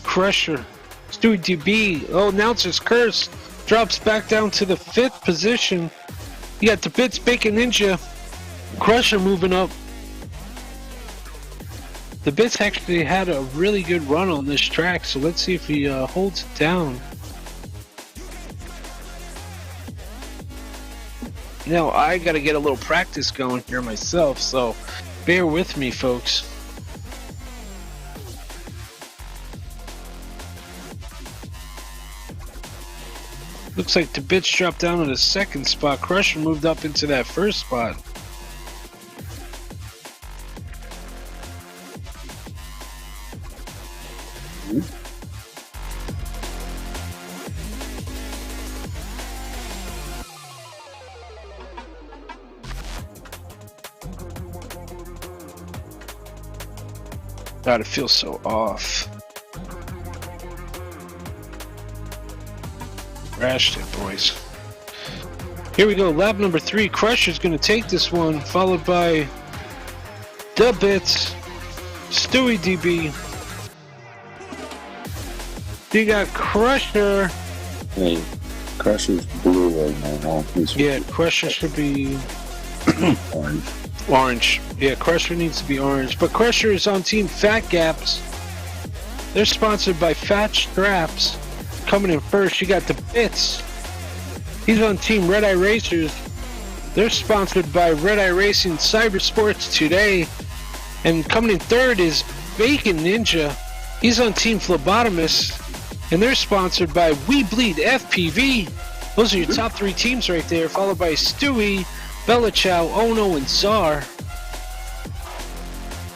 Crusher. Stewie DB. Oh, announcer's curse. Drops back down to the 5th position. You got the Bits, Bacon Ninja, Crusher moving up. The Bits actually had a really good run on this track, so let's see if he holds it down. Now, I gotta get a little practice going here myself, so bear with me, folks. Looks like the Bits dropped down to the 2nd spot. Crusher moved up into that 1st spot. God, it feels so off. Crashed it, boys. Here we go, lap number 3. Crusher's gonna take this one, followed by the Bits, Stewie DB. You got Crusher. Hey, Crusher's blue right now. Yeah, Crusher should be orange. Orange. Yeah, Crusher needs to be orange. But Crusher is on Team Fat Gaps. They're sponsored by Fat Straps. Coming in first, you got the Bits. He's on Team Red Eye Racers. They're sponsored by Red Eye Racing Cyber Sports Today. And coming in third is Bacon Ninja. He's on Team Phlebotomist. And they're sponsored by weBLEEDfpv. Those are your top 3 teams right there, followed by Stewie, Bella Chow, Ono, and Czar.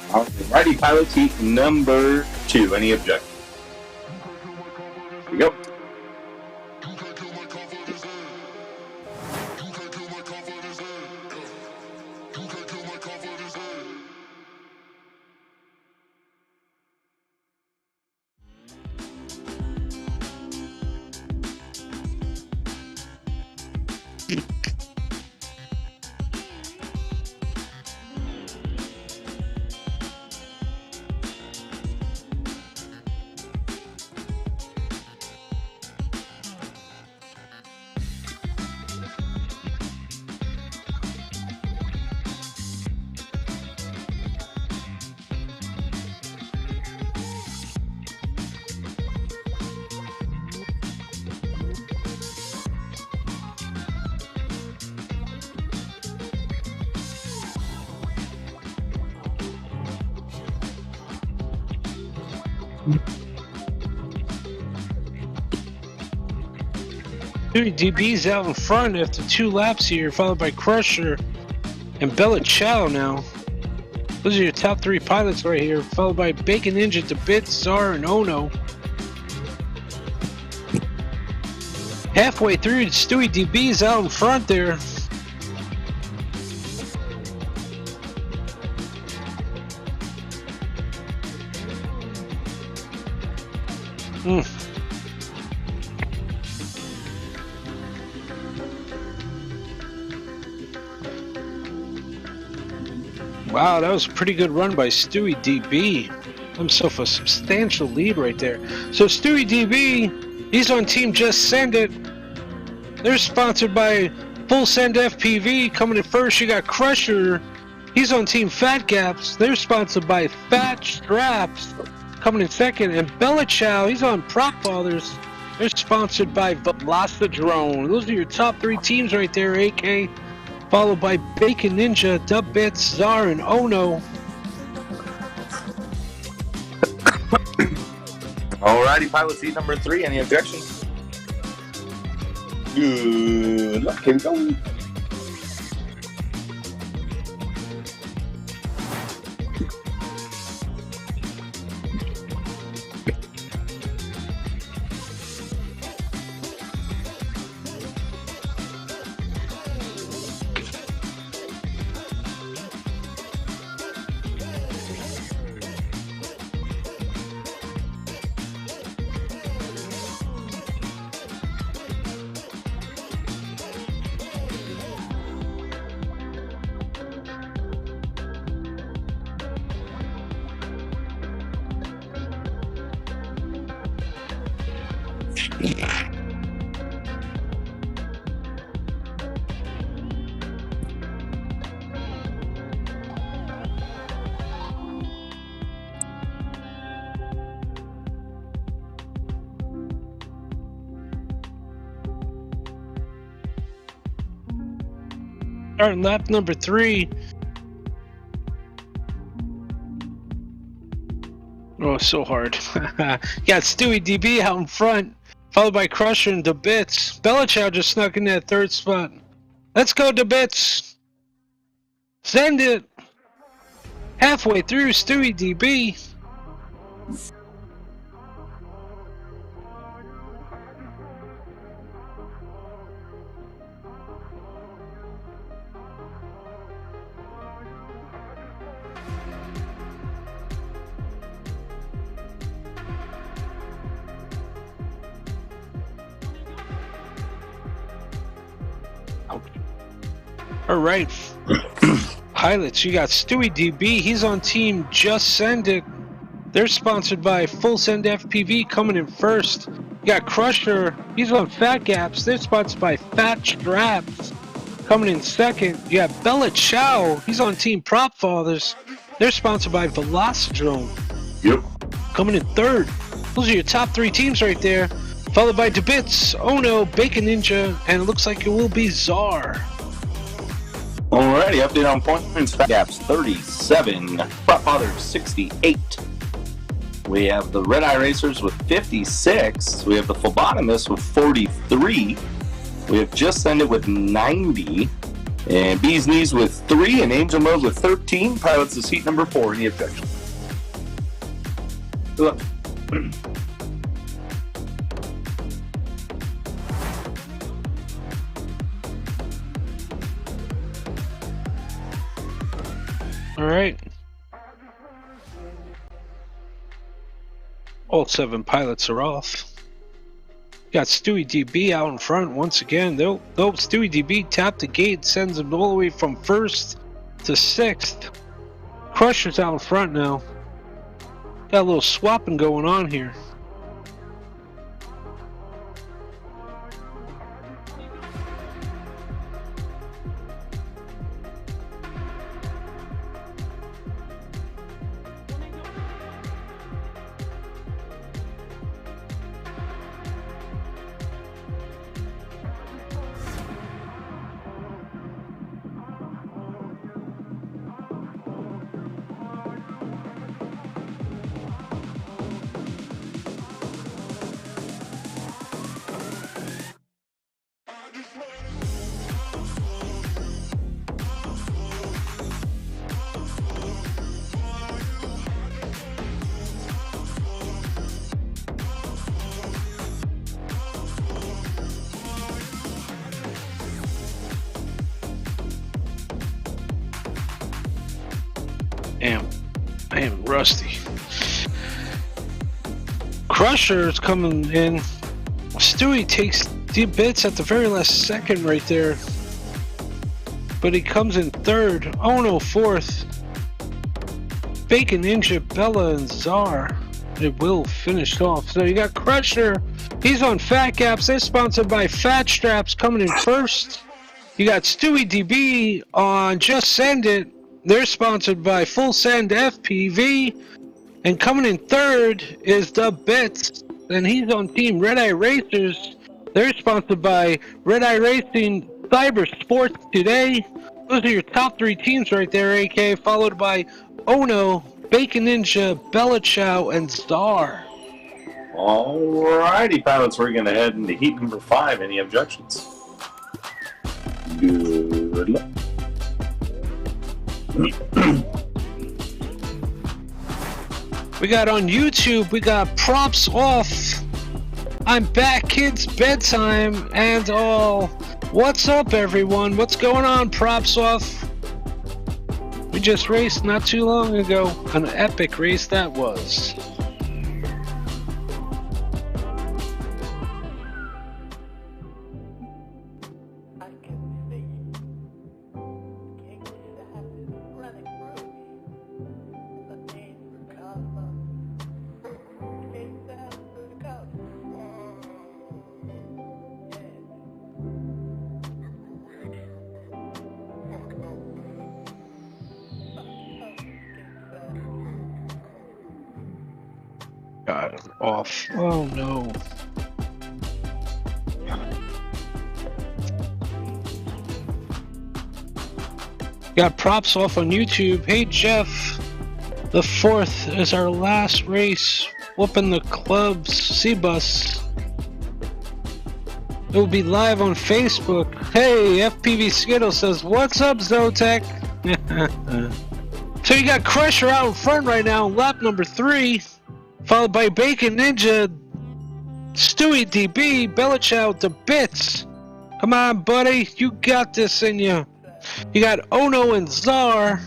Alrighty, pilot heat number 2. Any objections? Here we go. DB's out in front after 2 laps here, followed by Crusher and Bella Chow now. Those are your top 3 pilots right here, followed by Bacon Ninja, the Bits, Czar, and Ono. Halfway through, Stewie DB's out in front there. Wow, that was a pretty good run by Stewie DB. Himself a substantial lead right there. So Stewie DB, he's on Team Just Send It. They're sponsored by Full Send FPV. Coming in first, you got Crusher. He's on Team Fat Gaps. They're sponsored by Fat Straps. Coming in second, and Bella Chow, he's on Prop Fathers. They're sponsored by Velocidrone. Those are your top 3 teams right there, AK. Followed by Bacon Ninja, Dub Bits, Czar, and Ono. Alrighty, pilot seat number 3. Any objections? Good luck. Here we go. Starting lap number 3. Oh, so hard. Got Stewie DB out in front, followed by Crusher and DeBits. Belichow just snuck in that 3rd spot. Let's go, DeBits. Send it. Halfway through, Stewie DB. All right, pilots, you got Stewie DB. He's on team Just Send It. They're sponsored by Full Send FPV, coming in first. You got Crusher. He's on Fat Gaps. They're sponsored by Fat Straps, coming in second. You got Bella Chow. He's on team Prop Fathers. They're sponsored by Velocidrome. Yep. Coming in third. Those are your top 3 teams right there. Followed by DeBits, Ono, Bacon Ninja, and it looks like it will be Czar. Alrighty, update on points. Fat Gaps 37, Prop Fathers 68. We have the Red Eye Racers with 56. We have the Phlebotomist with 43. We have Just Send It with 90. And Bee's Knees with 3. And Angel Mode with 13. Pilots is heat number 4. Any objection? Good luck. All right. All 7 pilots are off. Got Stewie DB out in front once again. Though Stewie DB tapped the gate, sends him all the way from 1st to 6th. Crusher's out in front now. Got a little swapping going on here. I am rusty. Crusher's coming in. Stewie takes deep bits at the very last second right there. But he comes in 3rd. Ono 4th. Bacon Ninja, Bella, and Czar. It will finish off. So you got Crusher. He's on Fat Gaps. They're sponsored by Fat Straps, coming in 1st. You got Stewie DB on Just Send It. They're sponsored by Full Send FPV. And coming in 3rd is The Bits. And he's on team Red Eye Racers. They're sponsored by Red Eye Racing, Cyber Sports Today. Those are your top 3 teams right there, AK. Followed by Ono, Bacon Ninja, Bella Chow, and Czar. Alrighty, pilots, we're going to head into heat number 5. Any objections? Good luck. We got on YouTube, we got Props Off. I'm back, kids, bedtime, and all. What's up, everyone? What's going on, Props Off? We just raced not too long ago. An epic race that was. God, off. Oh no. Got props off on YouTube. Hey Jeff, the 4th is our last race. Whooping the club's C-Bus. It will be live on Facebook. Hey, FPV Skittle says, what's up, Zotek? So you got Crusher out in front right now, lap number 3. Followed by Bacon Ninja, Stewie DB, Belichow to bits. Come on, buddy, you got this in you. You got Ono and Czar.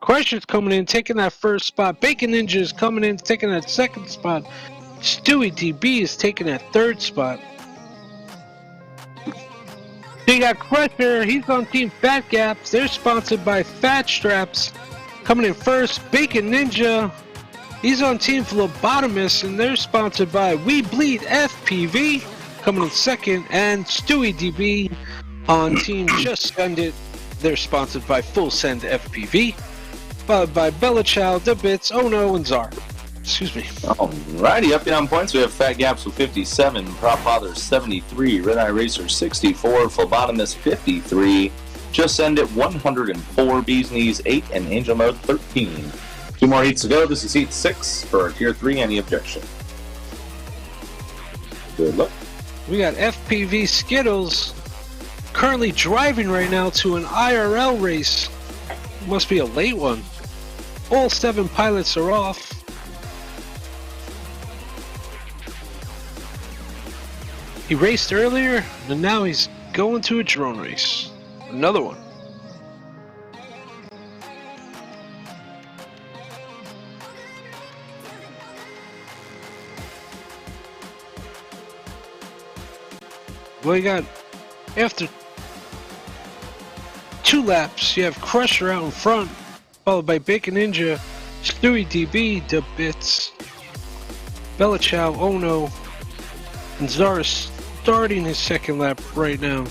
Crusher's coming in, taking that first spot. Bacon Ninja is coming in, taking that second spot. Stewie DB is taking that third spot. So you got Crusher, he's on Team Fat Gaps. They're sponsored by Fat Straps. Coming in first, Bacon Ninja. He's on Team Phlebotomist, and they're sponsored by weBLEEDfpv. Coming in second, and Stewie DB on Team Just Send It. They're sponsored by Full Send FPV. Followed by Belichow, The Bits, Ono, and Czar. Excuse me. Alrighty, up and down points. We have Fat Gaps with 57, Prop Father 73, Red Eye Racer 64, Phlebotomist 53, Just Send It 104, Bees Knees 8, and Angel Mode 13. 2 more heats to go. This is heat 6 for our Tier 3. Any objection? Good luck. We got FPV Skittles currently driving right now to an IRL race. Must be a late one. All 7 pilots are off. He raced earlier, and now he's going to a drone race. Another one. Well, you got, after 2 laps, you have Crusher out in front, followed by Bacon Ninja, Stewie DB, The Bits, Belichow, Ono, and Czar is starting his second lap right now.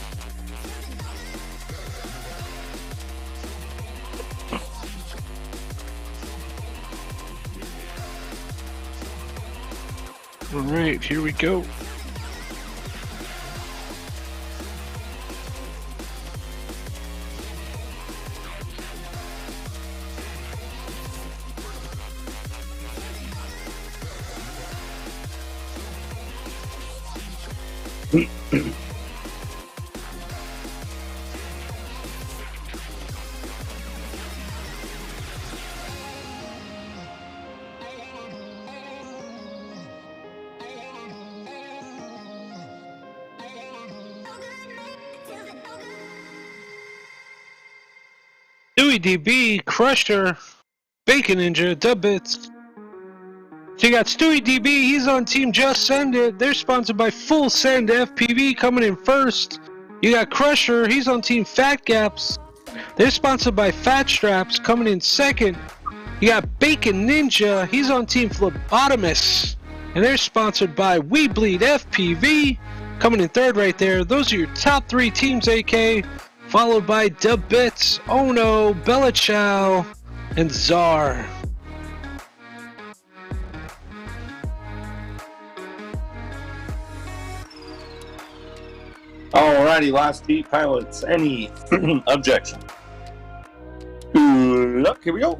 Alright, here we go. Stewie DB, Crusher, Bacon Ninja, The Bits. So you got Stewie DB, he's on Team Just Send It. They're sponsored by Full Send FPV coming in first. You got Crusher, he's on Team Fat Gaps. They're sponsored by Fat Straps coming in second. You got Bacon Ninja, he's on Team Phlebotomist. And they're sponsored by weBLEEDfpv coming in third right there. Those are your top 3 teams, AK. Followed by The Bits, Ono, Belichow, and Czar. Alrighty, last heat, pilots. Any objection? Good luck. Here we go.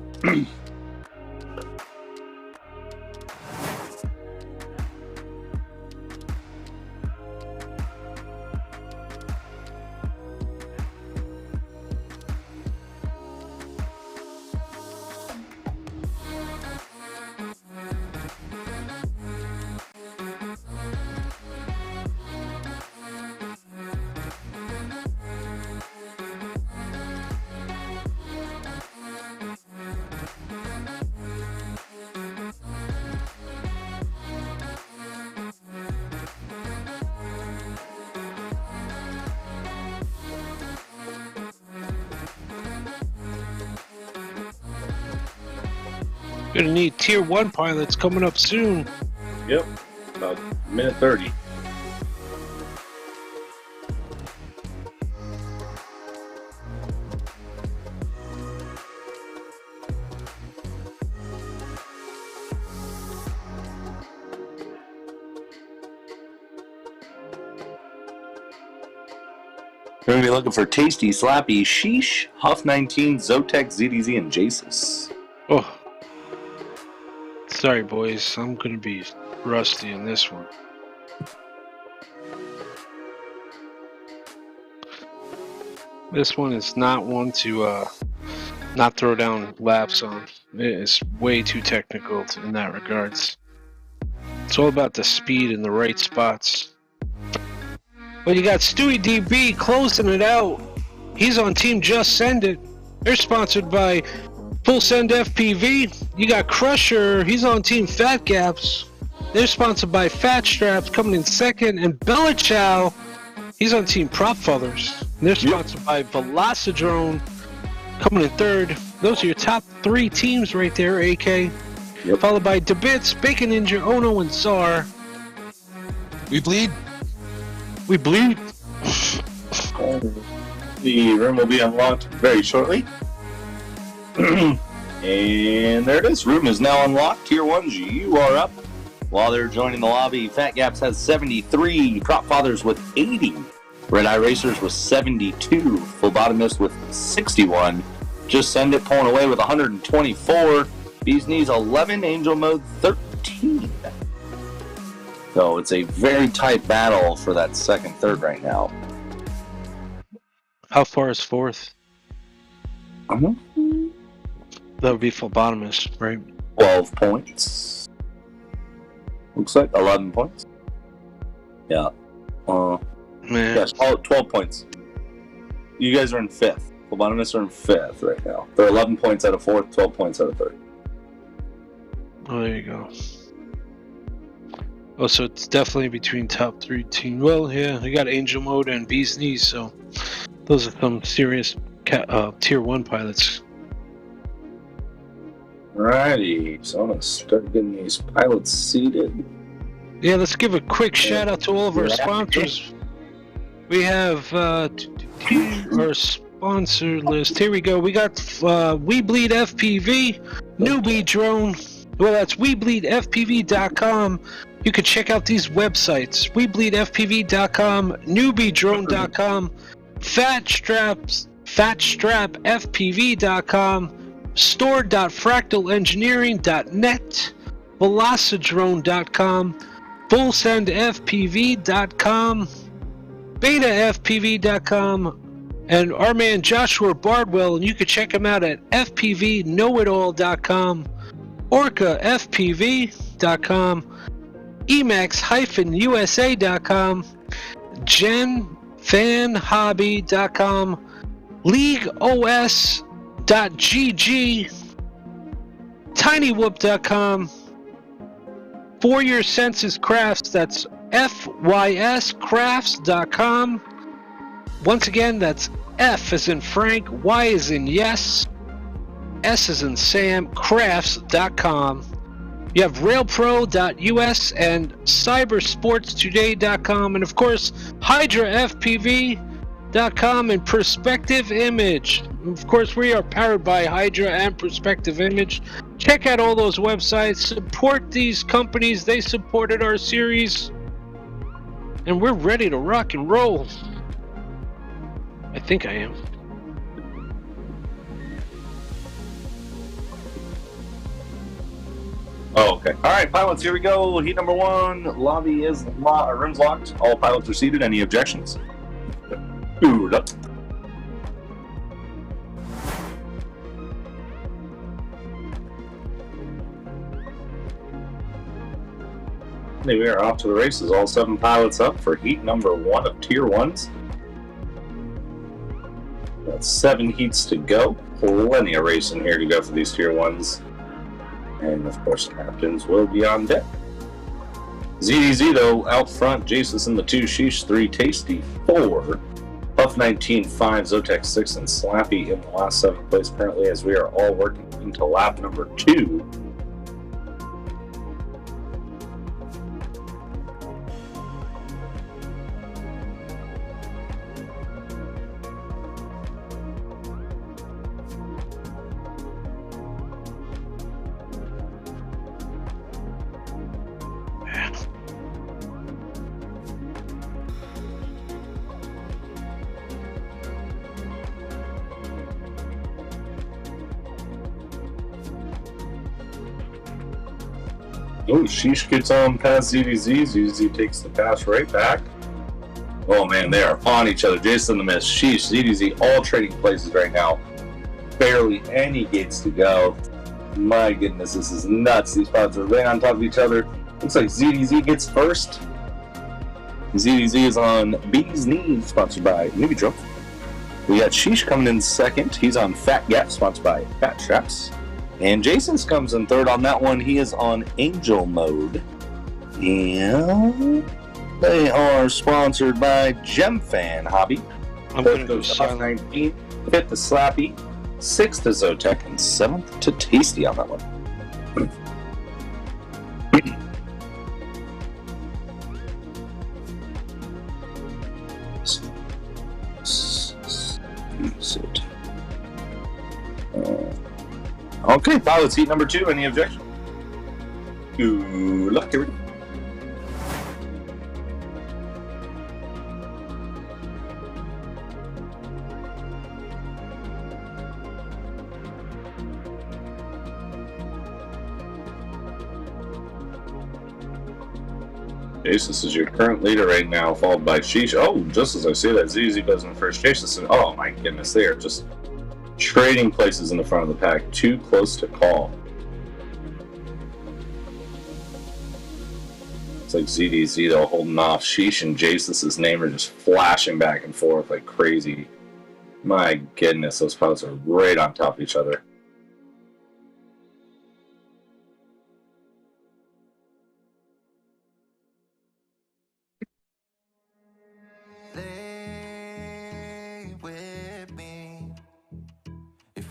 Gonna need Tier 1 pilots coming up soon. Yep, about minute 30. We're going to be looking for Tasty, Slappy, Sheesh, Huff 19, Zotek, ZDZ, and Jasus. Oh. Sorry, boys. I'm going to be rusty in this one. This one is not one to not throw down laps on. It is way too technical in that regards. It's all about the speed and the right spots. Well, you got Stewie DB closing it out. He's on Team Just Send It. They're sponsored by Full Send FPV. You got Crusher. He's on Team Fat Gaps. They're sponsored by Fat Straps, coming in second. And Bella Chow, he's on Team Prop Fathers. And they're sponsored by Velocidrone, coming in third. Those are your top 3 teams right there, AK. Followed by DeBits, Bacon Ninja, Ono, and Czar. We bleed. We bleed. The room will be unlocked very shortly. And there it is. Room is now unlocked. Tier 1s, you are up. While they're joining the lobby, Fat Gaps has 73, Prop Fathers with 80, Red Eye Racers with 72, Phlebotomist with 61, Just Send It pulling away with 124, Bee's Knees 11, Angel Mode 13. So it's a very tight battle for that second, third right now. How far is fourth? Uh-huh. That would be Phlebotomist, right? 12 points. Looks like 11 points. Yeah. Man. Yes, 12 points. You guys are in 5th. Phlebotomists are in 5th right now. They're 11 points out of 4th, 12 points out of 3rd. Oh, there you go. Oh, so it's definitely between top 3 teams. Well, yeah, we got Angel Mode and Bee's Knees, so those are some serious tier 1 pilots. Alrighty, so I'm going to start getting these pilots seated. Yeah, let's give a quick shout out to all of our sponsors. We have our sponsor list. Here we go. We got weBLEEDfpv, Newbie Drone. Well, that's weBLEEDfpv.com. You can check out these websites: weBLEEDfpv.com, newbiedrone.com, fatstrapfpv.com, store.fractalengineering.net, velocidrone.com, fullsendfpv.com, betafpv.com, and our man Joshua Bardwell, and you can check him out at fpvknowitall.com, orcafpv.com, emax-usa.com, genfanhobby.com, leagueos.gg, tinywhoop.com, For Your Senses Crafts, that's fyscrafts.com. Once again, that's F as in Frank, Y as in yes, S as in Sam, crafts.com. You have railpro.us and cybersportstoday.com, and of course Hydra FPV.com and Perspective Image. Of course, we are powered by Hydra and Perspective Image. Check out all those websites, support these companies, they supported our series, and we're ready to rock and roll. I think I am. Oh, okay. All right, pilots, here we go. Heat number 1. Lobby is room's locked. All pilots are seated. Any objections? Boot up. We are off to the races. All 7 pilots up for heat number 1 of tier 1s. Got 7 heats to go. Plenty of racing here to go for these tier 1s. And of course, captains will be on deck. ZDZ, though, out front. Jasus in the 2, Sheesh 3, Tasty 4, Puff 19 5, Zotek 6, and Slappy in the last 7th place currently, as we are all working into lap number 2. Oh, Sheesh gets on past ZDZ. ZDZ takes the pass right back. Oh man, they are on each other. Jason the miss. Sheesh, ZDZ all trading places right now. Barely any gates to go. My goodness, this is nuts. These spots are right on top of each other. Looks like ZDZ gets first. ZDZ is on Bee's Knees, sponsored by Newbie Drone. We got Sheesh coming in second. He's on Fat Gap, sponsored by Fat Straps. And Jason's comes in third on that one. He is on Angel Mode. And they are sponsored by GemFan Hobby. I'm Fourth going to go goes to silent. 19, fifth to Slappy, sixth to Zotek, and seventh to Tasty on that one. Okay, pilot seat number 2. Any objection? Good luck, everybody. Jasus is your current leader right now, followed by Sheesh. Oh, just as I say that, ZZ goes in first. Jasus, oh my goodness, they are just trading places in the front of the pack. Too close to call. It's like ZDZ though holding off. Sheesh and Jasus's name are just flashing back and forth like crazy. My goodness, those pilots are right on top of each other.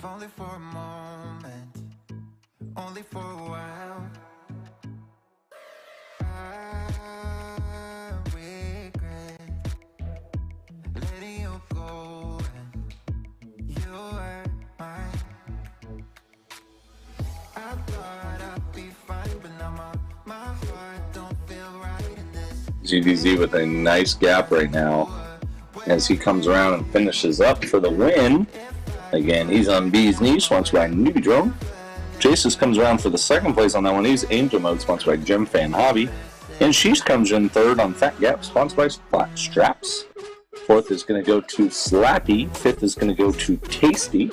Only for a moment, only for a while. I regret letting you go, and you were mine. I thought I'd be fine, but now my heart don't feel right in this. GDZ with a nice gap right now as he comes around and finishes up for the win. Again, he's on Bee's Knees, sponsored by Newbie Drone. Jasus comes around for the second place on that one. He's Angel Mode, sponsored by GemFan Hobby. And Sheesh comes in third on Fat Gap, sponsored by Flat Straps. Fourth is going to go to Slappy. Fifth is going to go to Tasty.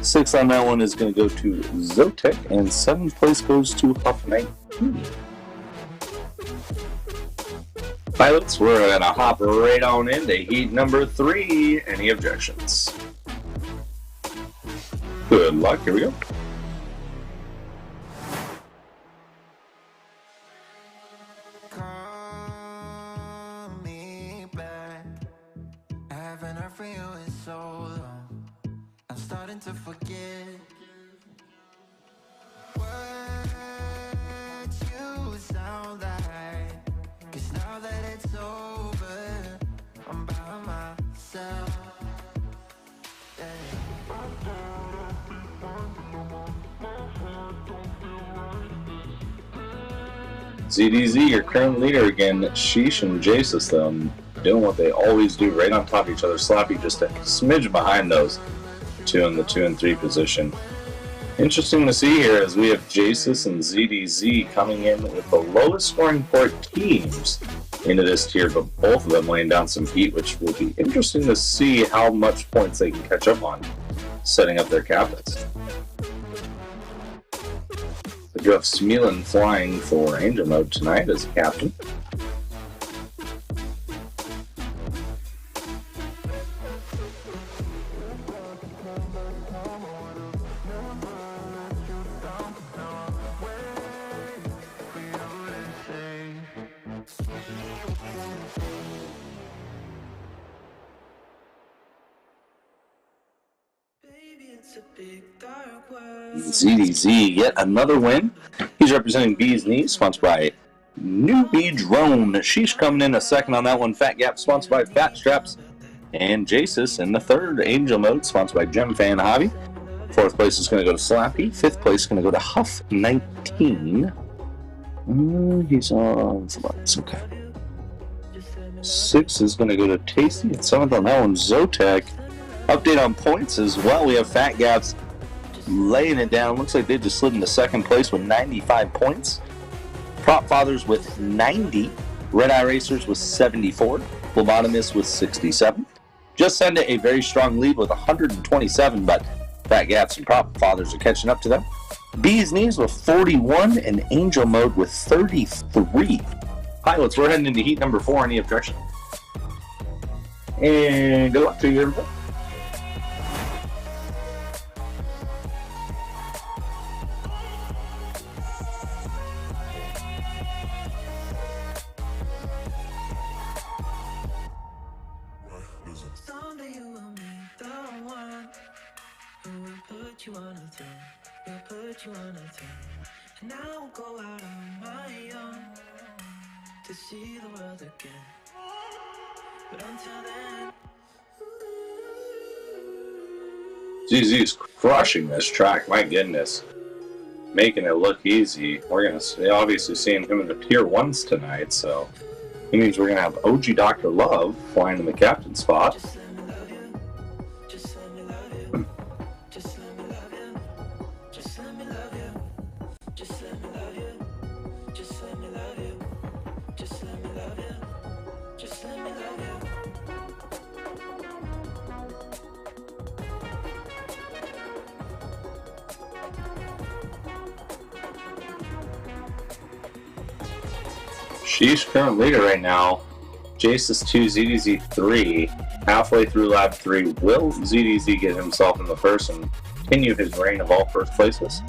Sixth on that one is going to go to Zotek. And seventh place goes to Huff 19. Pilots, we're going to hop right on into heat number 3. Any objections? Good luck, here we go. Call me back. I haven't heard from you in so long. I'm starting to forget what you sound like. 'Cause now that it's over, I'm by myself. ZDZ, your current leader again. Sheesh and Jasus, though, doing what they always do, right on top of each other. Slappy just a smidge behind those two in the 2 and 3 position. Interesting to see here as we have Jasus and ZDZ coming in with the lowest scoring port teams into this tier, but both of them laying down some heat, which will be interesting to see how much points they can catch up on setting up their captains. We do have Smeelan flying for Angel Mode tonight as captain. ZDZ, yet another win. He's representing Bee's Knees, sponsored by Newbie Drone. Sheesh coming in a second on that one. Fat Gap, sponsored by Fat Straps. And Jasus in the third. Angel Mode, sponsored by GemFan Hobby. Fourth place is going to go to Slappy. Fifth place is going to go to Huff 19. He's on Flux, okay. Sixth is going to go to Tasty. And seventh on that one, Zotek. Update on points as well. We have Fat Gaps laying it down. Looks like they just slid into second place with 95 points. Prop Fathers with 90. Red Eye Racers with 74. Phlebotomist with 67. Just Send It a very strong lead with 127, but Fat Gaps and Prop Fathers are catching up to them. Bees Knees with 41 and Angel Mode with 33. Pilots, we're heading into heat number 4. Any objection? And good luck to you, everybody. Someday you will meet the one who will put you on a throne, will put you on a throne. And I'll go out on my own to see the world again. But until then, ZZ's crushing this track, my goodness. Making it look easy. We're going to obviously seeing him in the Tier 1s tonight, so it means we're going to have OG Dr. Love flying in the captain spot. Sheesh, current leader right now. Jace is 2, ZDZ 3. Halfway through lap 3, will ZDZ get himself in the first and continue his reign of all first places?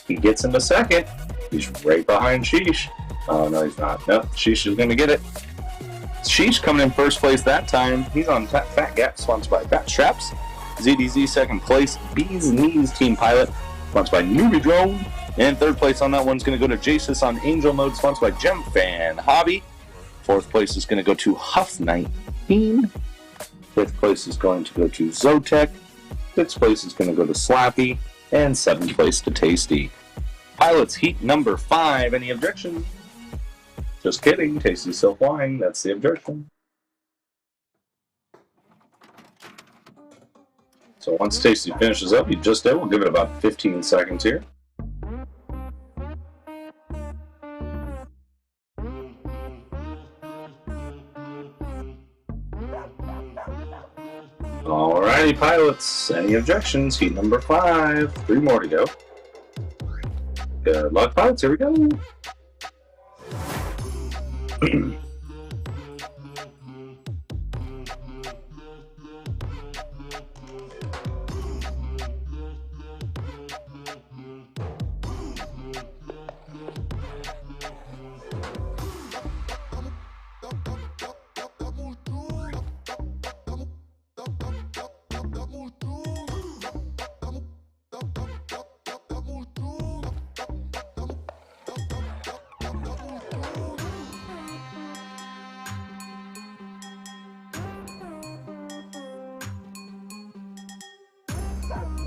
He gets into second. He's right behind Sheesh. Oh, no, he's not. Nope, Sheesh is going to get it. Sheesh coming in first place that time. He's on Fat Gap, sponsored by Fat Straps. ZDZ second place. Bees Knees Team Pilot, sponsored by Newbie Drone. And third place on that one's going to go to Jasus on Angel Mode, sponsored by Gem Fan Hobby. Fourth place is going to go to Huff 19. Fifth place is going to go to Zotek. Sixth place is going to go to Slappy. And seventh place to Tasty. Pilots heat number 5. Any objections? Just kidding. Tasty's still flying. That's the objection. So once Tasty finishes up, he just did. We'll give it about 15 seconds here. Alrighty, pilots. Any objections? Heat number 5. 3 more to go. Good luck, pilots. Here we go.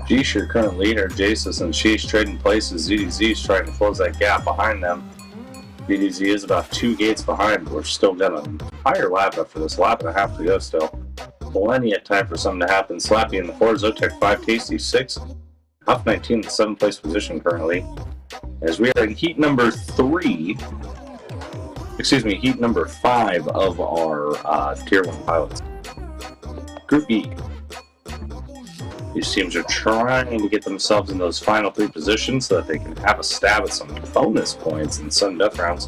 Sheesh, your current leader, Jasus and Sheesh trading places. ZDZ is trying to close that gap behind them. ZDZ is about 2 gates behind. We're still got a higher lap after this lap and a half to go still. Plenty of time for something to happen. Slappy in the 4, Zotek 5, Tasty 6. Huff 19 in the 7th place position currently. As we are in heat number 3. Excuse me, heat number 5 of our Tier 1 pilots. Group E. These teams are trying to get themselves in those final 3 positions so that they can have a stab at some bonus points in sudden death rounds.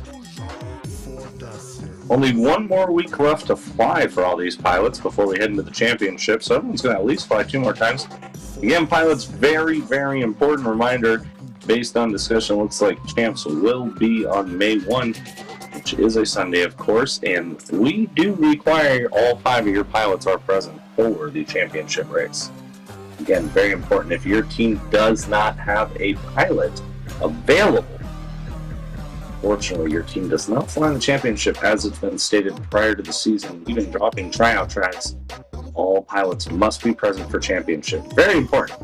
Only 1 more week left to fly for all these pilots before we head into the championship, so everyone's going to at least fly 2 more times. Again, pilots, very, very important reminder, based on discussion, looks like champs will be on May 1, which is a Sunday, of course, and we do require all 5 of your pilots are present for the championship race. Again, very important. If your team does not have a pilot available, fortunately, your team does not fly in the championship as it's been stated prior to the season, even dropping tryout tracks. All pilots must be present for championship. Very important.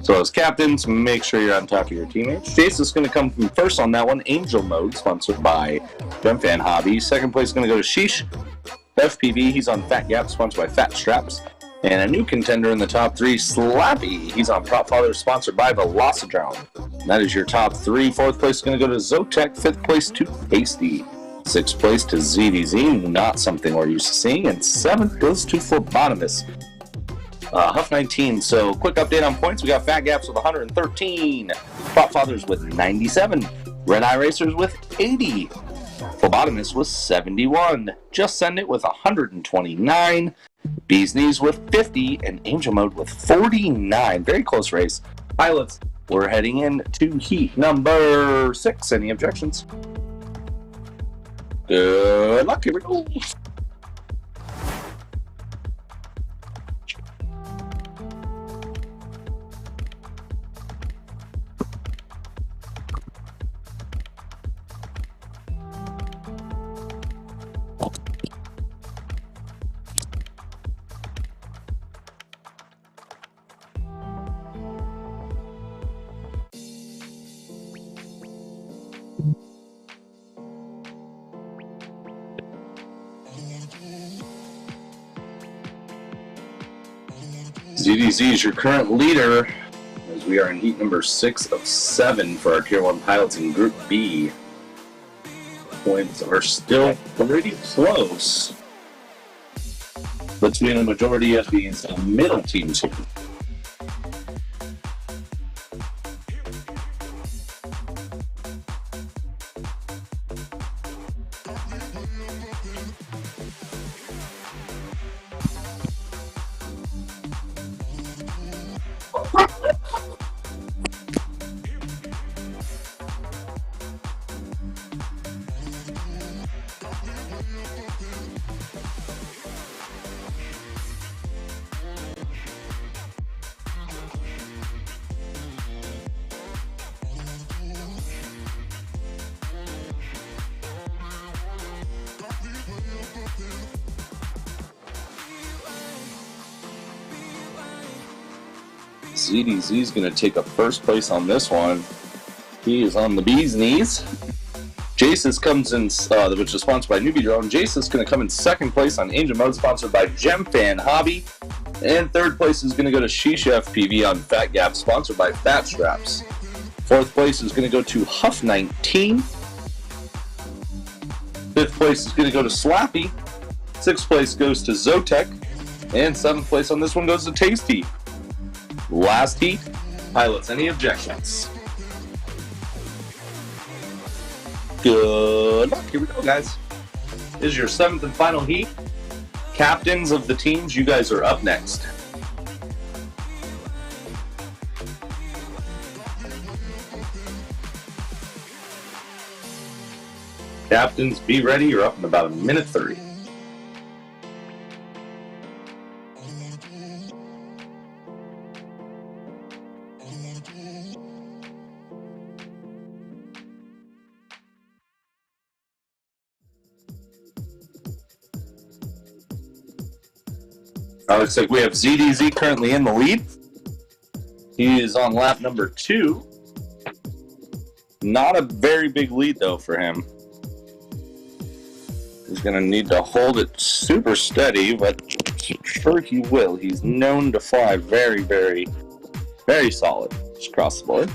So as captains, make sure you're on top of your teammates. Jace is going to come from first on that one. Angel Mode, sponsored by Gem Fan Hobby. Second place is going to go to Sheesh FPV. He's on Fat Gap, sponsored by Fat Straps. And a new contender in the top 3, Slappy. He's on Prop Father, sponsored by Velocidrone. That is your top 3. 4th place is going to go to Zotek. 5th place to Tasty. 6th place to ZDZ, not something we're used to seeing. And 7th goes to Phlebotomist. Huff 19. So, quick update on points. We got Fat Gaps with 113. Prop Fathers with 97. Red Eye Racers with 80. Phlebotomist with 71. Just Send It with 129. Bee's Knees with 50. And Angel Mode with 49. Very close race. Pilots, we're heading in to heat number 6. Any objections? Good luck. Here we go. ZDZ is your current leader, as we are in heat number 6 of 7 for our Tier 1 pilots in Group B. Points are still pretty close between the majority of these middle teams here. ZDZ is going to take a first place on this one. He is on the Bee's Knees. Jace's comes in, which is sponsored by Newbie Drone. Jace is going to come in second place on Angel Mode, sponsored by GemFan Hobby. And third place is going to go to Hydra FPV on Fat Gap, sponsored by Fat Straps. Fourth place is going to go to Huff 19. Fifth place is going to go to Slappy. Sixth place goes to Zotek. And seventh place on this one goes to Tasty. Last heat. Pilots, any objections? Good luck. Here we go, guys. This is your 7th and final heat. Captains of the teams, you guys are up next. Captains, be ready. You're up in about 1:30. Looks like we have ZDZ currently in the lead. He is on lap number 2. Not a very big lead, though, for him. He's going to need to hold it super steady, but I'm sure he will. He's known to fly very, very, very solid. Just across the board.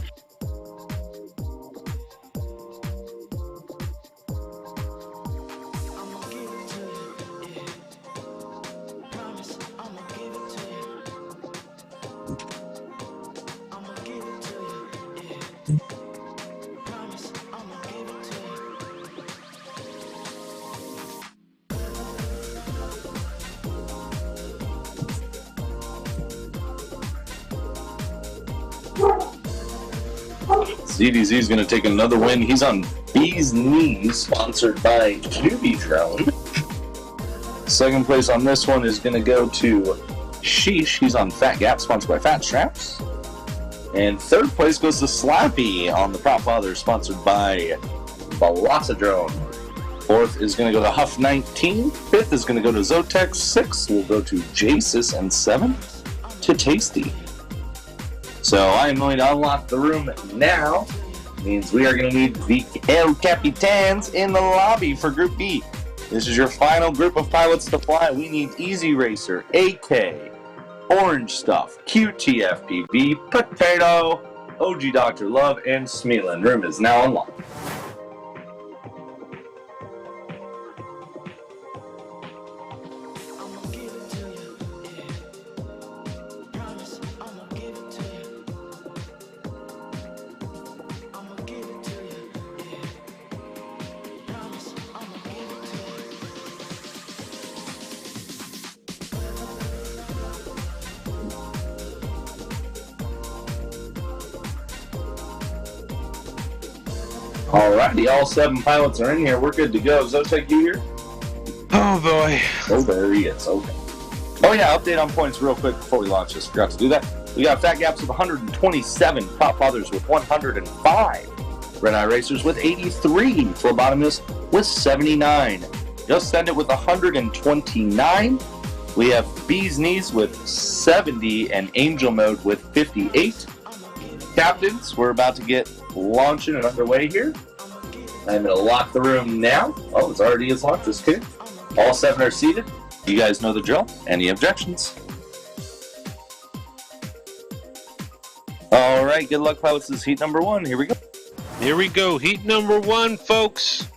ZDZ is going to take another win. He's on Bee's Knees, sponsored by Newbie Drone. Second place on this one is going to go to Sheesh. He's on Fat Gap, sponsored by Fat Straps. And third place goes to Slappy on the Prop Father, sponsored by Velocidrone. Fourth is going to go to Huff 19. Fifth is going to go to Zotek. Sixth will go to Jasis. And seventh to Tasty. So I am going to unlock the room now. Means we are going to need the El Capitans in the lobby for Group B. This is your final group of pilots to fly. We need Easy Racer, AK, Orange Stuff, QT FPV, Potato, OG Dr. Love, and Smealin. Room is now unlocked. Alrighty, all 7 pilots are in here. We're good to go. Zotek, you here? Oh boy. Oh, there he is. Okay. Oh yeah, update on points real quick before we launch this. Forgot to do that. We got Fat Gaps with 127, Pop Fathers with 105, Red Eye Racers with 83, Phlebotomist with 79, Just Send It with 129. We have Bee's Knees with 70 and Angel Mode with 58. Captains, we're about to get launching and underway here. I'm going to lock the room now. Oh, it's already is locked. Just kidding. All 7 are seated. You guys know the drill. Any objections? All right, good luck, pilots. This is heat number 1. Here we go. Here we go. Heat number 1, folks.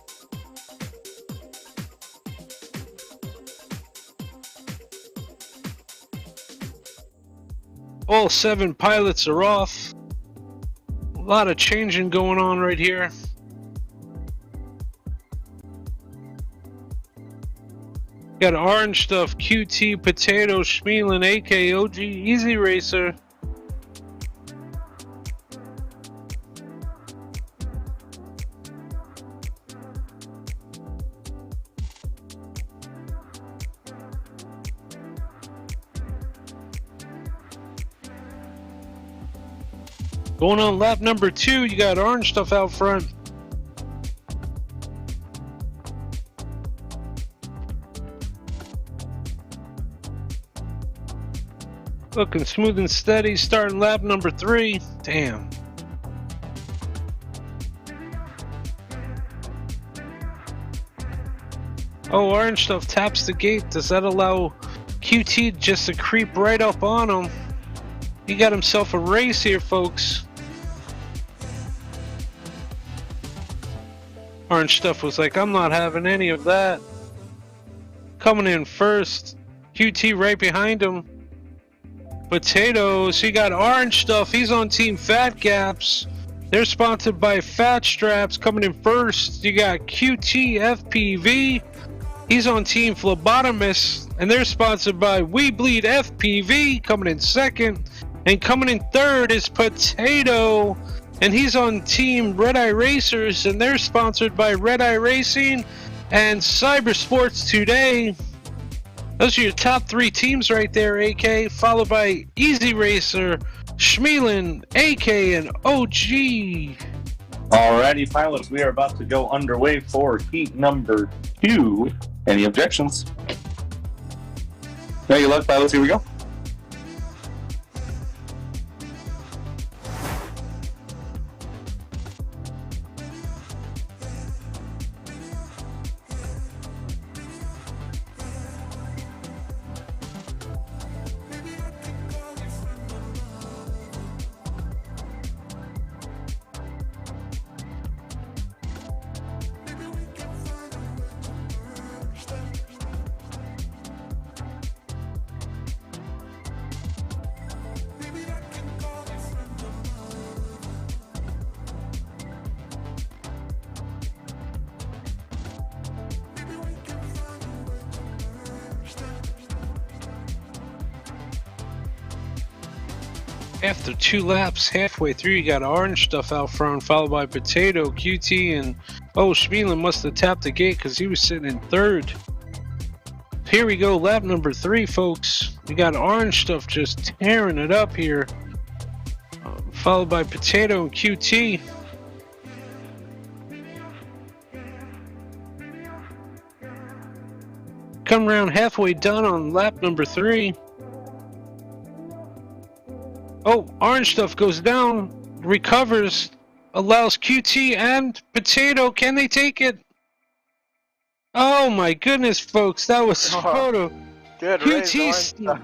All 7 pilots are off. A lot of changing going on right here. Got Orange Stuff, QT, Potato, Smealin, AK, OG, Easy Racer. Going on lap number 2, you got Orange Stuff out front. Looking smooth and steady, starting lap number 3. Damn. Oh, Orange Stuff taps the gate. Does that allow QT just to creep right up on him? He got himself a race here, folks. Orange Stuff was like, I'm not having any of that. Coming in first. QT right behind him. Potatoes, he got Orange Stuff. He's on Team Fat Gaps. They're sponsored by Fat Straps. Coming in first, you got QT FPV. He's on Team Phlebotomist. And they're sponsored by weBLEEDfpv. Coming in second. And coming in third is Potato. And he's on Team Red Eye Racers. And they're sponsored by Red Eye Racing and Cybersports Today. Those are your top 3 teams right there, AK, followed by Easy Racer, Smealin, AK, and OG. Alrighty, pilots, we are about to go underway for heat number 2. Any objections? Now, good luck, pilots. Here we go. After 2 laps, halfway through, you got Orange Stuff out front, followed by Potato, QT, and Smealin must have tapped the gate because he was sitting in third. Here we go, lap number 3, folks. We got Orange Stuff just tearing it up here, followed by Potato and QT. Come around halfway done on lap number 3. Oh, Orange Stuff goes down, recovers, allows QT and Potato. Can they take it? Oh my goodness, folks, that was photo. Good QT.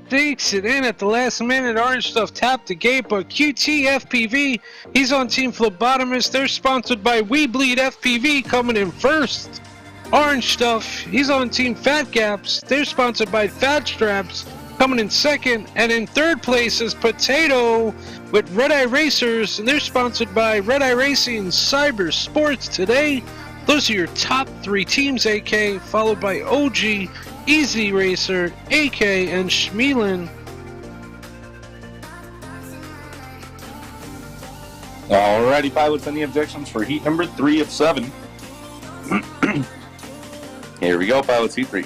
sneaks it in at the last minute. Orange Stuff tapped the gate, but QT FPV, he's on Team Phlebotomist. They're sponsored by weBLEEDfpv, coming in first. Orange Stuff, he's on Team Fat Gaps. They're sponsored by Fat Straps, coming in second. And in third place is Potato with Red Eye Racers, and they're sponsored by Red Eye Racing Cyber Sports today. Those are your top 3 teams, AK, followed by OG, Easy Racer, AK, and Schmielin. Alrighty, pilots, any objections for heat number 3 of 7? Here we go, pilots, heat 3.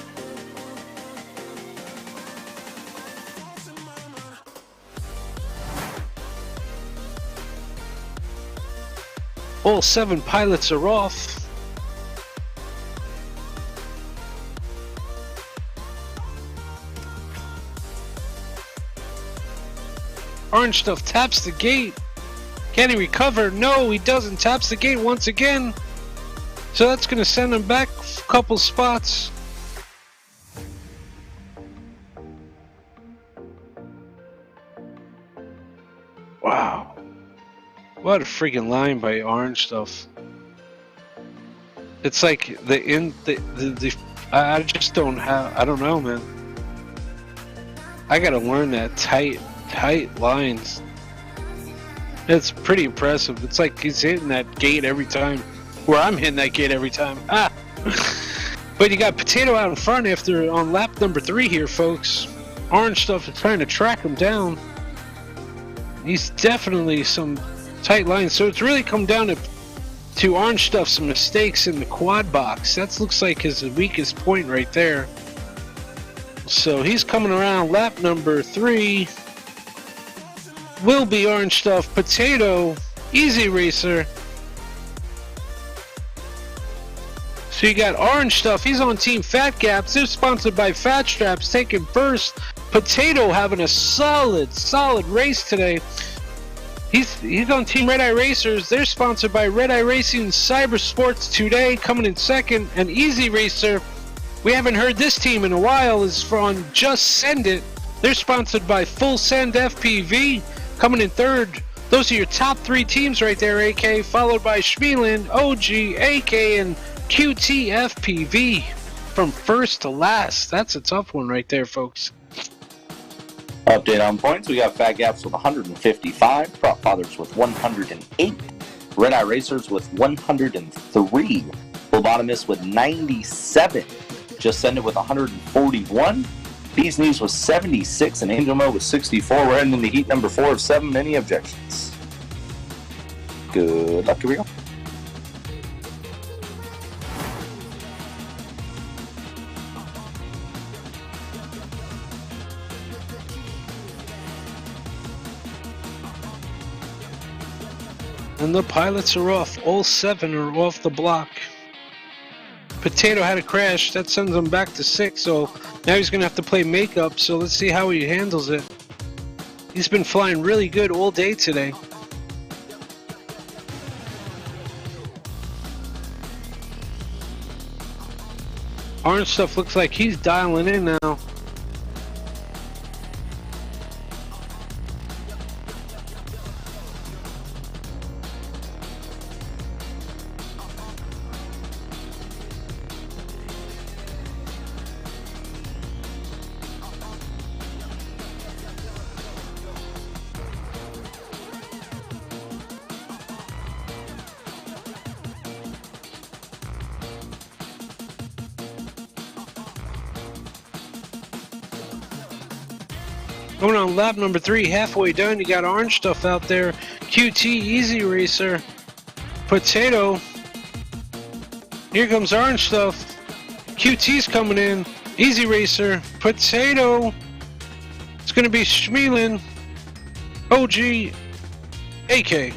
All 7 pilots are off. Orange Stuff taps the gate. Can he recover? No, he doesn't. Taps the gate once again. So that's going to send him back a couple spots. Wow. What a freaking line by Orange Stuff. It's like I just don't have, I don't know, man. I gotta learn that tight lines. It's pretty impressive. It's like he's hitting that gate every time. Where I'm hitting that gate every time. Ah! But you got Potato out in front after on lap number 3 here, folks. Orange Stuff is trying to track him down. He's definitely some tight lines. So it's really come down to Orange Stuff's mistakes in the quad box. That looks like his weakest point right there. So he's coming around lap number 3. Will be Orange Stuff, Potato, Easy Racer. So you got Orange Stuff, he's on Team Fat Gaps. They're sponsored by Fat Straps, taking first. Potato having a solid race today. He's on Team Red Eye Racers. They're sponsored by Red Eye Racing Cyber Sports today, coming in second. And Easy Racer, we haven't heard this team in a while, is from Just Send It. They're sponsored by Full Send FPV, coming in third. Those are your top 3 teams right there, AK, followed by Schmielin, OG, AK, and QT FPV from first to last. That's a tough one right there, folks. Update on points. We got Fat Gaps with 155, Prop Fathers with 108, Red Eye Racers with 103, Phlebotomist with 97, Just Send It with 141, Bee's Knees with 76, and Angel Mo with 64. We're heading into heat number 4 of 7. Any objections? Good luck. Here we go. And the pilots are off. All 7 are off the block. Potato had a crash. That sends him back to 6. So now he's going to have to play makeup. So let's see how he handles it. He's been flying really good all day today. Orange Stuff looks like he's dialing in now. Going on lap number 3, halfway done, you got Orange Stuff out there. QT, Easy Racer, Potato. Here comes Orange Stuff. QT's coming in. Easy Racer, Potato. It's going to be Schmielin, OG, AK.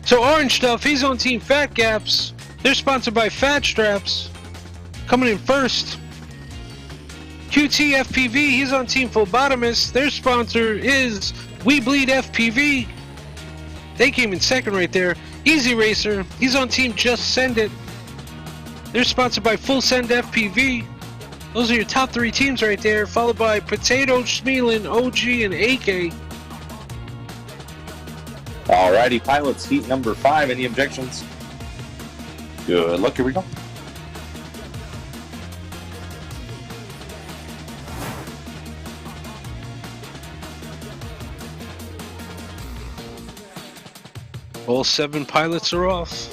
So Orange Stuff, he's on Team Fat Gaps. They're sponsored by Fat Straps. Coming in first. QT FPV, he's on Team Phlebotomist. Their sponsor is weBLEEDfpv. They came in second right there. Easy Racer, he's on Team Just Send It. They're sponsored by Full Send FPV. Those are your top 3 teams right there, followed by Potato, Schmeelin, OG, and AK. Alrighty, pilots, heat number 5. Any objections? Good luck. Here we go. All 7 pilots are off.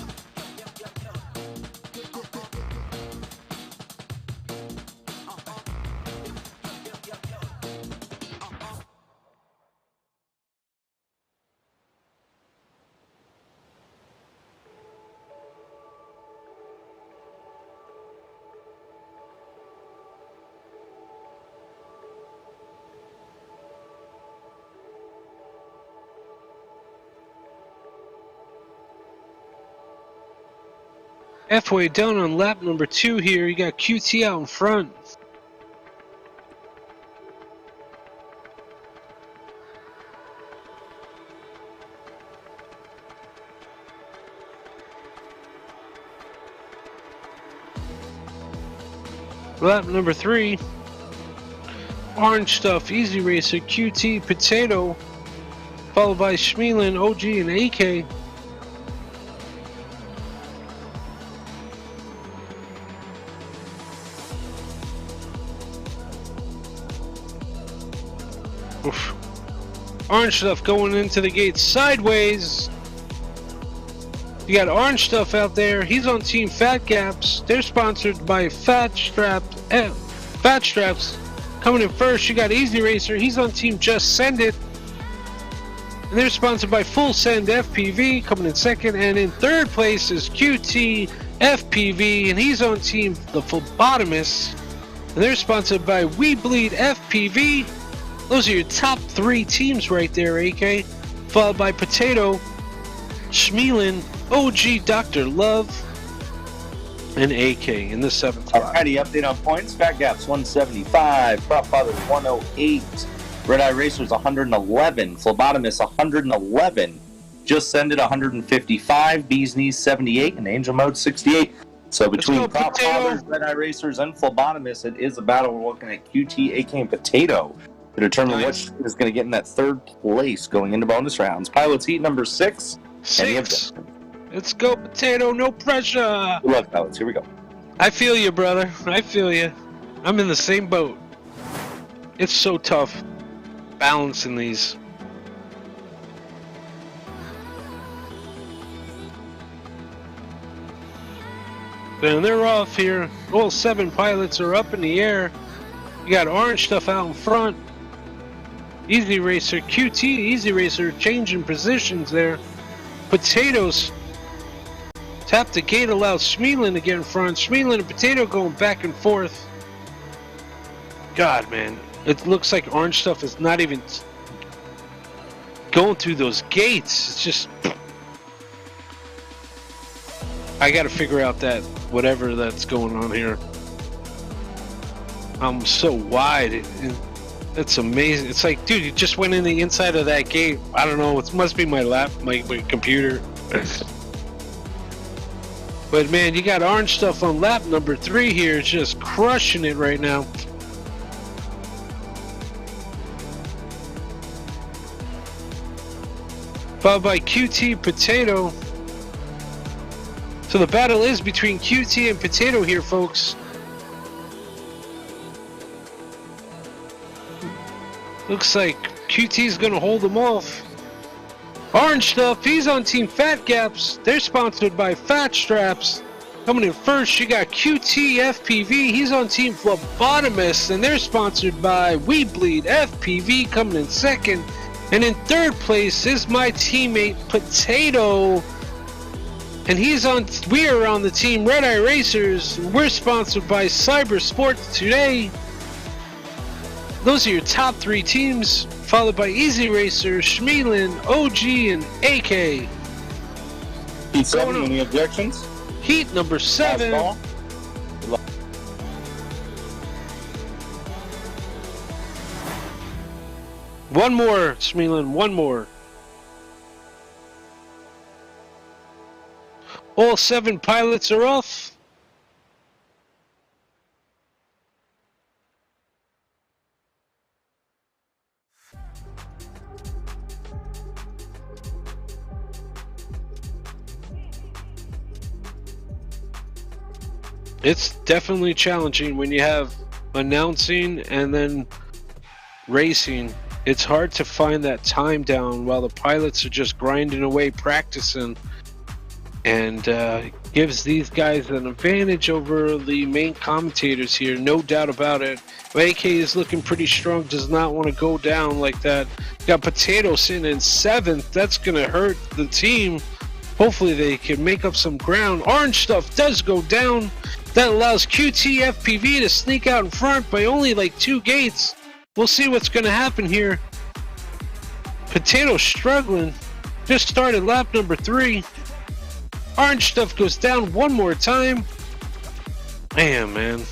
Halfway down on lap number 2 here, you got QT out in front. Lap number 3, Orange Stuff, Easy Racer, QT, Potato, followed by Schmeelin, OG, and AK. Oof. Orange Stuff going into the gate sideways. You got Orange Stuff out there. He's on Team Fat Gaps. They're sponsored by Fat Straps. Coming in first, you got Easy Racer. He's on Team Just Send It. And they're sponsored by Full Send FPV. Coming in second. And in third place is QT FPV. And he's on Team The Phlebotomist. And they're sponsored by weBLEEDfpv. Those are your top 3 teams right there, AK. Followed by Potato, Schmeelin, OG, Dr. Love, and AK in the 7th spot. Alrighty, update on points. Fat Gaps 175, Prop Fathers 108, Red Eye Racers 111, Phlebotomist 111, Just Send It 155, Bees Knees 78, and Angel Mode 68. So between Prop Fathers, Red Eye Racers, and Phlebotomist, it is a battle. We're looking at QT, AK, and Potato to determine which is going to get in that 3rd place going into bonus rounds. Pilots heat number 6. 6. Let's go, Potato. No pressure. Good luck, pilots. Here we go. I feel you, brother. I feel you. I'm in the same boat. It's so tough balancing these. And they're off here. All 7 pilots are up in the air. You got Orange Stuff out in front. Easy Racer, QT, Easy Racer changing positions there. Potatoes tap the gate, allows Schmeelin to get in front. Schmeelin and Potato going back and forth. God, man, it looks like Orange Stuff is not even going through those gates. It's just, I got to figure out that whatever that's going on here. I'm so wide. It's amazing. It's like, dude, you just went in the inside of that gate. I don't know. It must be my computer. But man, you got Orange Stuff on lap number 3 here, just crushing it right now. Followed by QT Potato. So the battle is between QT and Potato here, folks. Looks like QT's gonna hold them off. Orange Stuff, he's on Team Fat Gaps. They're sponsored by Fat Straps. Coming in first, you got QT FPV. He's on Team Phlebotomist, and they're sponsored by weBLEEDfpv. Coming in second, and in third place is my teammate Potato, and we are on the team Red Eye Racers. And we're sponsored by Cyber Sports Today. Those are your top 3 teams, followed by Easy Racer, Schmeelin, OG, and AK. Heat 7, any objections? Heat number 7. One more, Schmeelin, one more. All 7 pilots are off. It's definitely challenging when you have announcing and then racing. It's hard to find that time down while the pilots are just grinding away practicing, and gives these guys an advantage over the main commentators here, no doubt about it. AK is looking pretty strong, does not want to go down like that. Got Potato sitting in 7th. That's going to hurt the team. Hopefully they can make up some ground. Orange Stuff does go down. That allows QT FPV to sneak out in front by only like 2 gates. We'll see what's going to happen here. Potato struggling. Just started lap number 3. Orange Stuff goes down one more time. Damn, man.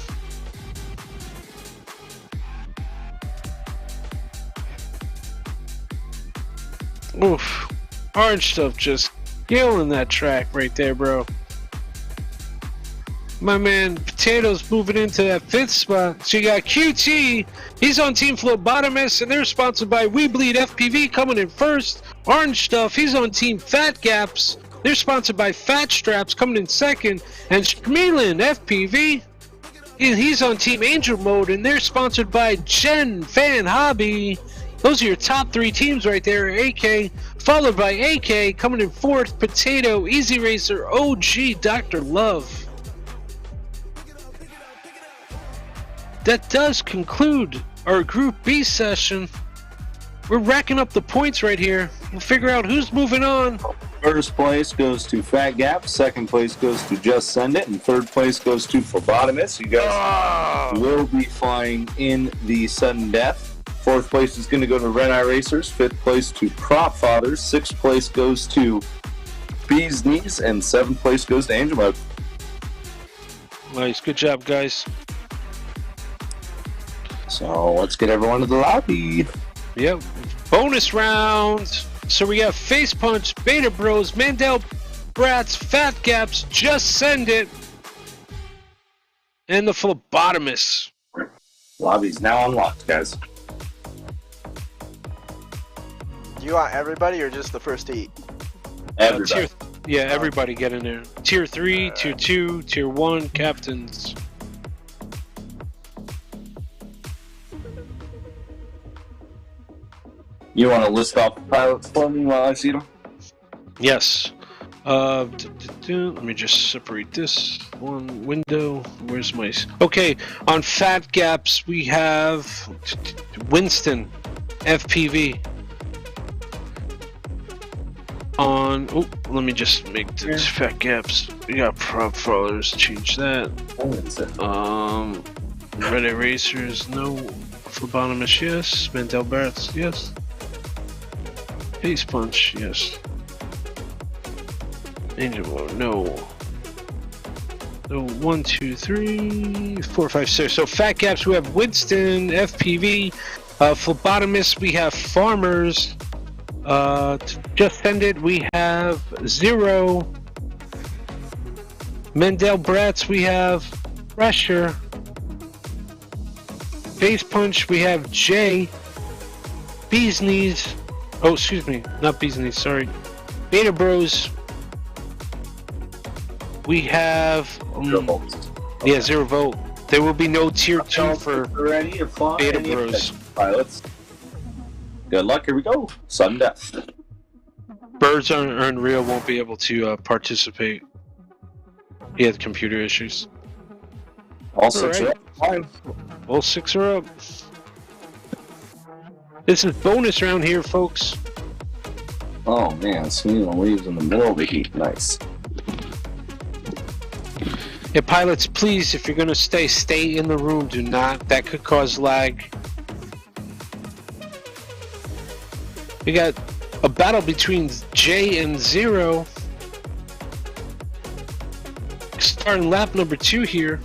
Oof. Orange Stuff just killing that track right there, bro. My man Potato's moving into that 5th spot. So you got QT, he's on Team Phlebotomist, and they're sponsored by weBLEEDfpv coming in 1st. Orange Stuff, he's on Team Fat Gaps. They're sponsored by Fat Straps coming in 2nd. And Schmeelin FPV, he's on Team Angel Mode, and they're sponsored by Gen Fan Hobby. Those are your top 3 teams right there. AK, followed by AK, coming in 4th. Potato, Easy Racer, OG, Dr. Love. That does conclude our Group B session. We're racking up the points right here. We'll figure out who's moving on. First place goes to Fat Gap, 2nd place goes to Just Send It, and 3rd place goes to Phlebotomist. You guys will be flying in the sudden death. 4th place is going to go to Red Eye Racers, 5th place to Crop Fathers, 6th place goes to Bees Knees, and 7th place goes to Angel Mode. Nice, good job, guys. So let's get everyone to the lobby. Yep, bonus round. So we got Face Punch, Beta Bros, Mandel Brats, Fat Gaps, Just Send It, and the Phlebotomist. Lobby's now unlocked, guys. Do you want everybody or just the first 8? Everybody. Everybody get in there. Tier 3, Tier 2, Tier 1, Captains. You want to list off the pilots for me while I see them? Yes. Let me just separate this one window. Where's my... Okay, on Fat Gaps we have Winston FPV. On... Oh, let me just make this Fat Gaps. We got Prop Fathers, change that. Red Eye Racers, no. Phlebotomist, yes. Mandel Barretts, yes. Face Punch, yes. Angel Mode, no. So 1, 2, 3, 4, 5, 6. So Fat Gaps, we have Winston, FPV. Phlebotomist, we have Farmers. Just Send It, we have 0. Mandel Brats, we have Pressure. Face Punch, we have J. Bees Knees. Oh, excuse me, not Bees Knees, sorry. Beta Bros. We have 0 vote. There will be no tier 2 for Beta Bros. Pilots. Good luck. Here we go. Sudden death. Birds Unreal won't be able to participate. He had computer issues. All 6 are up. Fine. All 6 are up. This is bonus round here, folks. Oh man, Smeelin leaves in the middle of the heat. Nice. Yeah, pilots, please, if you're gonna stay in the room. Do not. That could cause lag. We got a battle between J and 0. Starting lap number 2 here.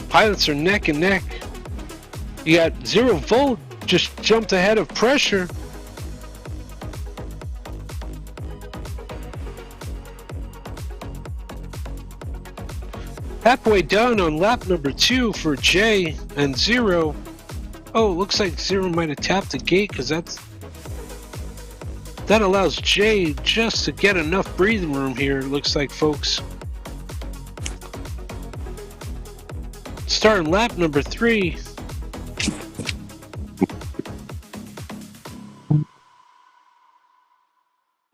Pilots are neck and neck. You got 0 Volt just jumped ahead of Pressure. Halfway done on lap number 2 for J and 0. Oh, looks like 0 might have tapped the gate because that allows J just to get enough breathing room here, it looks like, folks. Starting lap number 3.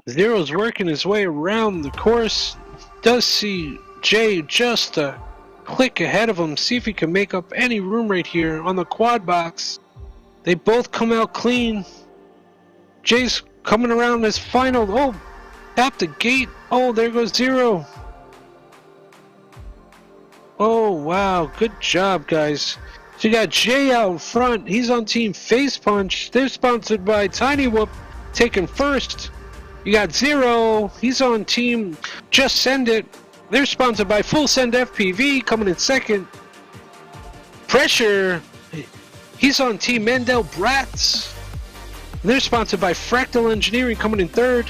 Zero's working his way around the course. Does see Jay just a click ahead of him. See if he can make up any room right here on the quad box. They both come out clean. Jay's coming around his final. Oh, tap the gate. Oh, there goes Zero. Oh, wow. Good job, guys. So you got Jay out front. He's on Team Face Punch. They're sponsored by Tiny Whoop, taking first. You got Zero. He's on Team Just Send It. They're sponsored by Full Send FPV, coming in second. Pressure. He's on Team Mandel Bratz. They're sponsored by Fractal Engineering, coming in third.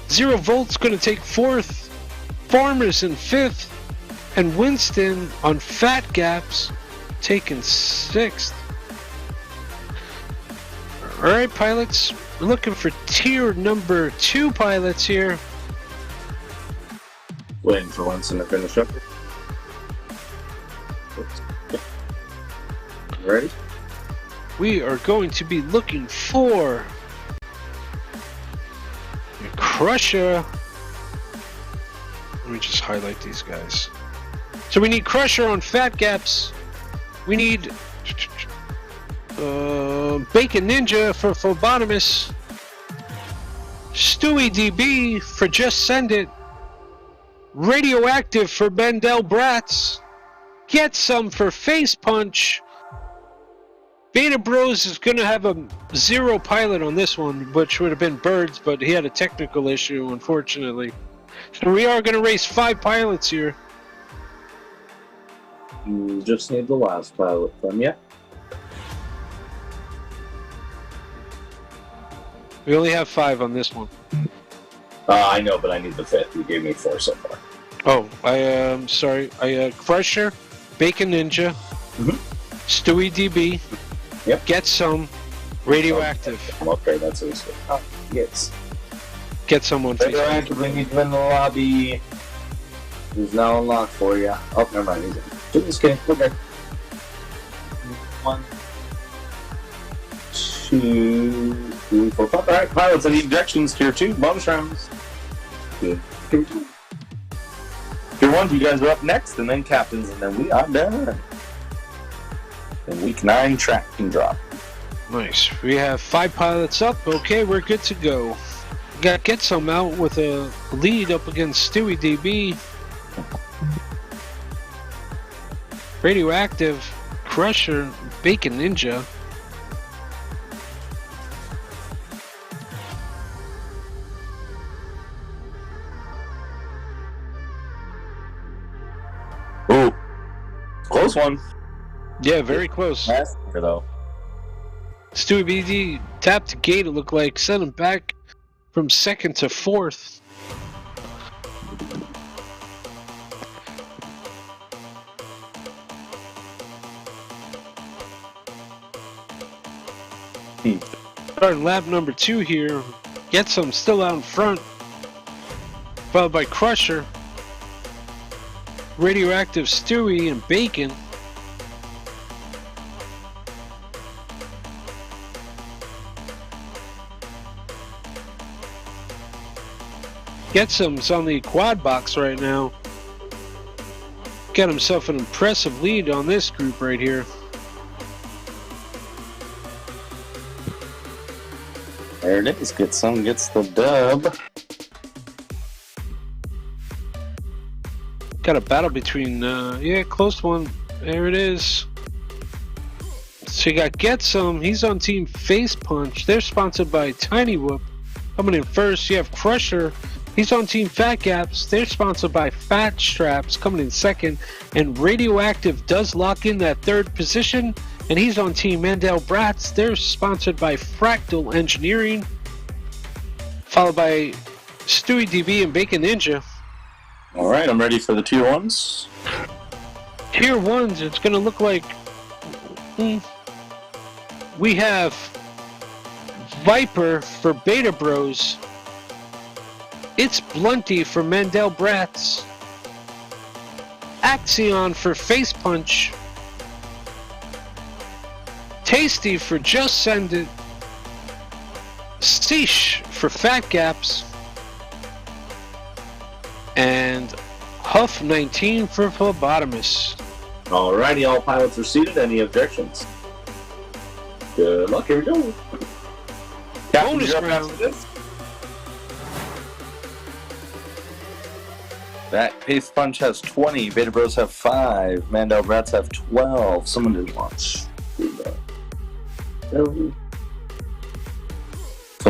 0 Volt's going to take fourth. Farmers in fifth. And Winston on Fat Gaps taking sixth. Alright, pilots. We're looking for tier number 2 pilots here. Waiting for Winston to finish up. Ready? We are going to be looking for Crusher. Let me just highlight these guys. So we need Crusher on Fat Gaps. We need Bacon Ninja for Phlebotomist. Stewie DB for Just Send It. Radioactive for Mandel Bratz. Get Some for Face Punch. Beta Bros is going to have a 0 pilot on this one, which would have been Birds, but he had a technical issue, unfortunately. So we are going to race 5 pilots here. You just need the last pilot from you. We only have 5 on this one. I know, but I need the 5th. You gave me 4 so far. Oh, I am sorry. Crusher, Bacon Ninja, Stewie DB, Yep. Get Some, Radioactive. Okay, that's it. Oh, yes. Get Some on Facebook. Radioactive, we need to win the lobby. He's now unlocked for you. Oh, never mind. He's just kidding. Okay. 1, 2, 3, 4, 5. Alright, pilots, I need injections. Tier 2, bonus rounds. Good. Tier 1, you guys are up next, and then captains, and then we are done. And week 9 track and drop. Nice. We have 5 pilots up. Okay, we're good to go. Got to Get Some out with a lead up against Stewie DB. Radioactive, Crusher, Bacon Ninja. Ooh. Close one. Yeah, very close. Last year, though. Stewie BD tapped the gate, it looked like. Sent him back from 2nd to 4th. Starting lap number 2 here. Get Some still out in front. Followed by Crusher, Radioactive, Stewie, and Bacon. Get Some's on the quad box right now. Got himself an impressive lead on this group right here. There it is. Get Some gets the dub. Got a battle between, yeah, close one. There it is. So you got Get Some. He's on Team Face Punch. They're sponsored by Tiny Whoop. Coming in first, you have Crusher. He's on Team Fat Gaps. They're sponsored by Fat Straps. Coming in second. And Radioactive does lock in that 3rd position. And he's on Team Mandel Bratz. They're sponsored by Fractal Engineering. Followed by Stewie DB and Bacon Ninja. Alright, I'm ready for the tier 1s. Tier 1s, it's going to look like we have Viper for Beta Bros. It's Blunty for Mandel Bratz. Axion for Face Punch, Tasty for Just Send It, Seesh for Fat Gaps, and Huff 19 for Phlebotomist. Alrighty, all pilots are seated. Any objections? Good luck, here we go. Bonus round. That Face Punch has 20, Beta Bros have 5, Mandel Brats have 12. Someone didn't watch. So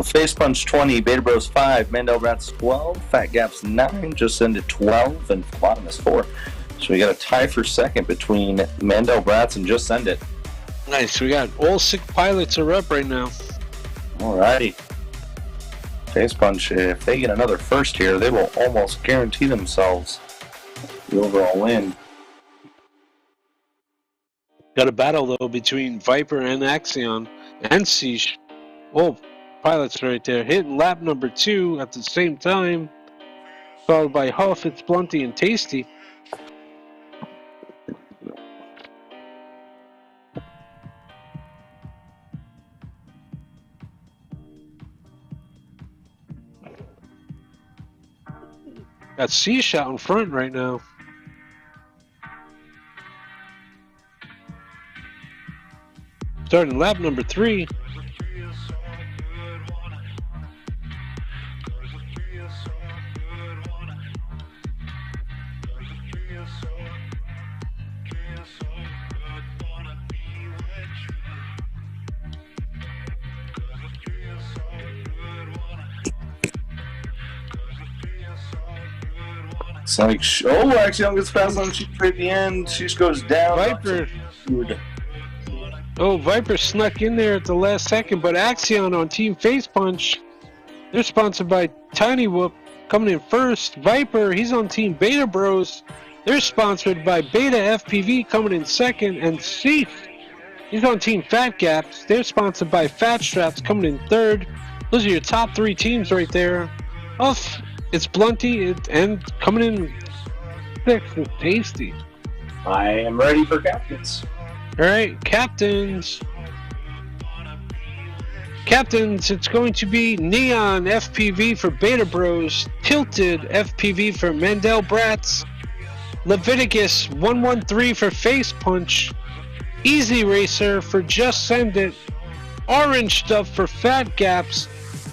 Face Punch 20, Beta Bros 5, Mandel Brats 12, Fat Gaps 9, Just Send It 12, and Phlebotomist 4. So we got a tie for second between Mandel Brats and Just Send It. Nice, we got all 6 pilots are up right now. Alrighty. Face Punch, if they get another first here, they will almost guarantee themselves the overall win. Got a battle though between Viper and Axion and Seesh. Oh, pilots right there hitting lap number 2 at the same time, followed by Huff, It's Blunty, and Tasty. Got Seesh out in front right now. Starting lap number 3. It's like, oh, Axion gets fast on Sheesh right at the end. Sheesh goes down. Viper. Oh, Viper snuck in there at the last second, but Axion on Team Face Punch. They're sponsored by Tiny Whoop, coming in first. Viper, he's on Team Beta Bros. They're sponsored by Beta FPV, coming in second. And Seesh, he's on Team Fat Gaps. They're sponsored by Fat Straps, coming in third. Those are your top 3 teams right there. Off, It's Blunty, and coming in 6th is Tasty. I am ready for captains. Alright, captains. Captains, it's going to be Neon FPV for Beta Bros, Tilted FPV for Mandel Brats, Leviticus 113 for Face Punch, Easy Racer for Just Send It, Orange Stuff for Fat Gaps,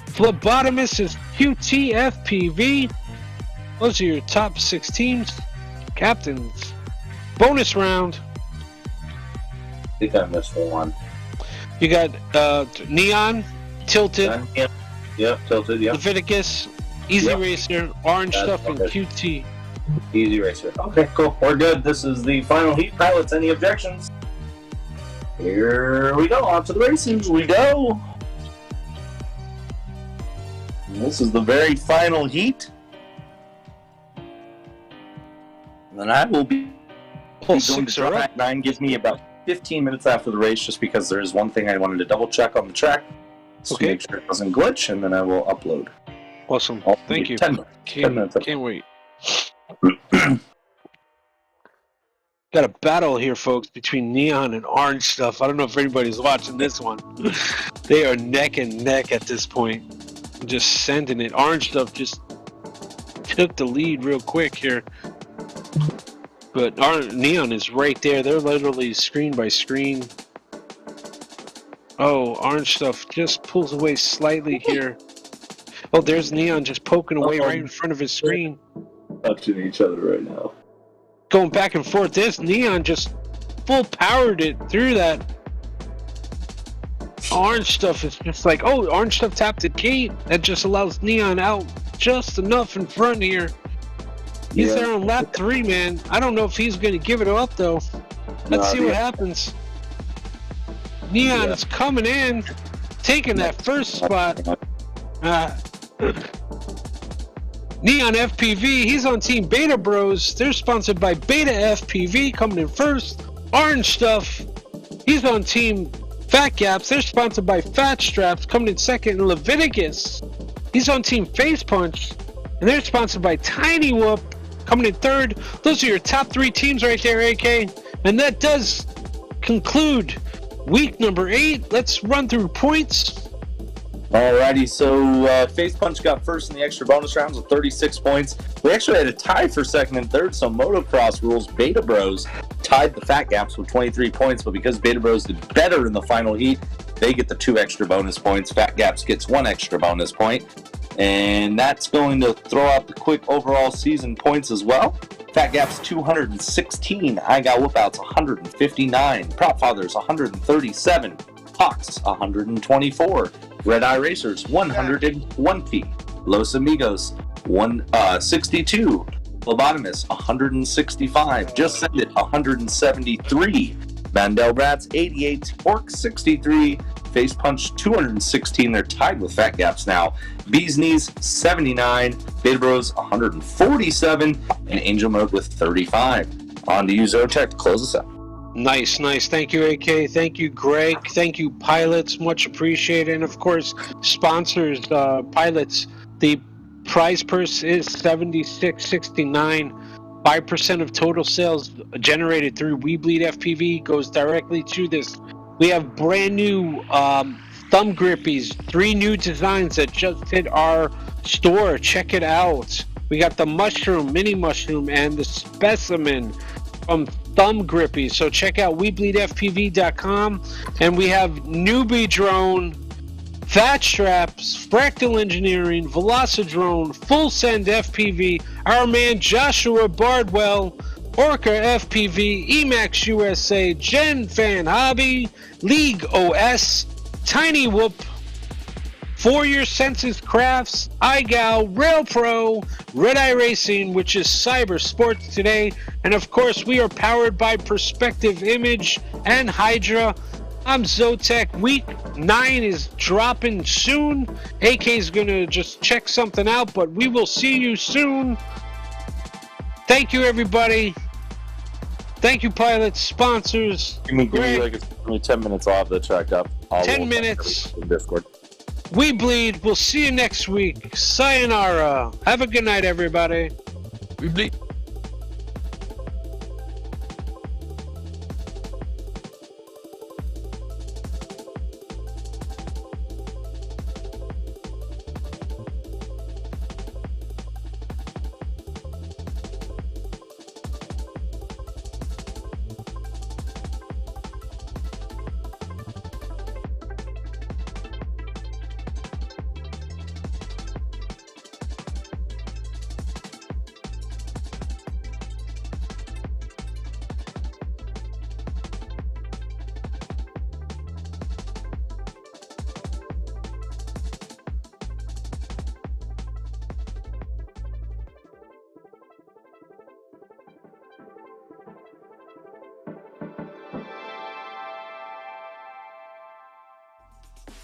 Phlebotomist is QT FPV. Those are your top 6 teams. Captains. Bonus round. I think I missed one. You got Neon, Tilted. Yep, Tilted, yep. Leviticus, Easy Yep. Racer, Orange That's Stuff, and okay. QT. Easy Racer. Okay, cool. We're good. This is the final heat. Pilots, any objections? Here we go. On to the races we go. And this is the very final heat. And then I will be going to track 9. Gives me about 15 minutes after the race, just because there is one thing I wanted to double check on the track. So to make sure it doesn't glitch, and then I will upload. Awesome. Thank you. 10 minutes. 10 minutes. Can't wait. Got a battle here, folks, between Neon and Orange Stuff. I don't know if anybody's watching this one. They are neck and neck at this point. Just sending it. Orange Stuff just took the lead real quick here. But Neon is right there. They're literally screen by screen. Oh, Orange Stuff just pulls away slightly here. Oh, there's Neon just poking away right in front of his screen. Touching each other right now. Going back and forth. This Neon just full powered it through that. Orange Stuff is just like, oh, Orange Stuff tapped the gate. That just allows Neon out just enough in front here. He's there on lap 3, man. I don't know if he's going to give it up, though. Let's see what happens. Neon is coming in, taking that first spot. Neon FPV, he's on Team Beta Bros. They're sponsored by Beta FPV, coming in first. Orange Stuff, he's on Team Fat Gaps. They're sponsored by Fat Straps, coming in second. And Leviticus, he's on Team Face Punch, and they're sponsored by Tiny Whoop. coming in third. Those are your top 3 teams right there, AK. And that does conclude week number 8. Let's run through points. Alrighty, so Face Punch got first in the extra bonus rounds with 36 points. We actually had a tie for second and third, so Motocross Rules Beta Bros tied the Fat Gaps with 23 points, but because Beta Bros did better in the final heat, they get the 2 extra bonus points. Fat Gaps gets 1 extra bonus point. And that's going to throw out the quick overall season points as well. Fat Gaps 216, I Got Whoopouts 159, Prop Fathers 137, Hawks 124, Red Eye Racers 120, Los Amigos 162, Lobotomus 165, Just Send It 173, Mandel Brats 88, Orc 63, Face Punch 216. They're tied with Fat Gaps now. Bees Knees 79, Beta Bros 147, and Angel Mode with 35. On to you, Zotek, to close us out. Nice, nice. Thank you, AK. Thank you, Greg. Thank you, pilots. Much appreciated. And of course, sponsors, pilots. The prize purse is $76.69. 5% of total sales generated through weBLEEDfpv goes directly to this. We have brand new thumb grippies, 3 new designs that just hit our store. Check it out. We got the mushroom, mini mushroom, and the specimen from thumb grippies. So check out weBLEEDfpv.com. And we have newbie drone, fat straps, fractal engineering, Velocidrone, full send FPV, our man Joshua Bardwell, Orca FPV, Emax USA, Gen Fan Hobby, League OS, Tiny Whoop, For Your Senses Crafts, iGal, Rail Pro, Red Eye Racing, which is Cyber Sports today, and of course we are powered by Perspective Image and Hydra. I'm Zotek. Week 9 is dropping soon. AK is gonna just check something out, but we will see you soon. Thank you, everybody. Thank you, pilots, sponsors. Give me like 10 minutes off the check up. 10 minutes. In Discord. We bleed. We'll see you next week. Sayonara. Have a good night, everybody. We bleed.